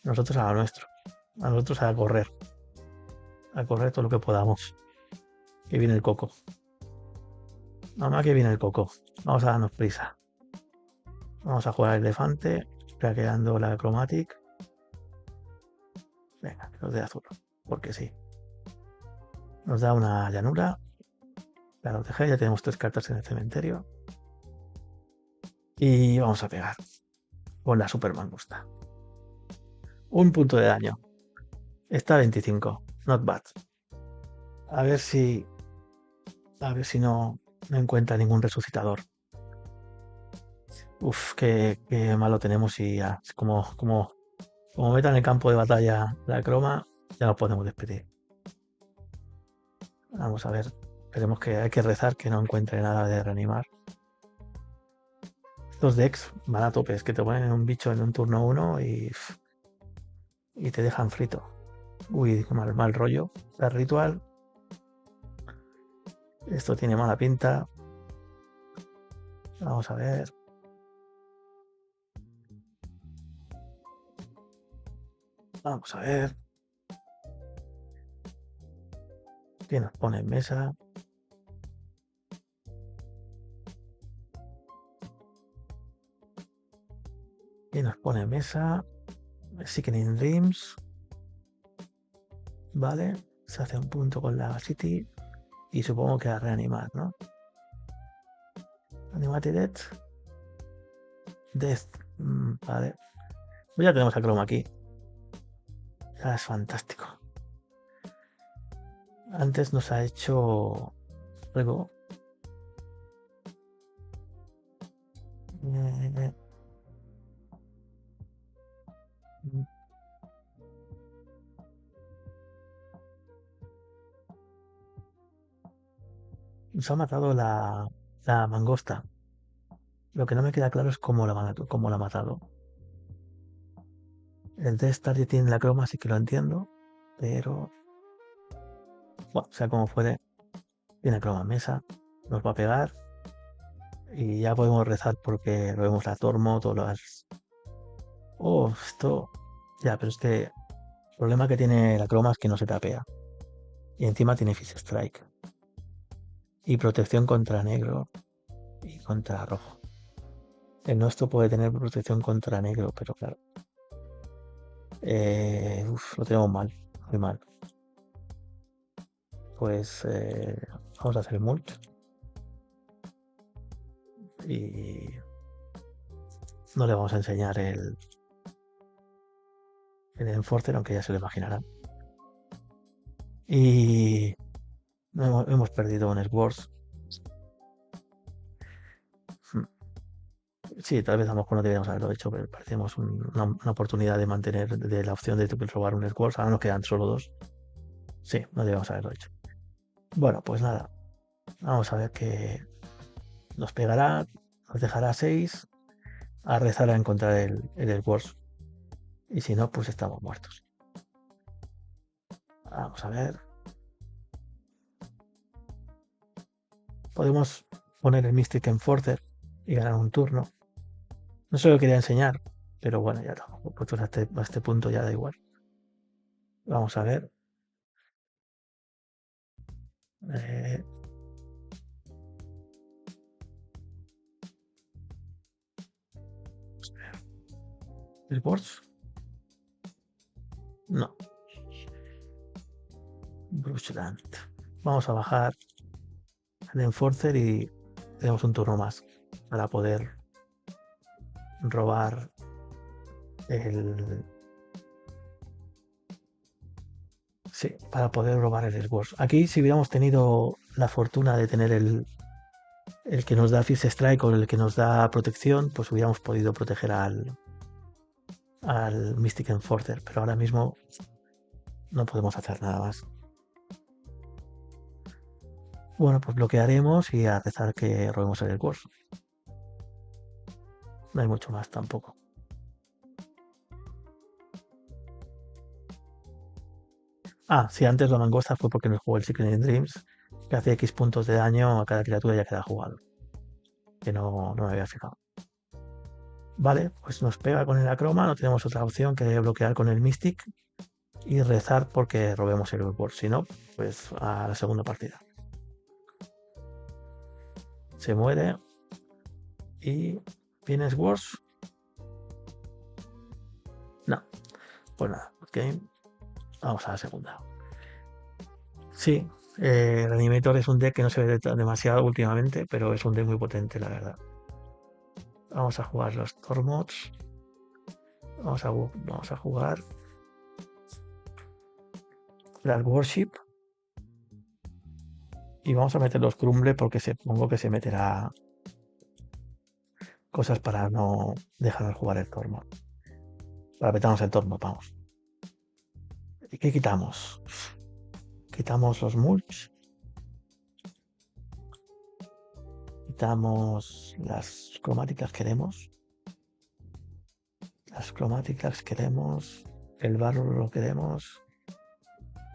Nosotros a lo nuestro. A nosotros a correr. A correr todo lo que podamos. Que viene el coco. Mamá, que viene el coco. Vamos a darnos prisa. Vamos a jugar al elefante. Craqueando la Chromatic. Venga, los de azul. Porque sí. Nos da una llanura. La proteger. Ya tenemos 3 cartas en el cementerio. Y vamos a pegar. Con la Super Mangusta. Un punto de daño. Está a 25. Not bad. A ver si no encuentra ningún resucitador. Uf, qué malo tenemos y ya. Como meta en el campo de batalla la croma, ya nos podemos despedir. Vamos a ver. Esperemos que hay que rezar que no encuentre nada de reanimar. Estos decks van a tope, es que te ponen un bicho en un turno 1 y te dejan frito. Uy, qué mal rollo. El ritual. Esto tiene mala pinta. Vamos a ver. Vamos a ver. ¿Qué nos pone en mesa? ¿Qué nos pone en mesa? Sickening Dreams. Vale. Se hace un punto con la City. Y supongo que a reanimar, ¿no? Animated Death. Vale. Pues ya tenemos a Chrome aquí. Ya es fantástico. Antes nos ha hecho algo. Eh, Nos ha matado la mangosta. Lo que no me queda claro es cómo la ha matado. El Death Star ya tiene la croma, así que lo entiendo. Pero, bueno, sea como fuere, tiene croma en mesa. Nos va a pegar. Y ya podemos rezar porque lo vemos la Tormod o las. Oh, esto. Ya, pero es que el problema que tiene la croma es que no se tapea. Y encima tiene Fish Strike. Y protección contra negro y contra rojo. El nuestro puede tener protección contra negro, pero claro. Lo tenemos mal, muy mal. Pues vamos a hacer el mulch. Y no le vamos a enseñar el Enforcer, aunque ya se lo imaginarán. Y hemos perdido un Swords. Sí, tal vez a lo mejor no deberíamos haberlo hecho, pero parecemos una oportunidad de mantener de la opción de robar un Swords. Ahora nos quedan solo dos. Sí, no debemos haberlo hecho. Bueno, pues nada. Vamos a ver qué nos pegará. Nos dejará 6. A rezar a encontrar el Swords. Y si no, pues estamos muertos. Vamos a ver. Podemos poner el Mystic Enforcer y ganar un turno. No se lo quería enseñar, pero bueno, ya lo puesto a este punto ya da igual. Vamos a ver. Eh, ¿El Boards? No. Brushland. Vamos a bajar el Enforcer y tenemos un turno más para poder robar el. Sí, para poder robar el Swords. Aquí, si hubiéramos tenido la fortuna de tener el que nos da Fist Strike o el que nos da protección, pues hubiéramos podido proteger al Mystic Enforcer, pero ahora mismo no podemos hacer nada más. Bueno, pues bloquearemos y a rezar que robemos el Swords. No hay mucho más tampoco. Sí, antes la mangosta fue porque nos jugó el Secret Dreams, que hace X puntos de daño a cada criatura ya queda jugado. Que no me había fijado. Vale, pues nos pega con el acroma, no tenemos otra opción que bloquear con el Mystic y rezar porque robemos el Swords. Si no, pues a la segunda partida. Se muere y viene Swords. No, pues nada, ok. Vamos a la segunda. Sí, Reanimator es un deck que no se ve demasiado últimamente, pero es un deck muy potente, la verdad. Vamos a jugar los Tormods. Vamos a jugar las Warship. Y vamos a meter los Crumble porque supongo que se meterá cosas para no dejar jugar el Tormod. Para meternos el Tormod, vamos. ¿Y qué quitamos? Quitamos los Mulch. Quitamos las cromáticas queremos. Las cromáticas queremos. El barro lo queremos.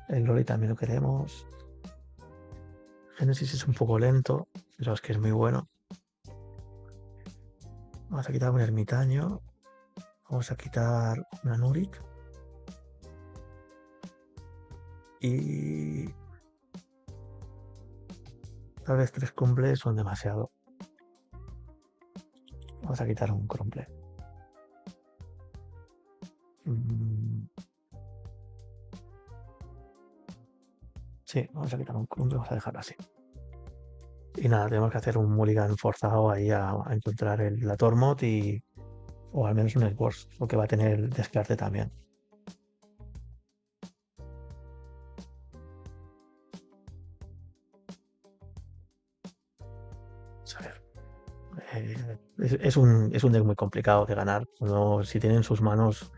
El Glory también lo queremos. Genesis es un poco lento, pero es que es muy bueno. Vamos a quitar un ermitaño. Vamos a quitar una Nurik. Y tal vez 3 Crumble son demasiado. Vamos a quitar un Crumble. Sí, vamos a quitar un Crumble, vamos a dejarlo así. Y nada, tenemos que hacer un mulligan forzado ahí a encontrar la Tormod o al menos un Swords, porque va a tener el descarte también. Vamos a ver. Es un deck muy complicado de ganar. Si tienen sus manos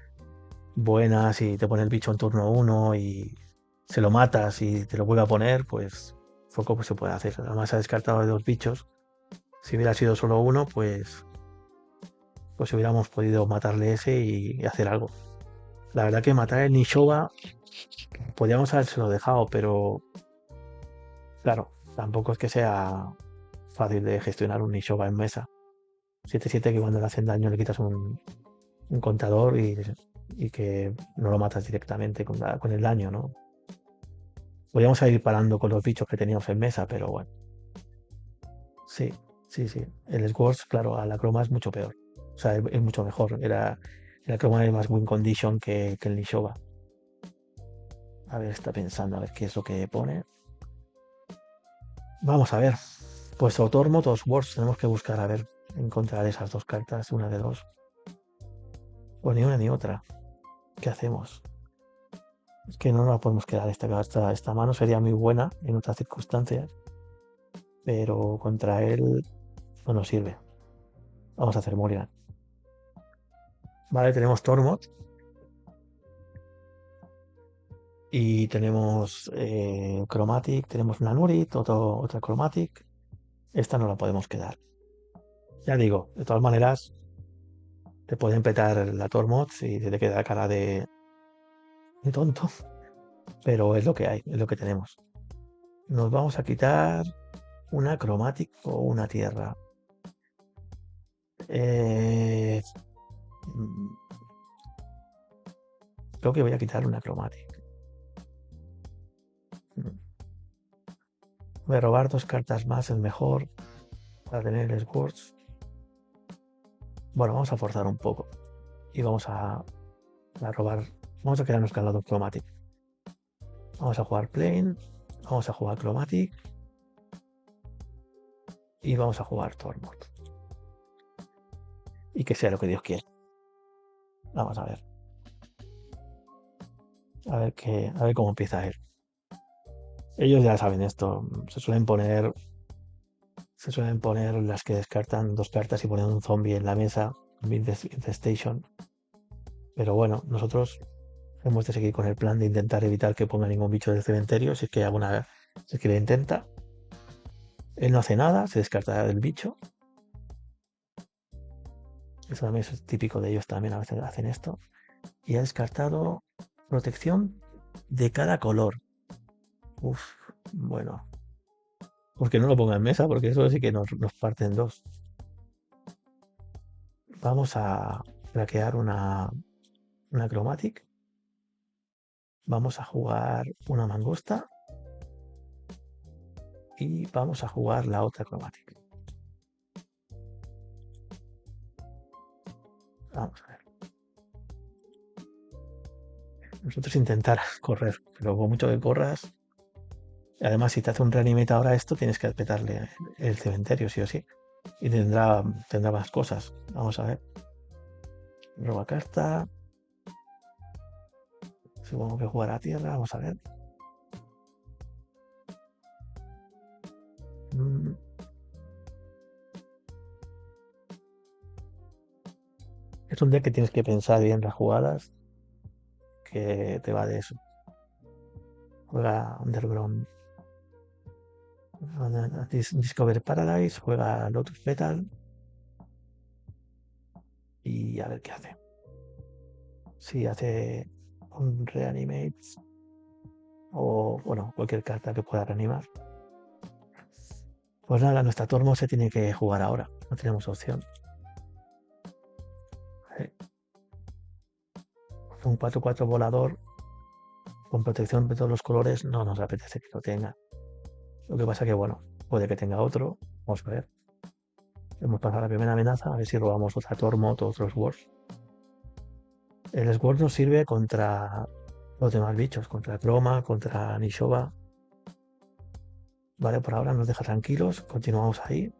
buenas y te pone el bicho en turno uno y se lo matas y te lo vuelve a poner, pues poco pues, se puede hacer. Además ha descartado de 2 bichos. Si hubiera sido solo uno, pues hubiéramos podido matarle ese y hacer algo. La verdad que matar el Nishoba podríamos habérselo dejado, pero claro, tampoco es que sea fácil de gestionar un Nishoba en mesa. 7-7 que cuando le hacen daño le quitas un contador y que no lo matas directamente con el daño, ¿no? Podríamos ir parando con los bichos que teníamos en mesa, pero bueno. Sí, sí, sí. El Swords, claro, a la croma es mucho peor. O sea, es mucho mejor. La croma es más win condition que el Nishoba. A ver, está pensando a ver qué es lo que pone. Vamos a ver. Pues o Tormod o Swords. Tenemos que buscar a ver, encontrar esas 2 cartas, una de dos. Pues ni una ni otra. ¿Qué hacemos? Es que no nos la podemos quedar esta mano. Sería muy buena en otras circunstancias. Pero contra él no nos sirve. Vamos a hacer Mulligan. Vale, tenemos Tormod. Y tenemos Chromatic, tenemos Nanurit, otra Chromatic. Esta no la podemos quedar. Ya digo, de todas maneras, te pueden petar la Tormod y te queda cara de tonto. Pero es lo que hay, es lo que tenemos. Nos vamos a quitar una Chromatic o una tierra. Eh, mm, Creo que voy a quitar una Chromatic. Voy a robar 2 cartas más, es mejor para tener el Swords. Bueno, vamos a forzar un poco y vamos a robar. Vamos a quedarnos con la lado Chromatic. Vamos a jugar Plane, vamos a jugar Chromatic y vamos a jugar Tormod. Y que sea lo que Dios quiera. Vamos a ver. A ver cómo empieza él. Ellos ya saben esto. Se suelen poner las que descartan 2 cartas y ponen un zombie en la mesa, un Infestation. Pero bueno, nosotros hemos de seguir con el plan de intentar evitar que ponga ningún bicho del cementerio. Si es que le intenta. Él no hace nada, se descarta del bicho. Eso también es típico de ellos, también a veces hacen esto. Y ha descartado protección de cada color. Uf, bueno. Porque no lo ponga en mesa, porque eso sí que nos parten dos. Vamos a craquear una Chromatic. Vamos a jugar una Mangosta. Y vamos a jugar la otra Chromatic. Vamos a ver. Nosotros intentar correr, pero con mucho que corras. Además, si te hace un reanimate ahora esto, tienes que petarle el cementerio, sí o sí. Y tendrá más cosas. Vamos a ver. Roba carta. Supongo que jugará a tierra. Vamos a ver. Es un deck que tienes que pensar bien las jugadas. Que te va de eso. Juega Underground. Discover Paradise. Juega Lotus Petal. Y a ver qué hace. Si hace un Reanimate. O bueno, cualquier carta que pueda reanimar. Pues nada, nuestra Tormo se tiene que jugar ahora. No tenemos opción. Un 4-4 volador con protección de todos los colores no nos apetece que lo tenga. Lo que pasa que, bueno, puede que tenga otro. Vamos a ver. Hemos pasado la primera amenaza, a ver si robamos otra Tormod o otros Swords. El Sword nos sirve contra los demás bichos, contra Chroma, contra Nishoba. Vale, por ahora nos deja tranquilos, continuamos ahí.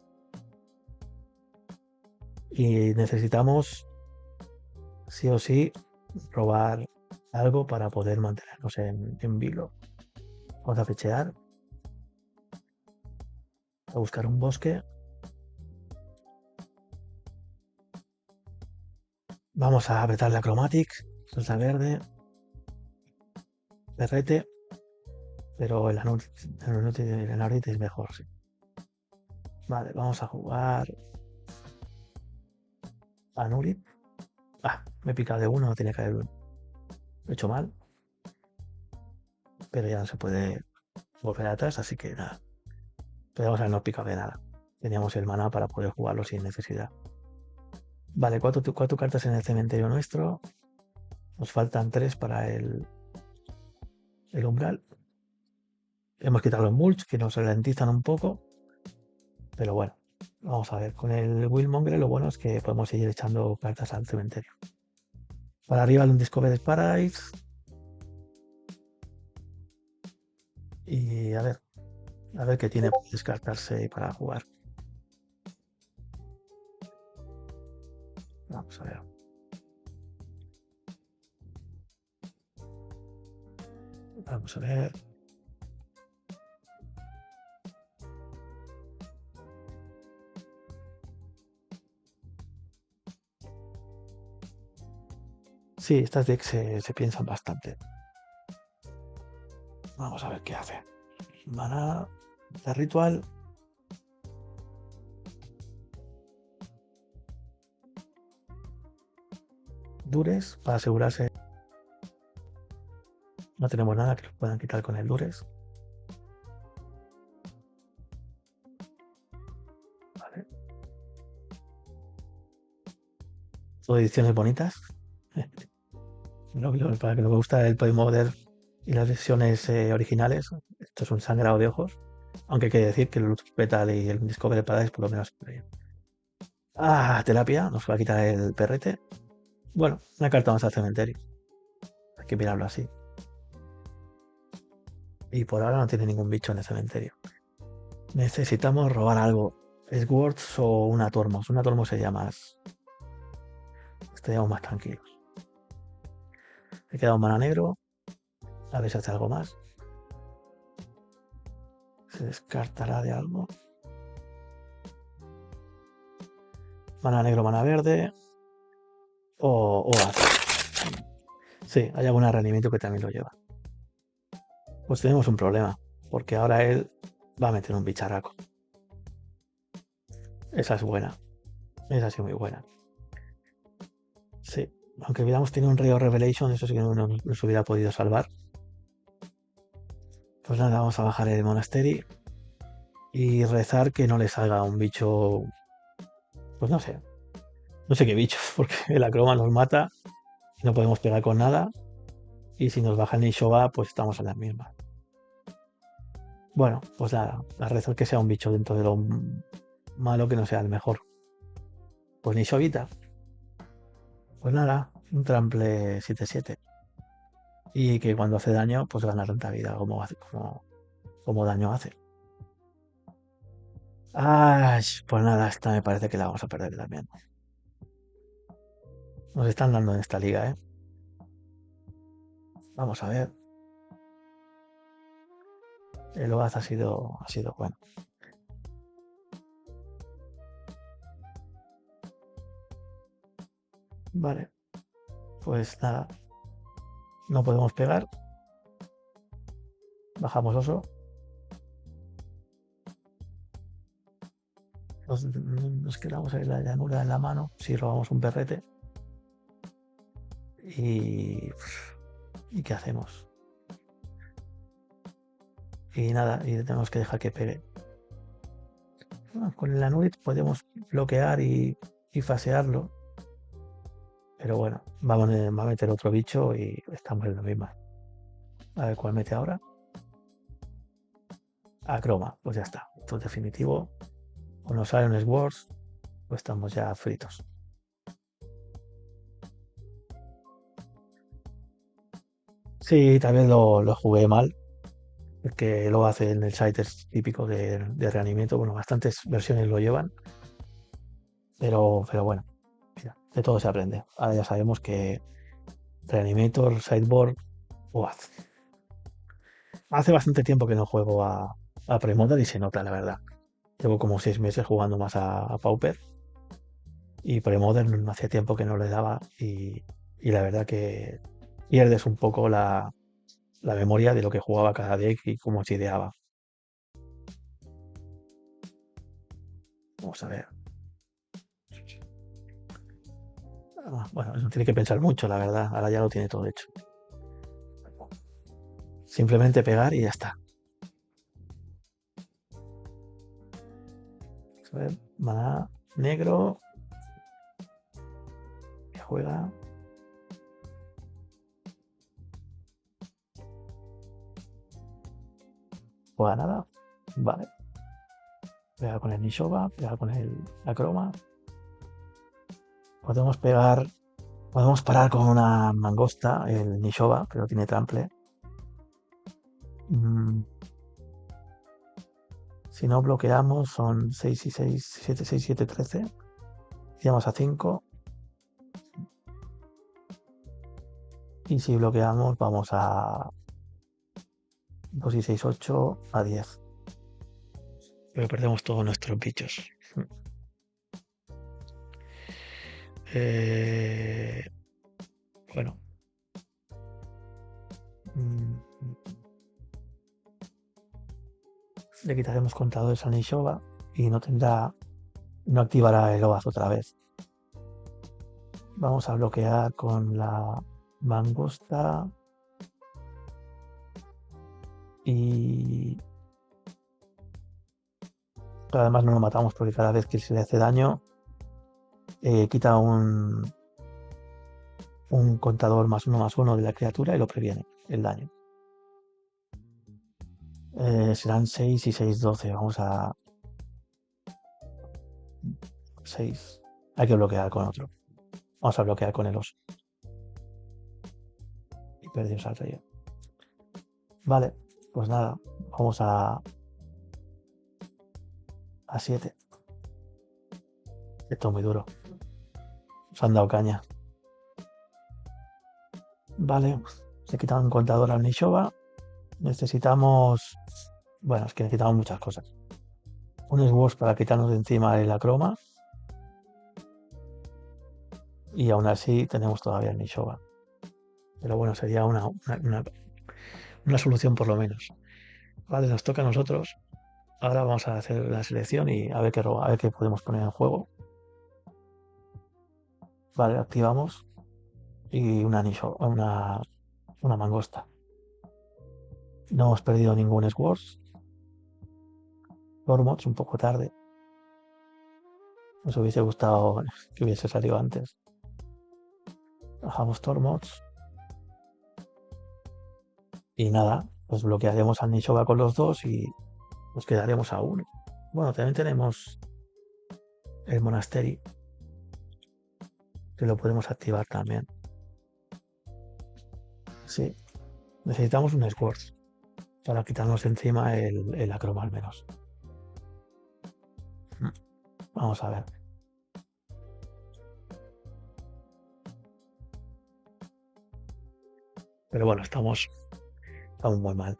Y necesitamos, sí o sí, robar algo para poder mantenernos en vilo. Vamos a fechear, a buscar un bosque. Vamos a apretar la chromatic, salsa verde, perrete, pero el Anurit es mejor, sí. Vale, vamos a jugar Anurit. Ah, me he picado de uno, no tenía que haberlo hecho mal, pero ya no se puede volver atrás, así que nada. Podríamos habernos picado de nada. Teníamos el mana para poder jugarlo sin necesidad. Vale, cuatro cartas en el cementerio nuestro. Nos faltan tres para el umbral. Hemos quitado los mulch que nos ralentizan un poco. Pero bueno, vamos a ver. Con el Willmonger lo bueno es que podemos seguir echando cartas al cementerio. Para arriba el Undiscovered Paradise. Y a ver qué tiene para descartarse para jugar. Vamos a ver. Vamos a ver. Sí, estas decks se piensan bastante. Vamos a ver qué hace. Mana de ritual. Dures para asegurarse. No tenemos nada que nos puedan quitar con el Dures. Vale. Todo ediciones bonitas. Para que nos gusta el Modern y las versiones originales. Esto es un sangrado de ojos. Aunque hay que decir que el Lux Petal y el Discovery Paradise por lo menos. Ah, terapia. Nos va a quitar el perrete. Bueno, una carta más al cementerio. Hay que mirarlo así. Y por ahora no tiene ningún bicho en el cementerio. Necesitamos robar algo. Swords o una Tormos. Una Tormos sería más. Estaríamos más tranquilos. Me queda un mana negro. A ver si hace algo más. Se descartará de algo. Mana negro, mana verde. O hace. Sí, hay algún rendimiento que también lo lleva. Pues tenemos un problema. Porque ahora él va a meter un bicharraco. Esa es buena. Esa sí muy buena. Sí. Aunque hubiéramos tenido un Rio Revelation, eso sí que no nos hubiera podido salvar. Pues nada, vamos a bajar el Monastery y rezar que no le salga un bicho. Pues no sé. No sé qué bicho, porque el Acroma nos mata y no podemos pegar con nada. Y si nos baja el Nishoba, pues estamos en las mismas. Bueno, pues nada, a rezar que sea un bicho dentro de lo malo que no sea el mejor. Pues Nishobita. Pues nada, un Trample 7-7. Y que cuando hace daño, pues gana rentabilidad, como daño hace. Ah, pues nada, esta me parece que la vamos a perder también. Nos están dando en esta liga, ¿eh? Vamos a ver. El OAZ ha sido bueno. Vale, pues nada, no podemos pegar. Bajamos oso. Nos quedamos en la llanura en la mano. Si robamos un perrete. ¿Y qué hacemos? Y nada, y tenemos que dejar que pegue. Con el Anurit podemos bloquear y fasearlo. Pero bueno, va a meter otro bicho y estamos en la misma. A ver cuál mete ahora. A Croma, pues ya está. Esto es definitivo. O nos sale un Swords, o estamos ya fritos. Sí, también lo jugué mal. que lo hace en el site es típico de Reanimate. Bueno, bastantes versiones lo llevan, pero bueno, mira, de todo se aprende. Ahora ya sabemos que Reanimator, Sideboard, ¡buah! Hace bastante tiempo que no juego a Premodel y se nota, la verdad. Llevo como 6 meses jugando más a Pauper y Premodern hacía tiempo que no le daba y la verdad que pierdes un poco la memoria de lo que jugaba cada deck y cómo se ideaba. Vamos a ver. Bueno, no tiene que pensar mucho, la verdad. Ahora ya lo tiene todo hecho. Simplemente pegar y ya está. Vamos a ver. Maná negro. Que juega. Juega nada. Vale. Pega con el Nishoba. Pega con el Akroma. Podemos pegar. Podemos parar con una mangosta, el Nishoba, pero tiene trample. Mm, Si no bloqueamos, son 6 y 6, 7, 6, 7, 13. Llegamos a 5. Y si bloqueamos, vamos a 2 y 6, 8 a 10. Pero perdemos todos nuestros bichos. Eh, bueno. mm, Le quitaremos contadores a Nishoba y no activará el OAZ otra vez. Vamos a bloquear con la mangosta y además no lo matamos porque cada vez que se le hace daño quita un contador +1/+1 de la criatura y lo previene el daño. Serán 6 y 6, 12. Vamos a 6. Hay que bloquear con otro. Vamos a bloquear con el oso. Y perdió esa rey. Vale, pues nada, vamos a 7. Esto es muy duro. Nos han dado caña. Vale, se quita un contador al Nishoba. Necesitamos. Bueno, es que necesitamos muchas cosas. Un Swords para quitarnos de encima el Akroma. Y aún así tenemos todavía el Nishoba. Pero bueno, sería una solución por lo menos. Vale, nos toca a nosotros. Ahora vamos a hacer la selección y a ver qué podemos poner en juego. Vale, activamos. Y una mangosta. No hemos perdido ningún Swords. Tormots un poco tarde. Nos hubiese gustado que hubiese salido antes. Bajamos Tormots. Y nada, pues bloquearemos al Nishoba con los dos y nos quedaremos a uno. Bueno, también tenemos el Monastery, que lo podemos activar también. Sí, necesitamos un Swords para quitarnos encima el Akroma al menos. Vamos a ver. Pero bueno, estamos muy mal.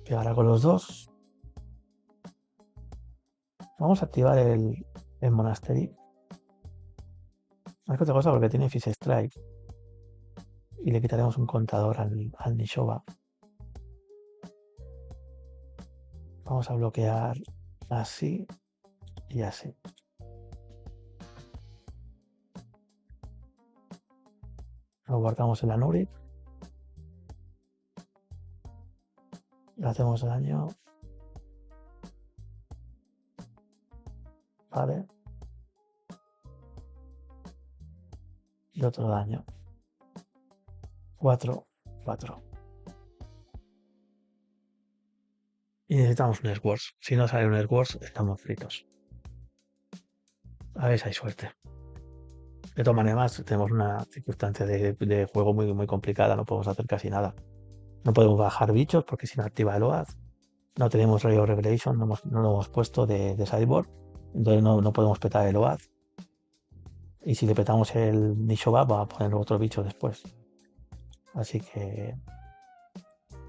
Y ahora con los dos. Vamos a activar el Monastery. Más que otra cosa porque tiene Fish Strike. Y le quitaremos un contador al Nishoba. Vamos a bloquear así y así. Lo guardamos en la Nuri. Le hacemos daño. Vale. Y otro daño. 4, 4. Y necesitamos un Swords. Si no sale un Swords, estamos fritos. A ver si hay suerte. De todas maneras, tenemos una circunstancia de juego muy, muy complicada, no podemos hacer casi nada. No podemos bajar bichos porque si no activa el OAZ. No tenemos Ray of Revelation, no lo hemos puesto de sideboard, entonces no podemos petar el OAZ. Y si le petamos el Nishoba, va a poner otro bicho después. Así que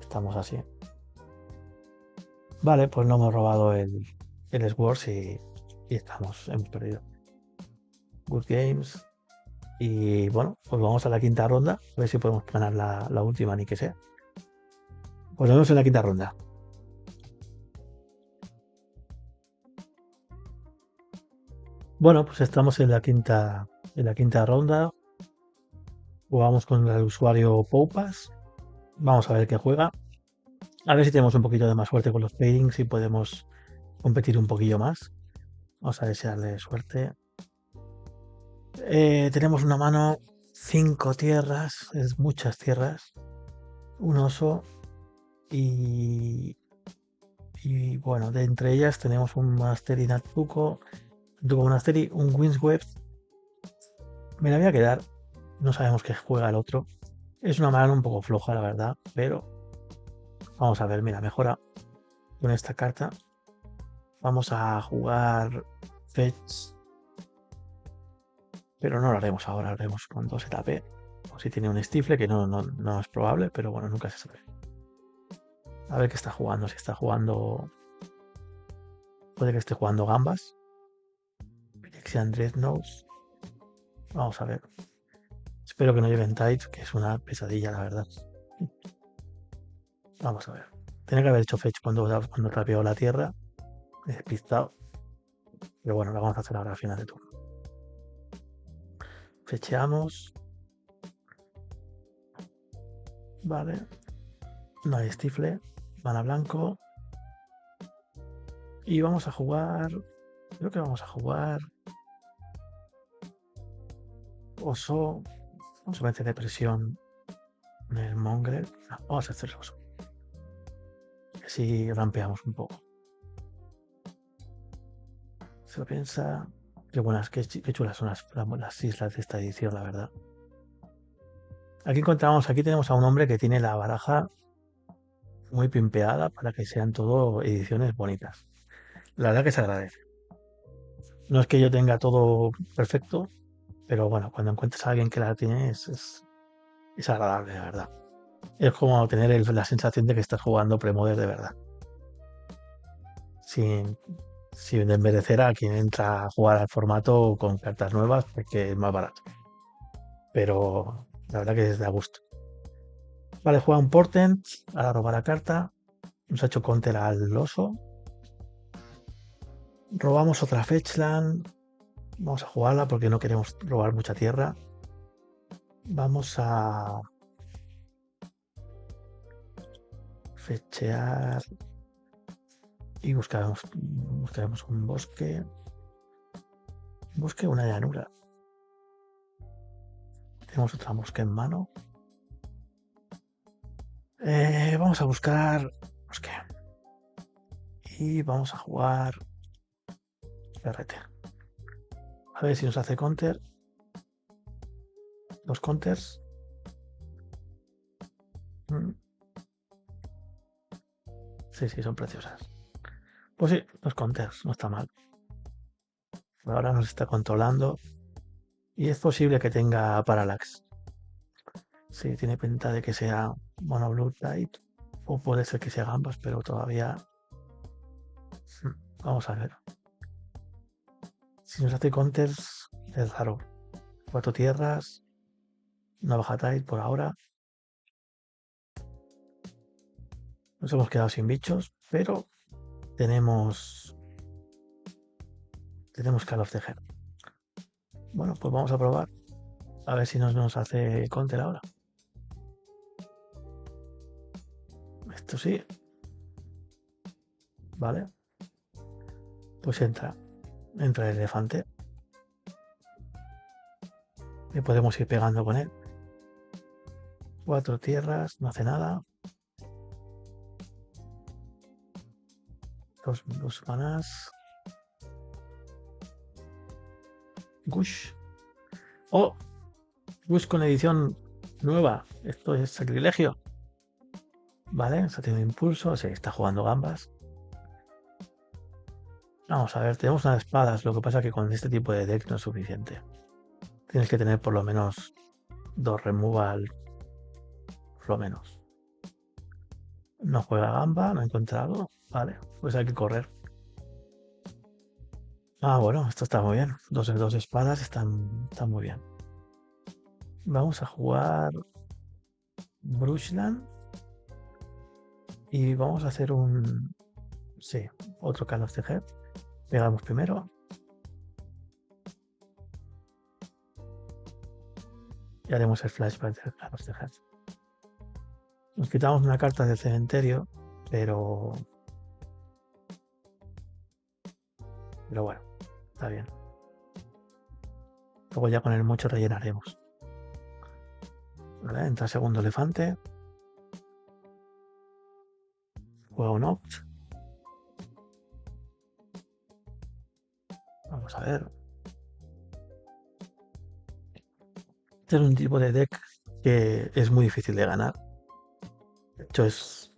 estamos así. Vale, pues no hemos robado el Swords y hemos perdido. Good games. Y bueno, pues vamos a la quinta ronda. A ver si podemos ganar la última, ni que sea. Pues nos vemos en la quinta ronda. Bueno, pues estamos en la quinta ronda. Jugamos con el usuario Poupas. Vamos a ver qué juega. A ver si tenemos un poquito de más suerte con los pairings y podemos competir un poquillo más. Vamos a desearle suerte. Tenemos una mano, 5 tierras, es muchas tierras, un oso y bueno, de entre ellas tenemos un Monastery Natsuko, Monastery, un Windswept. Me la voy a quedar, no sabemos qué juega el otro. Es una mano un poco floja, la verdad, pero vamos a ver, mira, mejora con esta carta. Vamos a jugar Fetch, pero no lo haremos ahora, lo haremos cuando se tape. O si tiene un Stifle, que no es probable, pero bueno, nunca se sabe. A ver qué está jugando, si está jugando... Puede que esté jugando Gambas. Phyrexian Dreadnoughts. Vamos a ver. Espero que no lleven Tides, que es una pesadilla, la verdad. Vamos a ver. Tenía que haber hecho fetch cuando trapeó la tierra. He despistado. Pero bueno, lo vamos a hacer ahora al final de turno. Fecheamos. Vale. No hay Stifle. Mana blanco. Y vamos a jugar... Creo que vamos a jugar... Oso. Vamos a meter de presión en el Mongrel. No, vamos a hacer el oso. Así rampeamos un poco. Se lo piensa. Qué buenas, qué chulas son las islas de esta edición, la verdad. Aquí tenemos a un hombre que tiene la baraja muy pimpeada para que sean todo ediciones bonitas. La verdad que se agradece. No es que yo tenga todo perfecto, pero bueno, cuando encuentras a alguien que la tiene es agradable, la verdad. Es como tener la sensación de que estás jugando Premoder de verdad. Sin, sin desmerecer a quien entra a jugar al formato con cartas nuevas porque es más barato. Pero la verdad que es de a gusto. Vale, juega un Portent, ahora roba la carta. Nos ha hecho counter al oso. Robamos otra Fetchland. Vamos a jugarla porque no queremos robar mucha tierra. Vamos a fechear y buscaremos un bosque. Bosque, una llanura. Tenemos otra bosque en mano. Vamos a buscar bosque. Y vamos a jugar RT. A ver si nos hace counter. Dos counters. Sí, son preciosas. Pues sí, dos counters, no está mal. Ahora nos está controlando. Y es posible que tenga Parallax. Sí, tiene pinta de que sea Mono Blue Light. O puede ser que sea ambas, pero todavía... Vamos a ver. Si nos hace counters, es raro. 4 tierras. Una baja tide por ahora. Nos hemos quedado sin bichos, pero tenemos Call of the Heart. Bueno, pues vamos a probar. A ver si nos hace counter ahora. Esto sí. Vale. Pues entra el elefante. Y podemos ir pegando con él. 4 tierras, no hace nada. Dos manás. Gush. Oh, busco una edición nueva. Esto es sacrilegio. Vale, está teniendo impulso. Sí, está jugando gambas. Vamos a ver, tenemos unas espadas. Lo que pasa es que con este tipo de deck no es suficiente. Tienes que tener por lo menos 2 removal, por lo menos. No juega gamba, no he encontrado. Vale, pues hay que correr. Ah, bueno, esto está muy bien. Dos espadas están muy bien. Vamos a jugar Brushland y vamos a hacer un... Sí, otro Call of the Head. Pegamos primero y haremos el flashback del Call of the Head. Nos quitamos una carta del cementerio, pero... Pero bueno, está bien. Luego ya con el mucho rellenaremos. ¿Vale? Entra segundo elefante. Juega un Opt. Vamos a ver. Este es un tipo de deck que es muy difícil de ganar. De hecho, es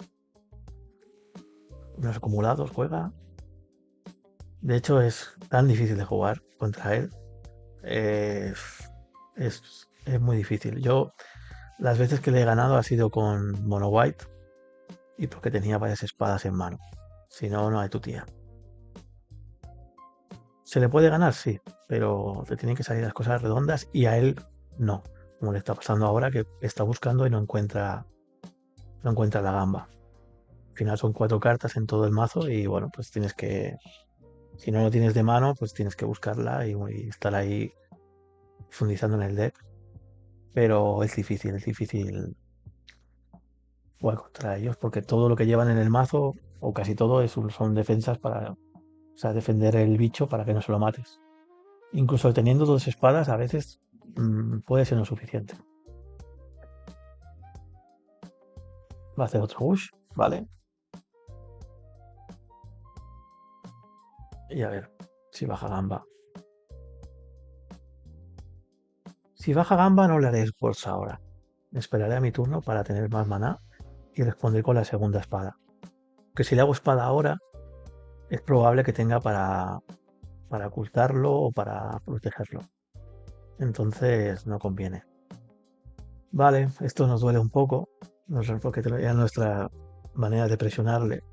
unos acumulados, juega. De hecho, es tan difícil de jugar contra él. Eh, es muy difícil. Yo, las veces que le he ganado ha sido con Mono White y porque tenía varias espadas en mano. Si no, no hay tu tía. ¿Se le puede ganar? Sí, pero te tienen que salir las cosas redondas y a él no. Como le está pasando ahora que está buscando y no encuentra la gamba. Al final son 4 cartas en todo el mazo y bueno, pues tienes que, si no lo tienes de mano, pues tienes que buscarla y estar ahí profundizando en el deck. Pero es difícil jugar contra ellos porque todo lo que llevan en el mazo, o casi todo, son defensas para, o sea, defender el bicho para que no se lo mates. Incluso teniendo 2 espadas, a veces puede ser no suficiente. Va a hacer otro push, ¿vale? Y a ver si baja gamba. Si baja gamba no le haré esfuerzo ahora. Me esperaré a mi turno para tener más maná y responder con la segunda espada. Que si le hago espada ahora, es probable que tenga para ocultarlo o para protegerlo. Entonces no conviene. Vale, esto nos duele un poco, porque era nuestra manera de presionarle,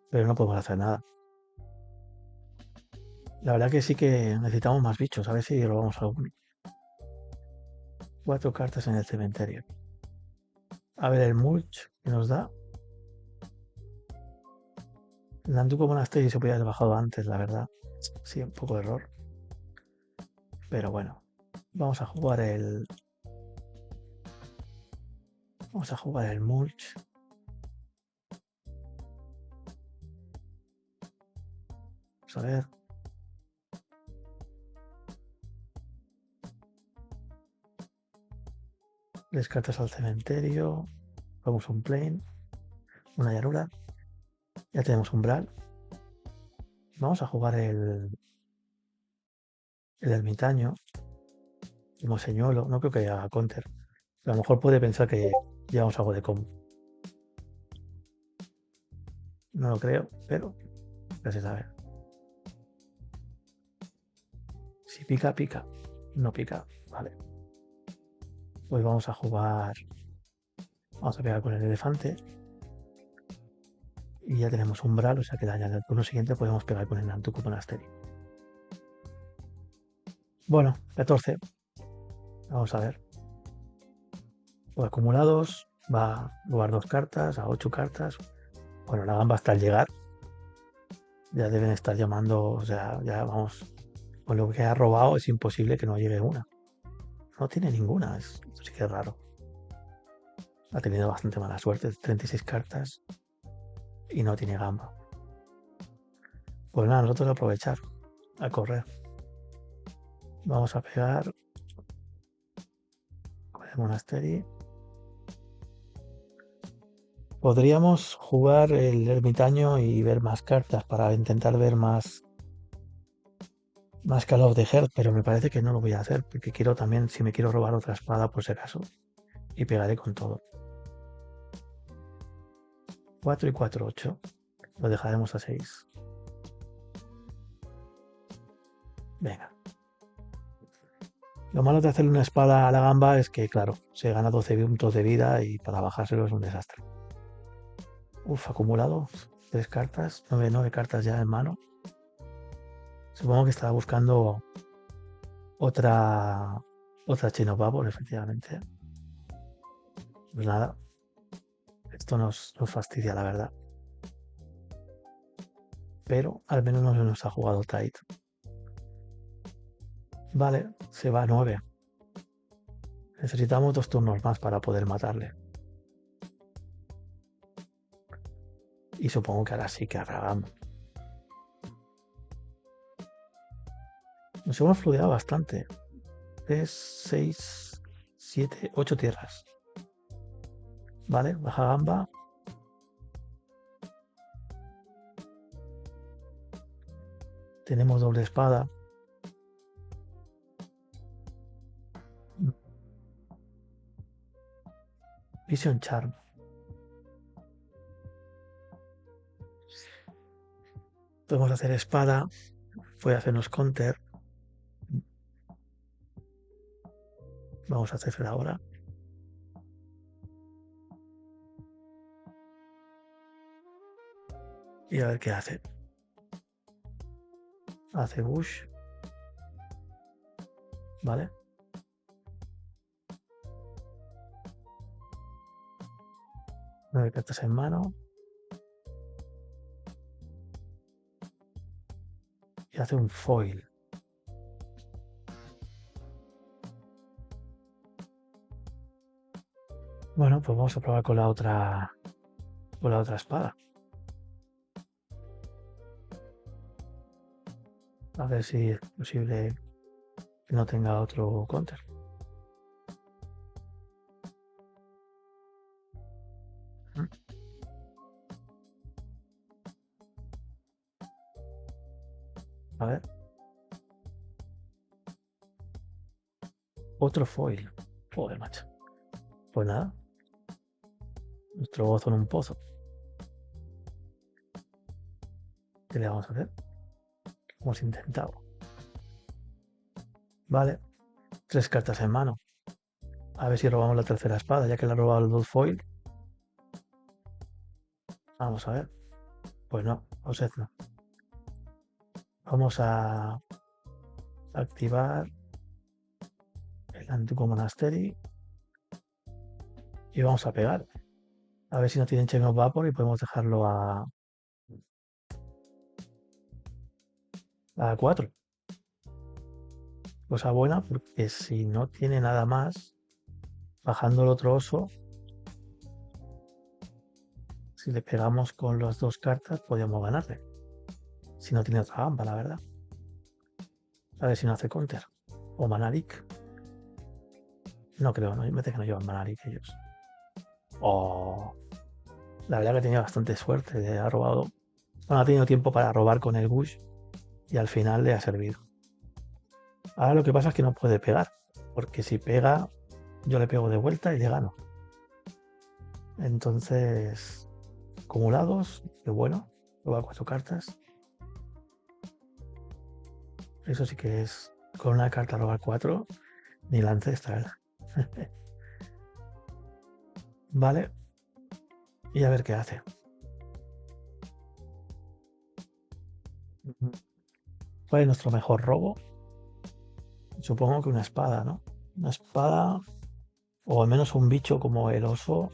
pero no podemos hacer nada. La verdad que sí que necesitamos más bichos, a ver si robamos alguno. 4 cartas en el cementerio. A ver el mulch que nos da. El Nantuko Monastery se podía haber bajado antes, la verdad. Sí, un poco de error. Pero bueno, vamos a jugar el... Vamos a jugar el mulch. Vamos a ver. Descartas al cementerio. Vamos a un plane. Una llanura. Ya tenemos umbral. Vamos a jugar el ermitaño. Como señuelo. No creo que haya counter. Pero a lo mejor puede pensar que llevamos algo de combo. No lo creo, pero ya se sabe. Si pica, pica. No pica. Vale. Pues vamos a jugar. Vamos a pegar con el elefante. Y ya tenemos umbral, o sea que en el turno siguiente podemos pegar con el Nantuko Monastery. Bueno, 14. Vamos a ver. Los acumulados. Va a jugar 2 cartas, a 8 cartas. Bueno, la gamba hasta al llegar. Ya deben estar llamando, o sea, ya vamos. Con lo que ha robado es imposible que no llegue una. No tiene ninguna, esto sí que es raro. Ha tenido bastante mala suerte, 36 cartas y no tiene gamba. Pues nada, nosotros a aprovechar, a correr. Vamos a pegar con el Monastery. Podríamos jugar el ermitaño y ver más cartas para intentar ver más Más Call of the Heart, pero me parece que no lo voy a hacer, porque quiero también, si me quiero robar otra espada por si acaso, y pegaré con todo. 4 y 4, 8. Lo dejaremos a 6. Venga. Lo malo de hacerle una espada a la gamba es que, claro, se gana 12 puntos de vida y para bajárselo es un desastre. Uf, acumulado 3 cartas, 9 cartas ya en mano. Supongo que estaba buscando otra Chain of Bubble, efectivamente. Pues nada, esto nos fastidia, la verdad. Pero al menos no se nos ha jugado tight. Vale, se va a 9. Necesitamos 2 turnos más para poder matarle. Y supongo que ahora sí que arragamos. Nos hemos fluido bastante. 3, 6, 7, 8 tierras. Vale, baja gamba. Tenemos doble espada. Vision Charm. Podemos hacer espada. Puede hacernos counter. Vamos a hacer ahora. Y a ver qué hace. Hace Bush. Vale. Nueve cartas en mano. Y hace un foil. Bueno, pues vamos a probar con la otra espada. A ver si es posible que no tenga otro counter. A ver. Otro foil. Joder, macho. Pues nada. Nuestro gozo en un pozo. ¿Qué le vamos a hacer? Hemos intentado. Vale. 3 cartas en mano. A ver si robamos la tercera espada, ya que le ha robado los 2 foil. Vamos a ver. Pues no, Osez no. Vamos a activar el antiguo monasterio y vamos a pegar. A ver si no tienen Chain of Vapor y podemos dejarlo a 4. Cosa buena, porque si no tiene nada más, bajando el otro oso, si le pegamos con las 2 cartas, podríamos ganarle. Si no tiene otra gamba, la verdad. A ver si no hace counter. O Manarik. No creo, no, me parece que no llevan Manarik ellos. Oh. La verdad que he tenido bastante suerte. Ha robado. Bueno, ha tenido tiempo para robar con el Bush y al final le ha servido. Ahora lo que pasa es que no puede pegar. Porque si pega, yo le pego de vuelta y le gano. Entonces, acumulados, qué bueno. Roba 4 cartas. Eso sí que es con una carta robar 4. Ni lance esta, ¿verdad? Vale. Y a ver qué hace. ¿Cuál es nuestro mejor robo? Supongo que una espada, ¿no? Una espada, o al menos un bicho como el oso,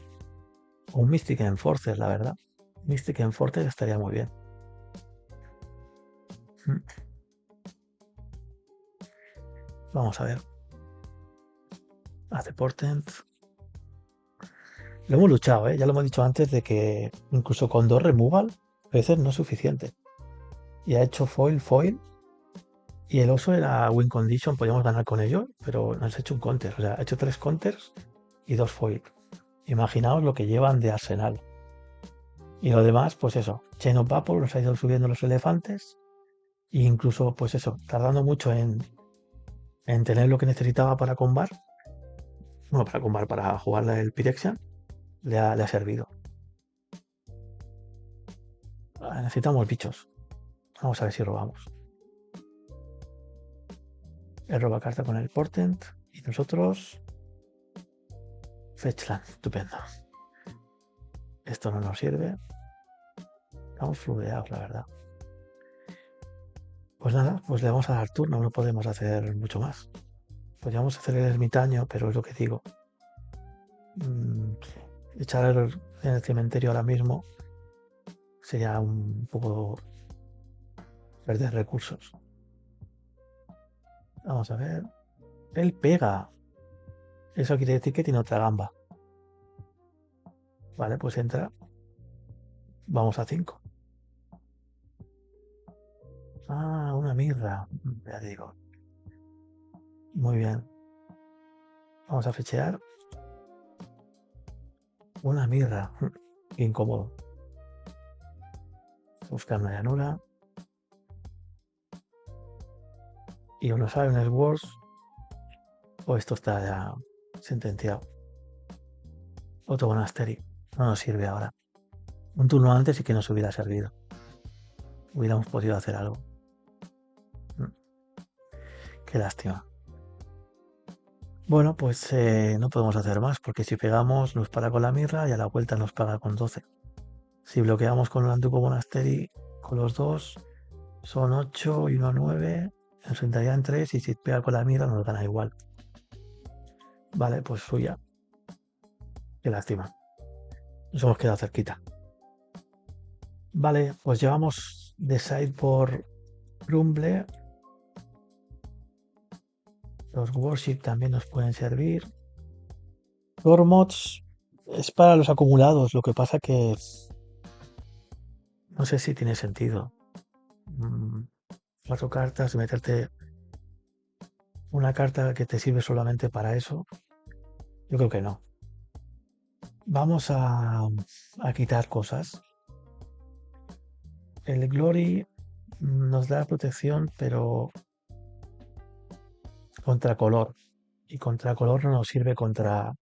o un Mystic Enforcer, la verdad. Mystic Enforcer estaría muy bien. Vamos a ver. Hace Portent. Lo hemos luchado, ¿eh? Ya lo hemos dicho antes de que incluso con 2 removal a veces no es suficiente. Y ha hecho foil, foil. Y el oso era win condition, podíamos ganar con ello, pero nos ha hecho un counter. O sea, ha hecho 3 counters y 2 foil. Imaginaos lo que llevan de arsenal. Y lo demás, pues eso. Chain of Vapor nos ha ido subiendo los elefantes. E incluso, pues eso, tardando mucho en tener lo que necesitaba para combar, bueno, para combar, para jugar el Phyrexian, le ha servido. Necesitamos bichos. Vamos a ver si robamos. Él roba carta con el Portent y nosotros Fetchland. Estupendo. Esto no nos sirve. Estamos fluideados, la verdad. Pues nada, pues le vamos a dar turno, no podemos hacer mucho más. Podríamos hacer el ermitaño, pero es lo que digo. Echar en el cementerio ahora mismo sería un poco perder recursos. Vamos a ver. Él pega. Eso quiere decir que tiene otra gamba. Vale, pues entra. Vamos a 5. Ah, una mirra. Ya digo. Muy bien. Vamos a fechear. Una mirra. Qué incómodo. Buscar una llanura. Y uno sabe un Swords. O esto está ya sentenciado. Otro Monastery. No nos sirve ahora. Un turno antes y que nos hubiera servido. Hubiéramos podido hacer algo. Qué lástima. Bueno, pues no podemos hacer más, porque si pegamos nos para con la mirra y a la vuelta nos paga con 12. Si bloqueamos con el Antuco Monastery, con los dos, son 8 y 1 9, nos entrarían 3 y si pega con la mirra nos gana igual. Vale, pues suya. Qué lástima. Nos hemos quedado cerquita. Vale, pues llevamos de sideboard Crumble. Los Worship también nos pueden servir. Tormods es para los acumulados, lo que pasa que no sé si tiene sentido. 4 cartas, meterte una carta que te sirve solamente para eso. Yo creo que no. Vamos a quitar cosas. El Glory nos da protección, pero contra color. Y contra color no nos sirve contra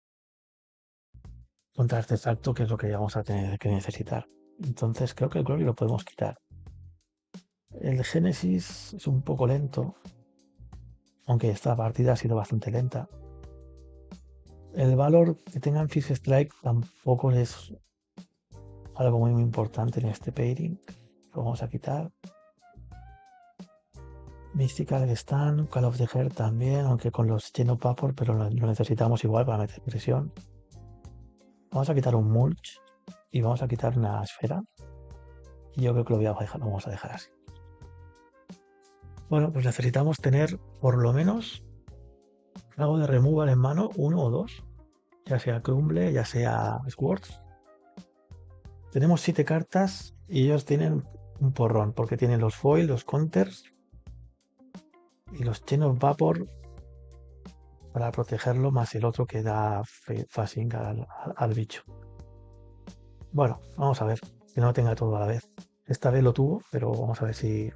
artefacto, que es lo que vamos a tener que necesitar. Entonces creo que el Glory lo podemos quitar. El Génesis es un poco lento, aunque esta partida ha sido bastante lenta. El valor que tengan Fist Strike tampoco es algo muy importante en este pairing. Lo vamos a quitar. Mystical Stand, Call of the Heart también, aunque con los Chain of Vapor, pero lo necesitamos igual para meter presión. Vamos a quitar un Mulch y vamos a quitar una esfera. Y yo creo que lo vamos a dejar así. Bueno, pues necesitamos tener por lo menos algo de removal en mano, 1 o 2, ya sea Crumble, ya sea Swords. Tenemos 7 cartas y ellos tienen un porrón, porque tienen los foil, los counters y los Chain of Vapor para protegerlo, más el otro que da phasing al bicho. Bueno, vamos a ver, que no tenga todo a la vez. Esta vez lo tuvo, pero vamos a ver si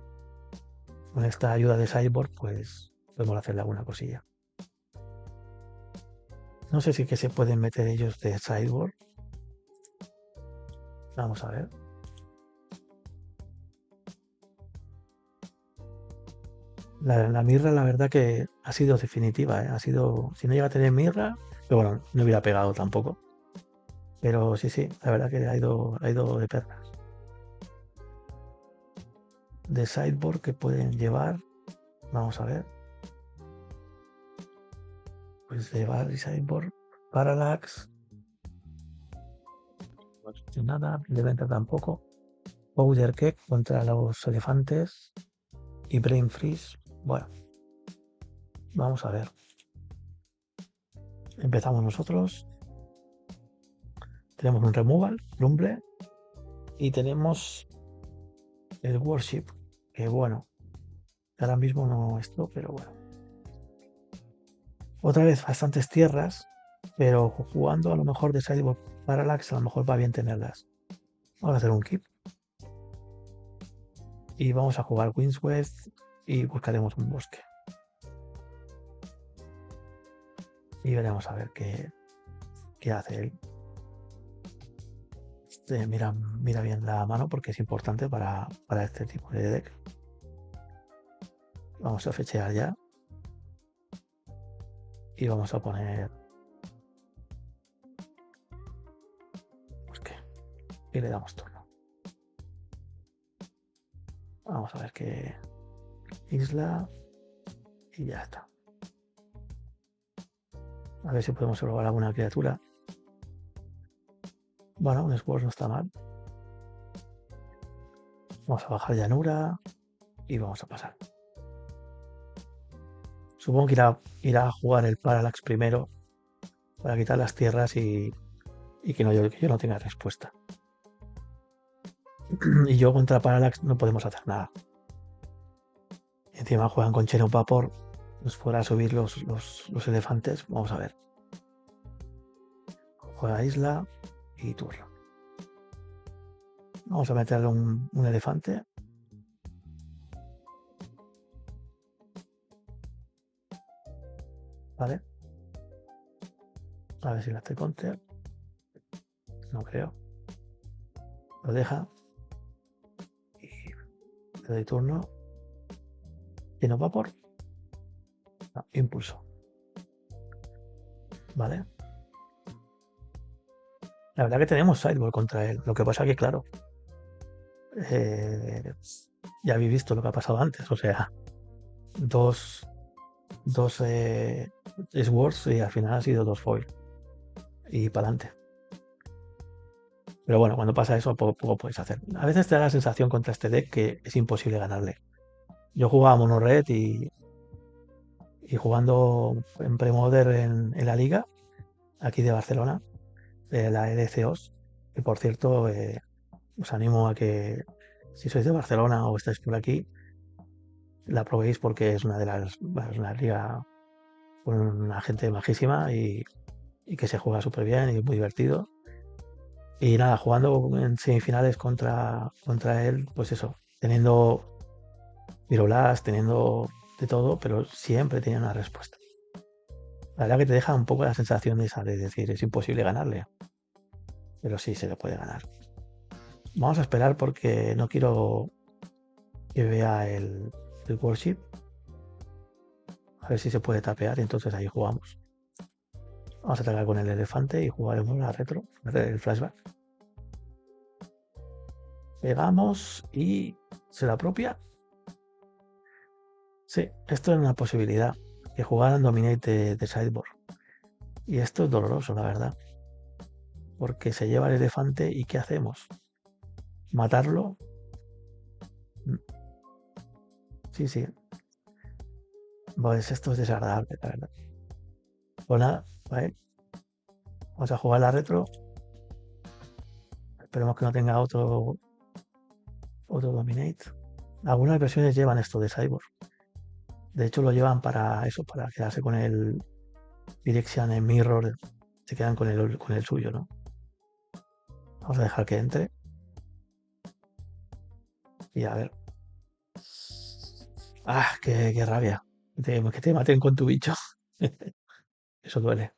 con esta ayuda de Cyborg pues podemos hacerle alguna cosilla. No sé si que se pueden meter ellos de Cyborg. Vamos a ver. La mirra, la verdad que ha sido definitiva, ¿eh? Ha sido, si no llega a tener mirra, pero bueno, no hubiera pegado tampoco. Pero sí, la verdad que ha ido de perlas. De sideboard que pueden llevar, vamos a ver. Pues llevar de sideboard, Parallax. No nada, de venta tampoco. Powder Cake contra los elefantes. Y Brain Freeze. Bueno, vamos a ver. Empezamos nosotros. Tenemos un Removal, Rumble. Y tenemos el Worship. Que bueno, ahora mismo no esto, pero bueno. Otra vez bastantes tierras. Pero jugando a lo mejor de Sideboard Parallax, a lo mejor va bien tenerlas. Vamos a hacer un keep. Y vamos a jugar Windswest y buscaremos un bosque. Y veremos a ver qué hace él. Mira bien la mano porque es importante para este tipo de deck. Vamos a fechear ya. Y vamos a poner bosque. Y le damos turno. Vamos a ver qué isla. Y ya está. A ver si podemos robar alguna criatura. Bueno, un Sword no está mal. Vamos a bajar llanura y vamos a pasar. Supongo que irá a jugar el Parallax primero para quitar las tierras y que yo no tenga respuesta. Y yo contra Parallax no podemos hacer nada. Encima juegan con Cheno Vapor. Nos fuera a subir los elefantes. Vamos a ver. Juega isla y turno. Vamos a meterle un elefante. Vale. A ver si la hace counter. No creo. Lo deja. Y le doy turno. Cheno Vapor. No, impulso. Vale. La verdad que tenemos sideboard contra él. Lo que pasa que, claro, ya habéis visto lo que ha pasado antes. O sea, dos Swords y al final ha sido dos foil. Y para adelante. Pero bueno, cuando pasa eso, poco puedes hacer. A veces te da la sensación contra este deck que es imposible ganarle. Yo jugaba mono red y jugando en Premoder en la liga, aquí de Barcelona, de la LCOS, que por cierto, os animo a que si sois de Barcelona o estáis por aquí, la probéis porque es una liga con una gente majísima y que se juega súper bien y es muy divertido. Y nada, jugando en semifinales contra él, pues eso, teniendo Virolas, teniendo de todo, pero siempre tenía una respuesta. La verdad que te deja un poco la sensación de esa de decir, es imposible ganarle, pero sí se le puede ganar. Vamos a esperar porque no quiero que vea el worship. A ver si se puede tapear y entonces ahí jugamos. Vamos a atacar con el elefante y jugaremos la retro, el flashback. Pegamos y se la apropia. Sí, esto es una posibilidad. Que jugaran Dominate de sideboard. Y esto es doloroso, la verdad. Porque se lleva el elefante y ¿qué hacemos? ¿Matarlo? Sí, sí. Pues esto es desagradable, la verdad. Pues nada, ¿vale? Vamos a jugar la retro. Esperemos que no tenga otro Dominate. Algunas versiones llevan esto de Cyborg. De hecho, lo llevan para eso, para quedarse con el Direction en Mirror. Se quedan con el suyo, ¿no? Vamos a dejar que entre. Y a ver. ¡Ah, qué rabia! Que te maten con tu bicho. Eso duele.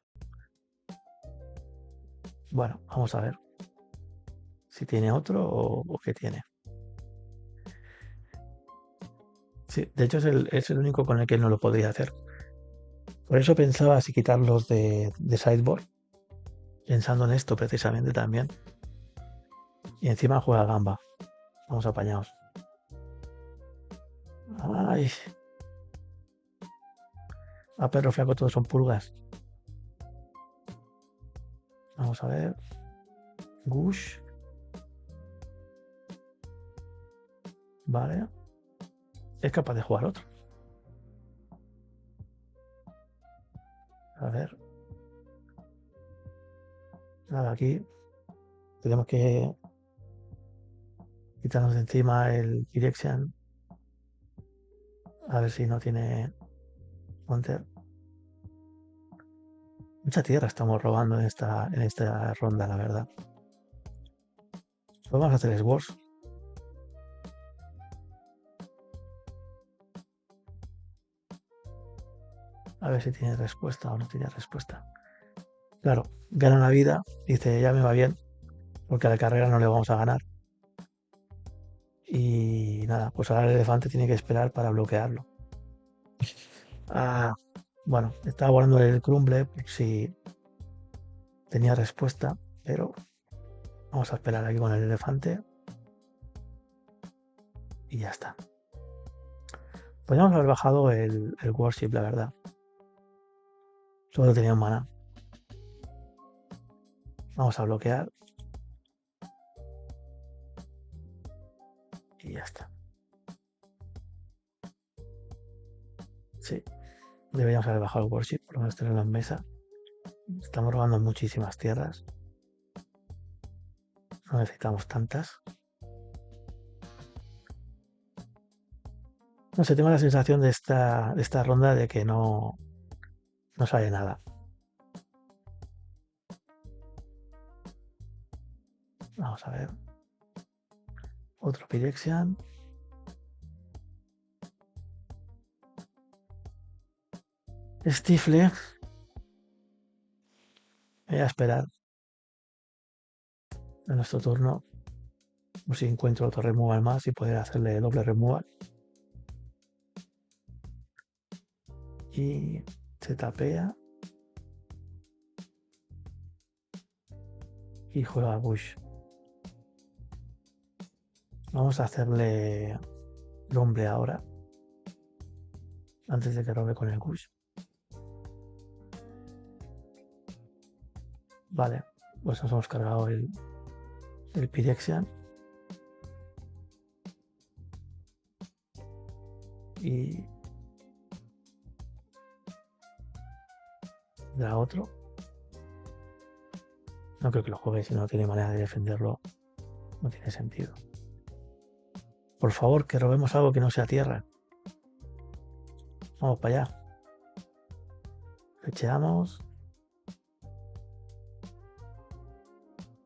Bueno, vamos a ver si tiene otro o qué tiene. Sí, de hecho es el único con el que no lo podría hacer. Por eso pensaba si quitarlos de sideboard, pensando en esto precisamente también. Y encima juega gamba. Vamos apañados. Ay. A perro flaco todos son pulgas. Vamos a ver. Gush. Vale. Es capaz de jugar otro. A ver. Nada, aquí tenemos que quitarnos de encima el Direction. A ver si no tiene counter. Mucha tierra estamos robando en esta ronda, la verdad. Pues vamos a hacer Swords. ver si tiene respuesta o no tiene respuesta. Claro, gana una vida, dice, ya me va bien, porque a la carrera no le vamos a ganar. Y nada, pues ahora el elefante tiene que esperar para bloquearlo. Ah, bueno, estaba guardando el crumble por si tenía respuesta, pero vamos a esperar aquí con el elefante. Y ya está. Podríamos haber bajado el worship, la verdad. Solo tenía un mana. Vamos a bloquear. Y ya está. Sí. Deberíamos haber bajado el worship, por lo menos tenerlo en mesa. Estamos robando muchísimas tierras. No necesitamos tantas. No sé, tengo la sensación de esta ronda de que no sale nada. Vamos a ver. Otro Pirexian. Stifle. Voy a esperar en nuestro turno. Por si encuentro otro removal más y poder hacerle doble removal. Y se tapea. Y juega a Bush. Vamos a hacerle hombre ahora. Antes de que robe con el Bush. Vale. Pues nos hemos cargado el Pirexian. Y da otro. No creo que lo juegue si no tiene manera de defenderlo. No tiene sentido. Por favor, que robemos algo que no sea tierra. Vamos para allá. Fecheamos.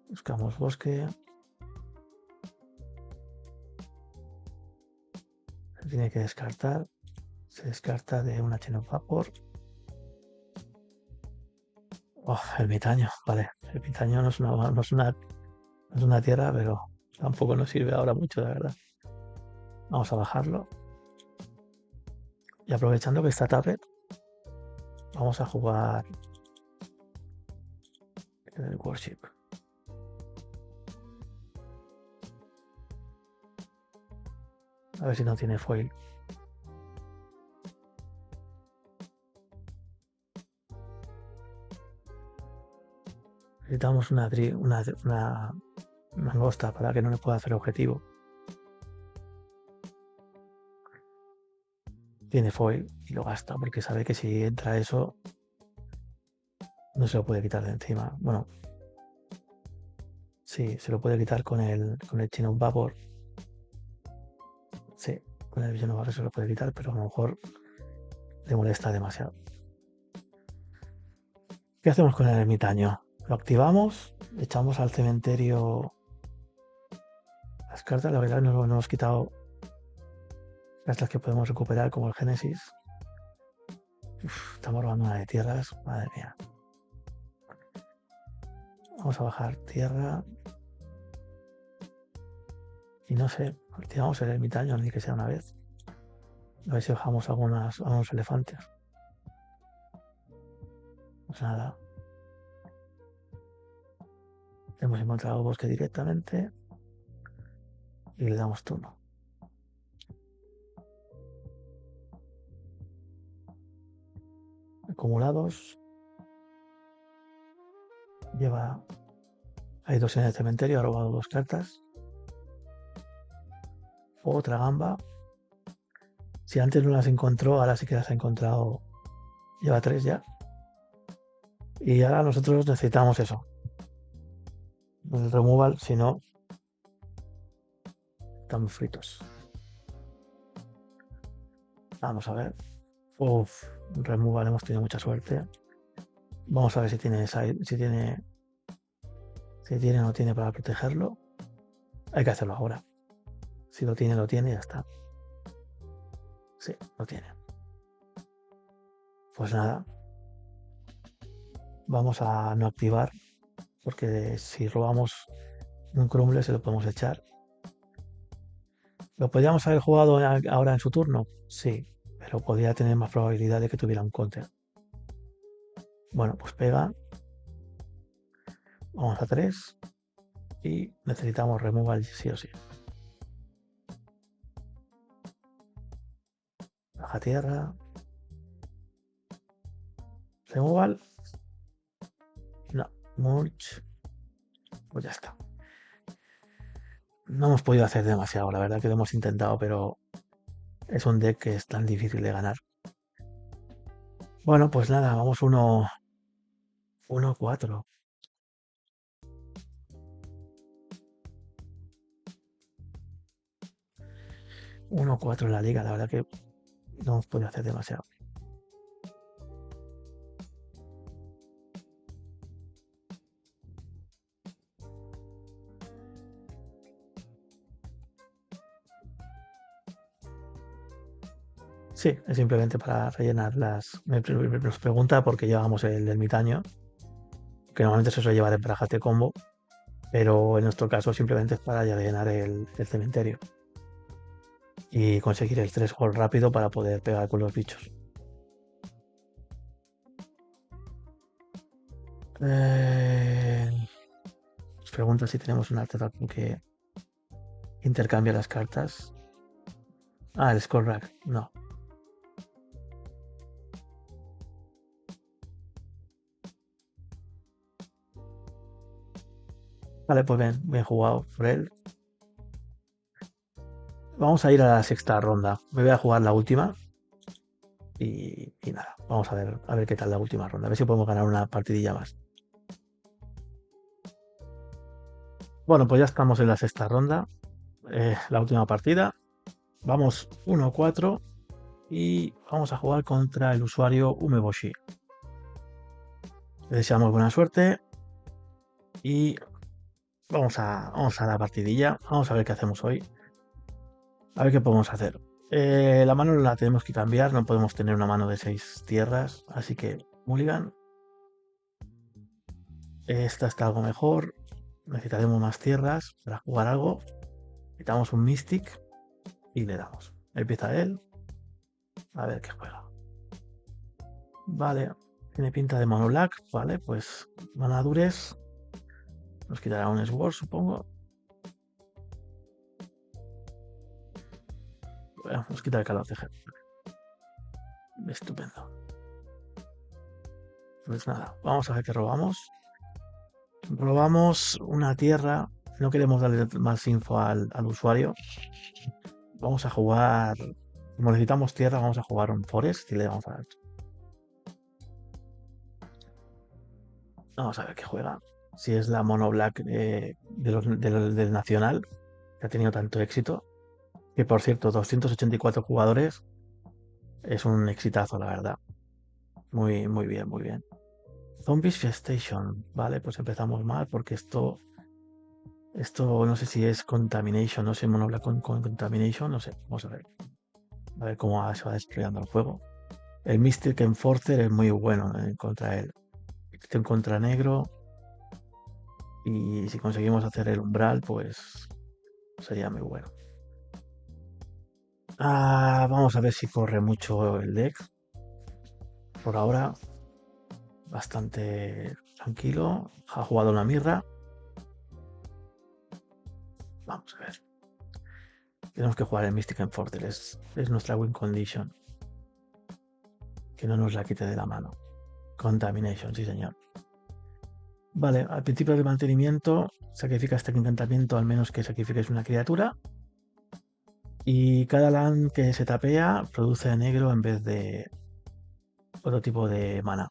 Buscamos bosque. Se tiene que descartar. Se descarta de una Chain of Vapor. Oh, ermitaño. Vale. El ermitaño no es una tierra, pero tampoco nos sirve ahora mucho, de verdad. Vamos a bajarlo. Y aprovechando que está Tablet, vamos a jugar el Worship. A ver si no tiene foil. Necesitamos una langosta para que no le pueda hacer objetivo. Tiene foil y lo gasta porque sabe que si entra eso no se lo puede quitar de encima. Bueno, sí, se lo puede quitar con el Chain of Vapor. Sí, con el Vision of Vapor se lo puede quitar, pero a lo mejor le molesta demasiado. ¿Qué hacemos con el ermitaño? Lo activamos, echamos al cementerio las cartas. La verdad no hemos quitado cartas que podemos recuperar como el Génesis. Estamos robando una de tierras, madre mía. Vamos a bajar tierra. Y no sé, activamos el ermitaño ni que sea una vez. A ver si bajamos algunos elefantes. Pues nada. Hemos encontrado bosque directamente. Y le damos turno. Acumulados. Hay dos en el cementerio, ha robado 2 cartas. Otra gamba. Si antes no las encontró, ahora sí que las ha encontrado. Lleva 3 ya. Y ahora nosotros necesitamos eso. El removal, si no, estamos fritos. Vamos a ver. Removal, hemos tenido mucha suerte. Vamos a ver si tiene o no tiene para protegerlo. Hay que hacerlo ahora. Si lo tiene, ya está. Sí, lo tiene. Pues nada, vamos a no activar, porque si robamos un crumble se lo podemos echar. ¿Lo podríamos haber jugado ahora en su turno? Sí, pero podría tener más probabilidad de que tuviera un counter. Bueno, pues pega. Vamos a 3 y necesitamos removal sí o sí. Baja tierra. Removal. No. Mulch. Pues ya está. No hemos podido hacer demasiado, la verdad que lo hemos intentado, pero es un deck que es tan difícil de ganar. Bueno, pues nada, vamos 1-4. 1-4 en la liga, la verdad que no hemos podido hacer demasiado. Sí, es simplemente para rellenar las. Nos pregunta por qué llevamos el ermitaño, que normalmente se suele llevar en barajas de combo, pero en nuestro caso simplemente es para rellenar el cementerio y conseguir el 3 gol rápido para poder pegar con los bichos. Nos pregunta si tenemos un artefacto que intercambia las cartas. Ah, el Skull Rack. No. Vale, pues bien jugado por él. Vamos a ir a la sexta ronda. Me voy a jugar la última. Y nada, vamos a ver qué tal la última ronda. A ver si podemos ganar una partidilla más. Bueno, pues ya estamos en la sexta ronda. La última partida. Vamos 1-4 y vamos a jugar contra el usuario Umeboshi. Le deseamos buena suerte y vamos a la partidilla. Vamos a ver qué hacemos hoy. A ver qué podemos hacer. La mano la tenemos que cambiar. No podemos tener una mano de 6 tierras. Así que Mulligan. Esta está algo mejor. Necesitaremos más tierras para jugar algo. Quitamos un Mystic y le damos. Empieza él. A ver qué juega. Vale. Tiene pinta de mono black. Vale, pues manadures. Nos quitará un Sword, supongo. Bueno, nos quita el calor de jefe. Estupendo. Pues nada, vamos a ver qué robamos. Robamos una tierra. No queremos darle más info al usuario. Vamos a jugar. Como necesitamos tierra, vamos a jugar un forest y le vamos a dar. Vamos a ver qué juega. Si es la mono black del Nacional, que ha tenido tanto éxito. Que por cierto, 284 jugadores. Es un exitazo, la verdad. Muy, muy bien, muy bien. Zombies Fiestation. Vale, pues empezamos mal porque esto no sé si es Contamination, no sé, monobla con Contamination, no sé. Vamos a ver. A ver cómo se va desarrollando el juego. El Mystic Enforcer es muy bueno contra él. En contra negro. Y si conseguimos hacer el umbral, pues sería muy bueno. Vamos a ver si corre mucho el deck. Por ahora, bastante tranquilo. Ha jugado una mirra. Vamos a ver. Tenemos que jugar el Mystic Enforcer. Es nuestra win condition. Que no nos la quite de la mano. Contamination, sí señor. Vale, al principio de mantenimiento sacrifica este encantamiento al menos que sacrifiques una criatura. Y cada land que se tapea produce negro en vez de otro tipo de mana.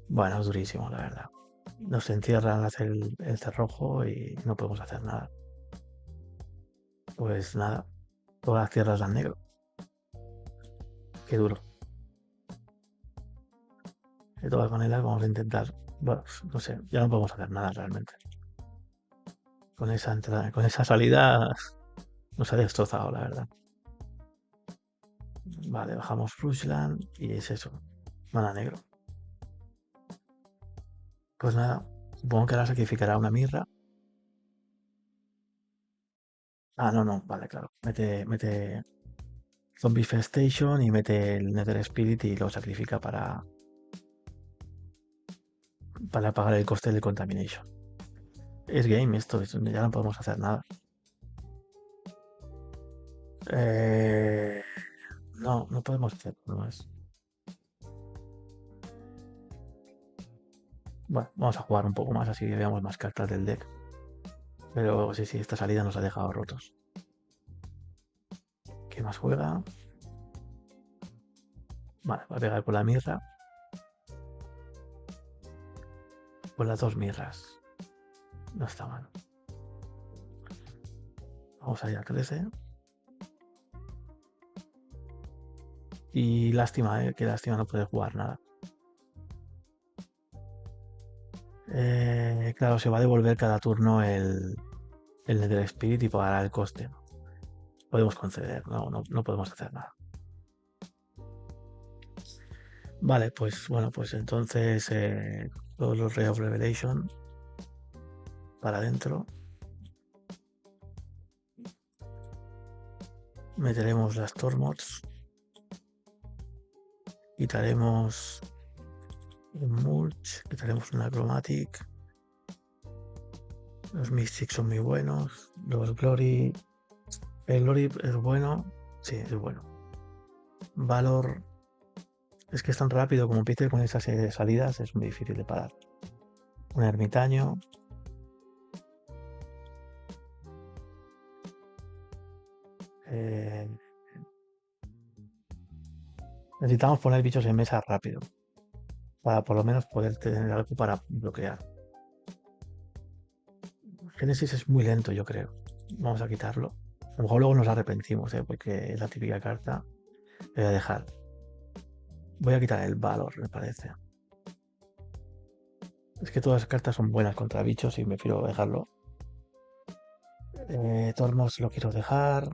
Bueno, es durísimo, la verdad. Nos encierran, hace el cerrojo y no podemos hacer nada. Pues nada, todas las tierras dan negro. Qué duro. De todas maneras, vamos a intentar. Bueno, no sé, ya no podemos hacer nada realmente. Con esa entrada, con esa salida nos ha destrozado, la verdad. Vale, bajamos Rushland y es eso. Mana negro. Pues nada, supongo que ahora sacrificará una mirra. Ah, no, no, vale, claro. Mete Zombie Festation y mete el Nether Spirit y lo sacrifica para pagar el coste del Contamination. Es game esto, ya no podemos hacer nada. Eh, no, no podemos hacer nada más. Bueno, vamos a jugar un poco más así que veamos más cartas del deck. Pero sí, sí, esta salida nos ha dejado rotos. ¿Qué más juega? Vale, va a pegar con la mirra. Con las dos mirras. No está mal. Vamos a ir a 13. Y lástima, qué lástima, no puede jugar nada. Claro, se va a devolver cada turno el Nether Spirit y pagará el coste. Podemos conceder, no podemos hacer nada. Vale, pues bueno, pues entonces todos los Ray of Revelation para adentro. Meteremos las Tormods. Quitaremos un Mulch, quitaremos una Chromatic. Los Mystics son muy buenos. Los Glory. El Glory es bueno. Sí, es bueno. Valor. Es que es tan rápido como Peter con esas salidas, es muy difícil de parar. Un ermitaño. Eh, necesitamos poner bichos en mesa rápido. Para por lo menos poder tener algo para bloquear. Génesis es muy lento, yo creo. Vamos a quitarlo. A lo mejor luego nos arrepentimos, porque es la típica carta. Voy a dejar. Voy a quitar el valor, me parece. Es que todas las cartas son buenas contra bichos y me prefiero dejarlo. Tormos lo quiero dejar.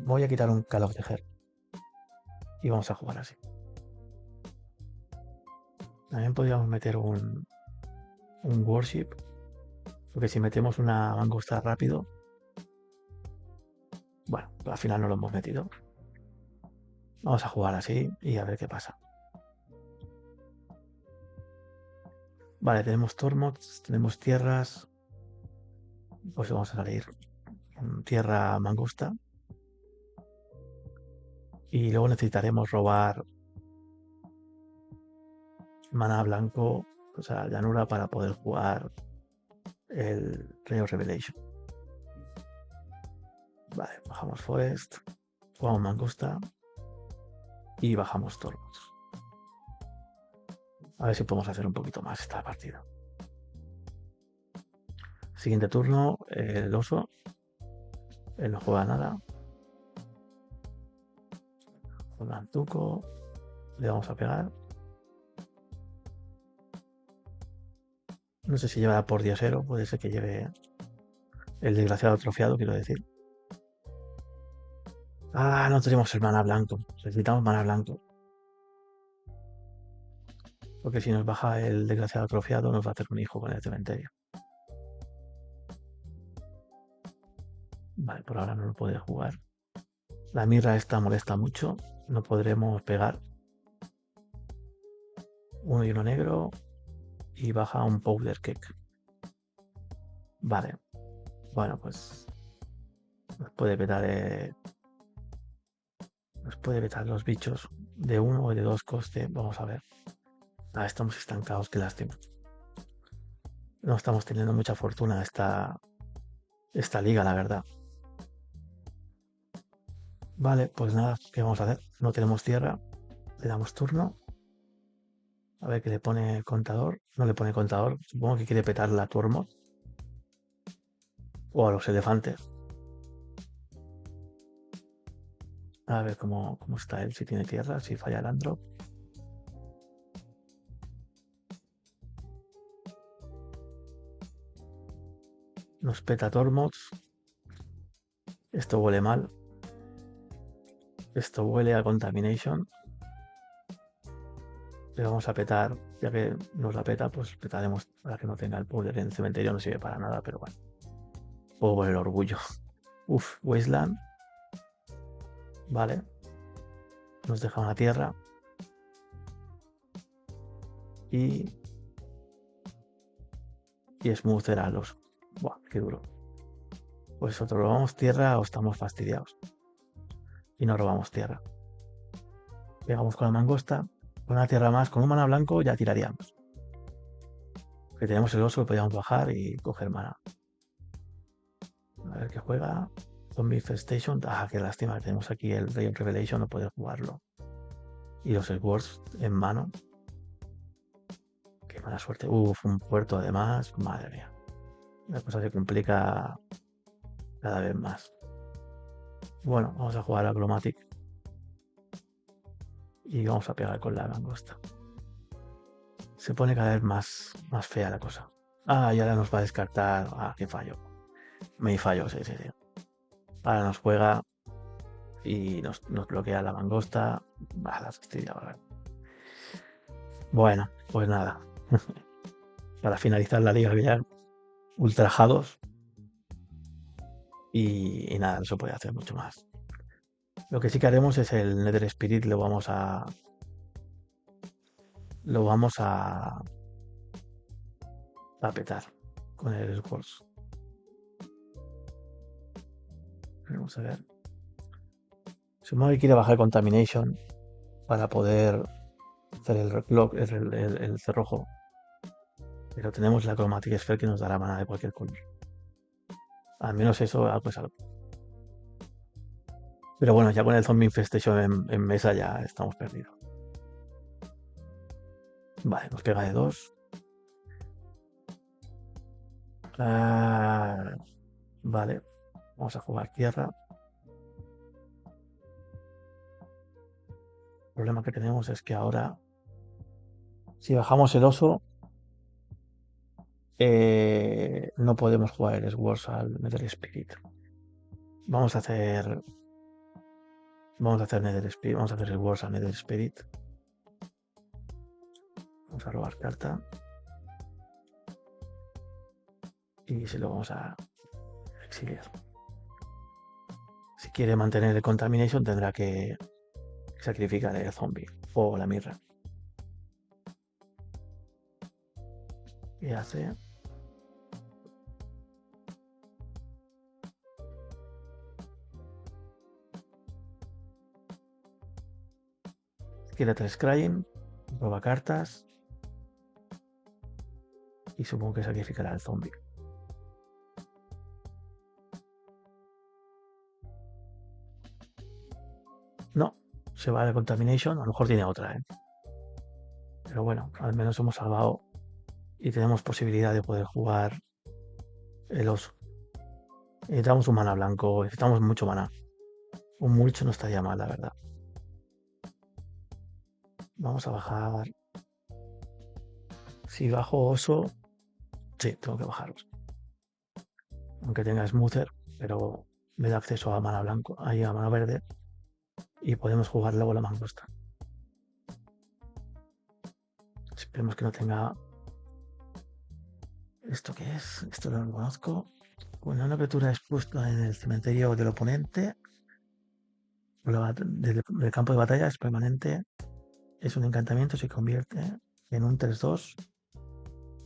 Voy a quitar un Call of the Heart. Y vamos a jugar así. También podríamos meter un Worship. Porque si metemos una Mangusta rápido. Bueno, al final no lo hemos metido. Vamos a jugar así y a ver qué pasa. Vale, tenemos Tormods, tenemos tierras. Pues vamos a salir tierra Mangusta. Y luego necesitaremos robar mana blanco, o sea, llanura para poder jugar el Ray of Revelation. Vale, bajamos Forest, jugamos Mangusta y bajamos Tormods. A ver si podemos hacer un poquito más esta partida. Siguiente turno, el oso. Él no juega nada. Con Antuco. Le vamos a pegar. No sé si llevará por diosero. Puede ser que lleve el desgraciado atrofiado, quiero decir. Ah, no tenemos el mana blanco. Necesitamos mana blanco. Porque si nos baja el desgraciado atrofiado, nos va a hacer un hijo con el cementerio. Vale, por ahora no lo puede jugar. La mirra esta molesta mucho. No podremos pegar. Uno y uno negro. Y baja un powder cake. Vale. Bueno, pues nos puede petar los bichos de uno o de dos coste. Vamos a ver. Ah, estamos estancados, qué lástima. No estamos teniendo mucha fortuna esta liga, la verdad. Vale, pues nada, ¿qué vamos a hacer? No tenemos tierra. Le damos turno. A ver qué le pone contador. No le pone contador. Supongo que quiere petar la Tormod. O a los elefantes. A ver cómo está él, si tiene tierra, si falla el Androp. Nos peta Tormods. Esto huele mal. Esto huele a Contamination. Le vamos a petar, ya que nos la peta, pues petaremos para que no tenga el poder en el cementerio, no sirve para nada, pero bueno. Juego por el orgullo. Uf, Wasteland. Vale. Nos deja una tierra. Y Smoother a los. Buah, qué duro. Pues otro robamos tierra o estamos fastidiados. Y no robamos tierra. Pegamos con la mangosta. Con una tierra más, con un mana blanco ya tiraríamos. Que tenemos el oso que podíamos bajar y coger mana. A ver qué juega. Zombie Infestation. Ah, qué lástima. Tenemos aquí el Ray of Revelation, no puede jugarlo. Y los Swords en mano. Qué mala suerte. Uf, un puerto además. Madre mía. La cosa se complica cada vez más. Bueno, vamos a jugar a Chromatic. Y vamos a pegar con la langosta. Se pone cada vez más fea la cosa. Ah, y ahora nos va a descartar. Ah, qué fallo. Me fallo, sí. Ahora nos juega y nos bloquea la mangosta. Ah, la fastidia ahora. Bueno, pues nada. Para finalizar la liga ya ultrajados. Y nada, no se puede hacer mucho más. Lo que sí que haremos es el Nether Spirit, lo vamos a petar con el Swords. Vamos a ver. Supongo que quiere bajar Contamination para poder hacer el cerrojo. Pero tenemos la Chromatic Sphere que nos dará mana de cualquier color. Al menos eso, pues algo. Pero bueno, ya con el Zombie Infestation en mesa ya estamos perdidos. Vale, nos pega de 2. Vale, vamos a jugar tierra. El problema que tenemos es que ahora, si bajamos el oso, no podemos jugar el Swords al Nether Spirit. Vamos a hacer Nether Spirit, vamos a hacer Swords al Nether Spirit. Vamos a robar carta. Y se lo vamos a exiliar. Si quiere mantener el Contamination tendrá que sacrificar el zombie o la mirra. Y hace... Quiere 3 Crying, roba cartas y supongo que sacrificará al zombie. No, se va de Contamination, a lo mejor tiene otra, ¿eh? Pero bueno, al menos hemos salvado y tenemos posibilidad de poder jugar el oso. Necesitamos un mana blanco, necesitamos mucho mana. Un mulch no estaría mal, la verdad. Vamos a bajar. Si bajo oso, sí, tengo que bajar oso. Aunque tenga smoother, pero me da acceso a mana blanco, ahí a mana verde. Y podemos jugar luego la mangosta. Esperemos que no tenga... ¿Esto qué es? Esto no lo conozco. Cuando una criatura es puesta en el cementerio del oponente, del campo de batalla es permanente. Es un encantamiento, se convierte en un 3-2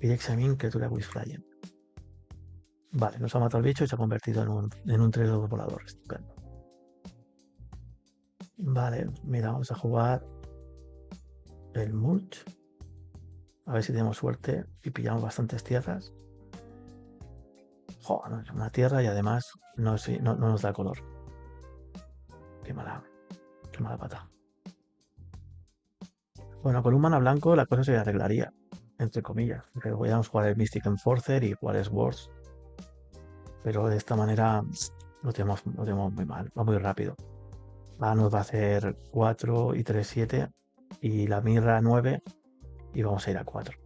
y examine criatura with flying. Vale, nos ha matado el bicho y se ha convertido en un 3-2 volador. Estupendo. Vale, mira, vamos a jugar el mulch. A ver si tenemos suerte y pillamos bastantes tierras. Joder, una tierra y además no nos da color. Qué mala pata. Bueno, con un mana blanco la cosa se arreglaría, entre comillas. Porque podríamos jugar el Mystic Enforcer y jugar Swords. Pero de esta manera lo tenemos muy mal, va muy rápido. Nos va a hacer 4 y 3, 7 y la mirra 9 y vamos a ir a 4.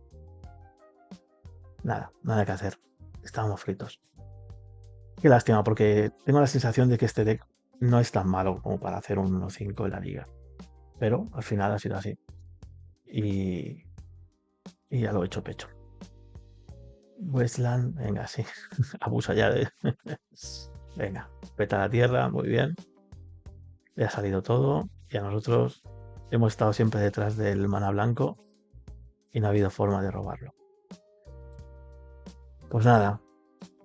Nada que hacer. Estábamos fritos. Qué lástima, porque tengo la sensación de que este deck no es tan malo como para hacer un 1-5 en la liga. Pero al final ha sido así. y, y ya lo he hecho pecho. Westland, venga, sí, abusa ya de... Venga, peta la tierra, muy bien, ya ha salido todo y a nosotros hemos estado siempre detrás del mana blanco y no ha habido forma de robarlo. Pues nada,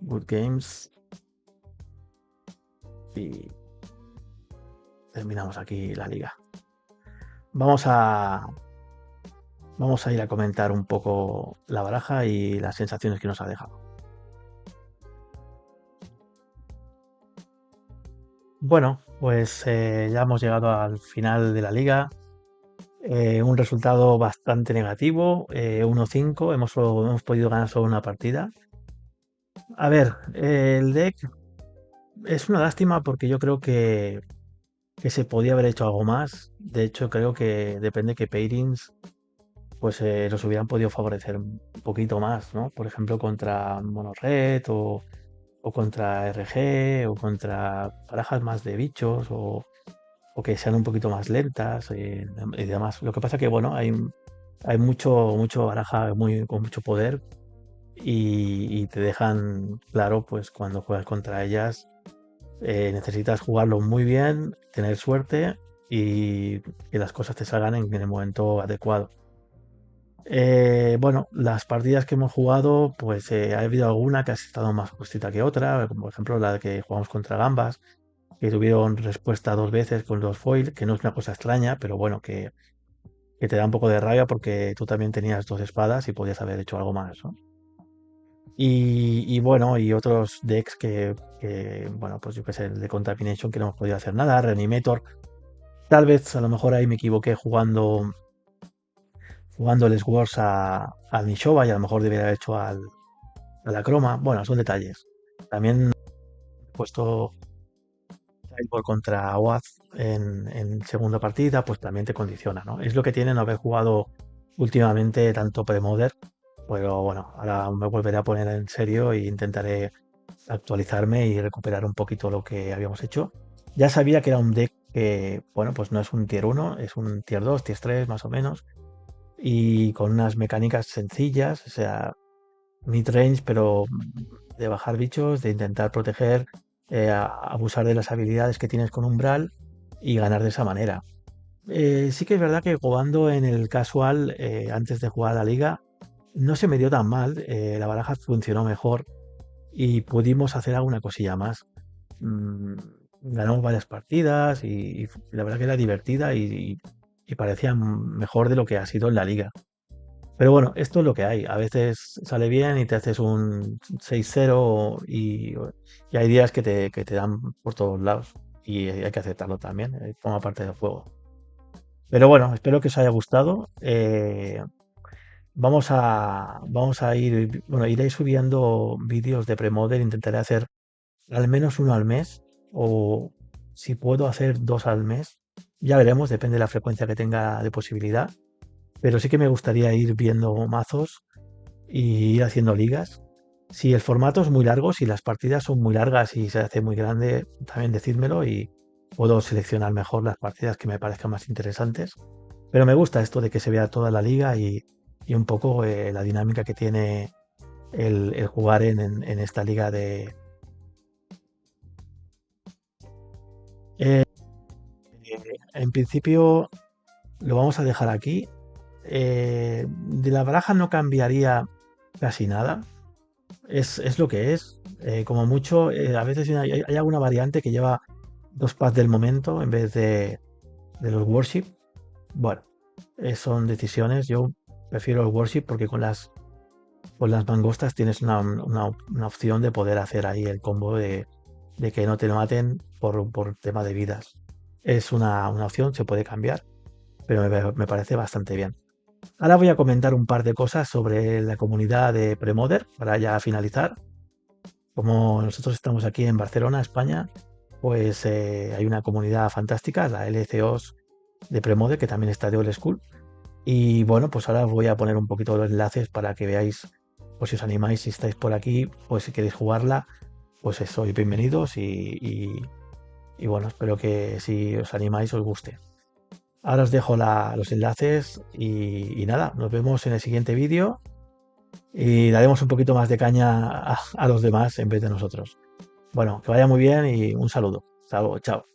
good games y terminamos aquí la liga. Vamos a, vamos a ir a comentar un poco la baraja y las sensaciones que nos ha dejado. Bueno, pues ya hemos llegado al final de la liga. Un resultado bastante negativo, 1-5, hemos podido ganar solo una partida. A ver, el deck es una lástima porque yo creo que se podía haber hecho algo más. De hecho, creo que depende que pairings pues los hubieran podido favorecer un poquito más, ¿no? Por ejemplo, contra Mono Red o contra RG o contra barajas más de bichos o que sean un poquito más lentas y demás. Lo que pasa que, bueno, hay mucho baraja con mucho poder y te dejan claro, pues cuando juegas contra ellas necesitas jugarlo muy bien, tener suerte y que las cosas te salgan en el momento adecuado. Bueno, las partidas que hemos jugado, pues ha habido alguna que ha estado más justita que otra, como por ejemplo la que jugamos contra Gambas, que tuvieron respuesta 2 veces con los foil, que no es una cosa extraña, pero bueno, que te da un poco de rabia porque tú también tenías 2 espadas y podías haber hecho algo más, ¿no? Y bueno, y otros decks bueno, pues yo qué sé, el de Contamination que no hemos podido hacer nada, Reanimator. Tal vez a lo mejor ahí me equivoqué jugando el Swords al Nishoba y a lo mejor debería haber hecho a la Croma. Bueno, son detalles. También he puesto Sideboard contra Oath en segunda partida, pues también te condiciona, ¿no? Es lo que tiene no haber jugado últimamente tanto Premoder, pero bueno, ahora me volveré a poner en serio e intentaré actualizarme y recuperar un poquito lo que habíamos hecho. Ya sabía que era un deck que, bueno, pues no es un tier 1, es un tier 2, tier 3 más o menos, y con unas mecánicas sencillas, o sea, mid-range, pero de bajar bichos, de intentar proteger, abusar de las habilidades que tienes con Umbral y ganar de esa manera. Sí que es verdad que jugando en el casual, antes de jugar a la liga, no se me dio tan mal, la baraja funcionó mejor y pudimos hacer alguna cosilla más. Mm, Ganamos varias partidas y la verdad que era divertida y parecía mejor de lo que ha sido en la liga. Pero bueno, esto es lo que hay. A veces sale bien y te haces un 6-0 y hay días que te dan por todos lados y hay que aceptarlo también, forma parte del juego. Pero bueno, espero que os haya gustado. Vamos a ir, bueno, iré subiendo vídeos de Premoder, intentaré hacer al menos uno al mes o si puedo hacer 2 al mes. Ya veremos, depende de la frecuencia que tenga de posibilidad. Pero sí que me gustaría ir viendo mazos y ir haciendo ligas. Si el formato es muy largo, si las partidas son muy largas y se hace muy grande, también decídmelo y puedo seleccionar mejor las partidas que me parezcan más interesantes. Pero me gusta esto de que se vea toda la liga y un poco la dinámica que tiene el jugar en esta liga de... Eh, en principio lo vamos a dejar aquí. De la baraja no cambiaría casi nada. Es lo que es. Como mucho, a veces hay alguna variante que lleva 2 pads del momento en vez de los worship. Bueno, son decisiones. Yo prefiero el worship porque con las mangostas tienes una opción de poder hacer ahí el combo de que no te maten por tema de vidas. Es una opción, se puede cambiar, pero me parece bastante bien. Ahora voy a comentar un par de cosas sobre la comunidad de Premoder para ya finalizar. Como nosotros estamos aquí en Barcelona, España, pues hay una comunidad fantástica, la LCOs de Premoder, que también está de Old School. Y bueno, pues ahora os voy a poner un poquito los enlaces para que veáis, pues si os animáis, si estáis por aquí, pues si queréis jugarla, pues sois bienvenidos y bueno, espero que si os animáis os guste. Ahora os dejo los enlaces y nada, nos vemos en el siguiente vídeo y daremos un poquito más de caña a los demás en vez de nosotros. Bueno, que vaya muy bien y un saludo. Hasta luego, chao.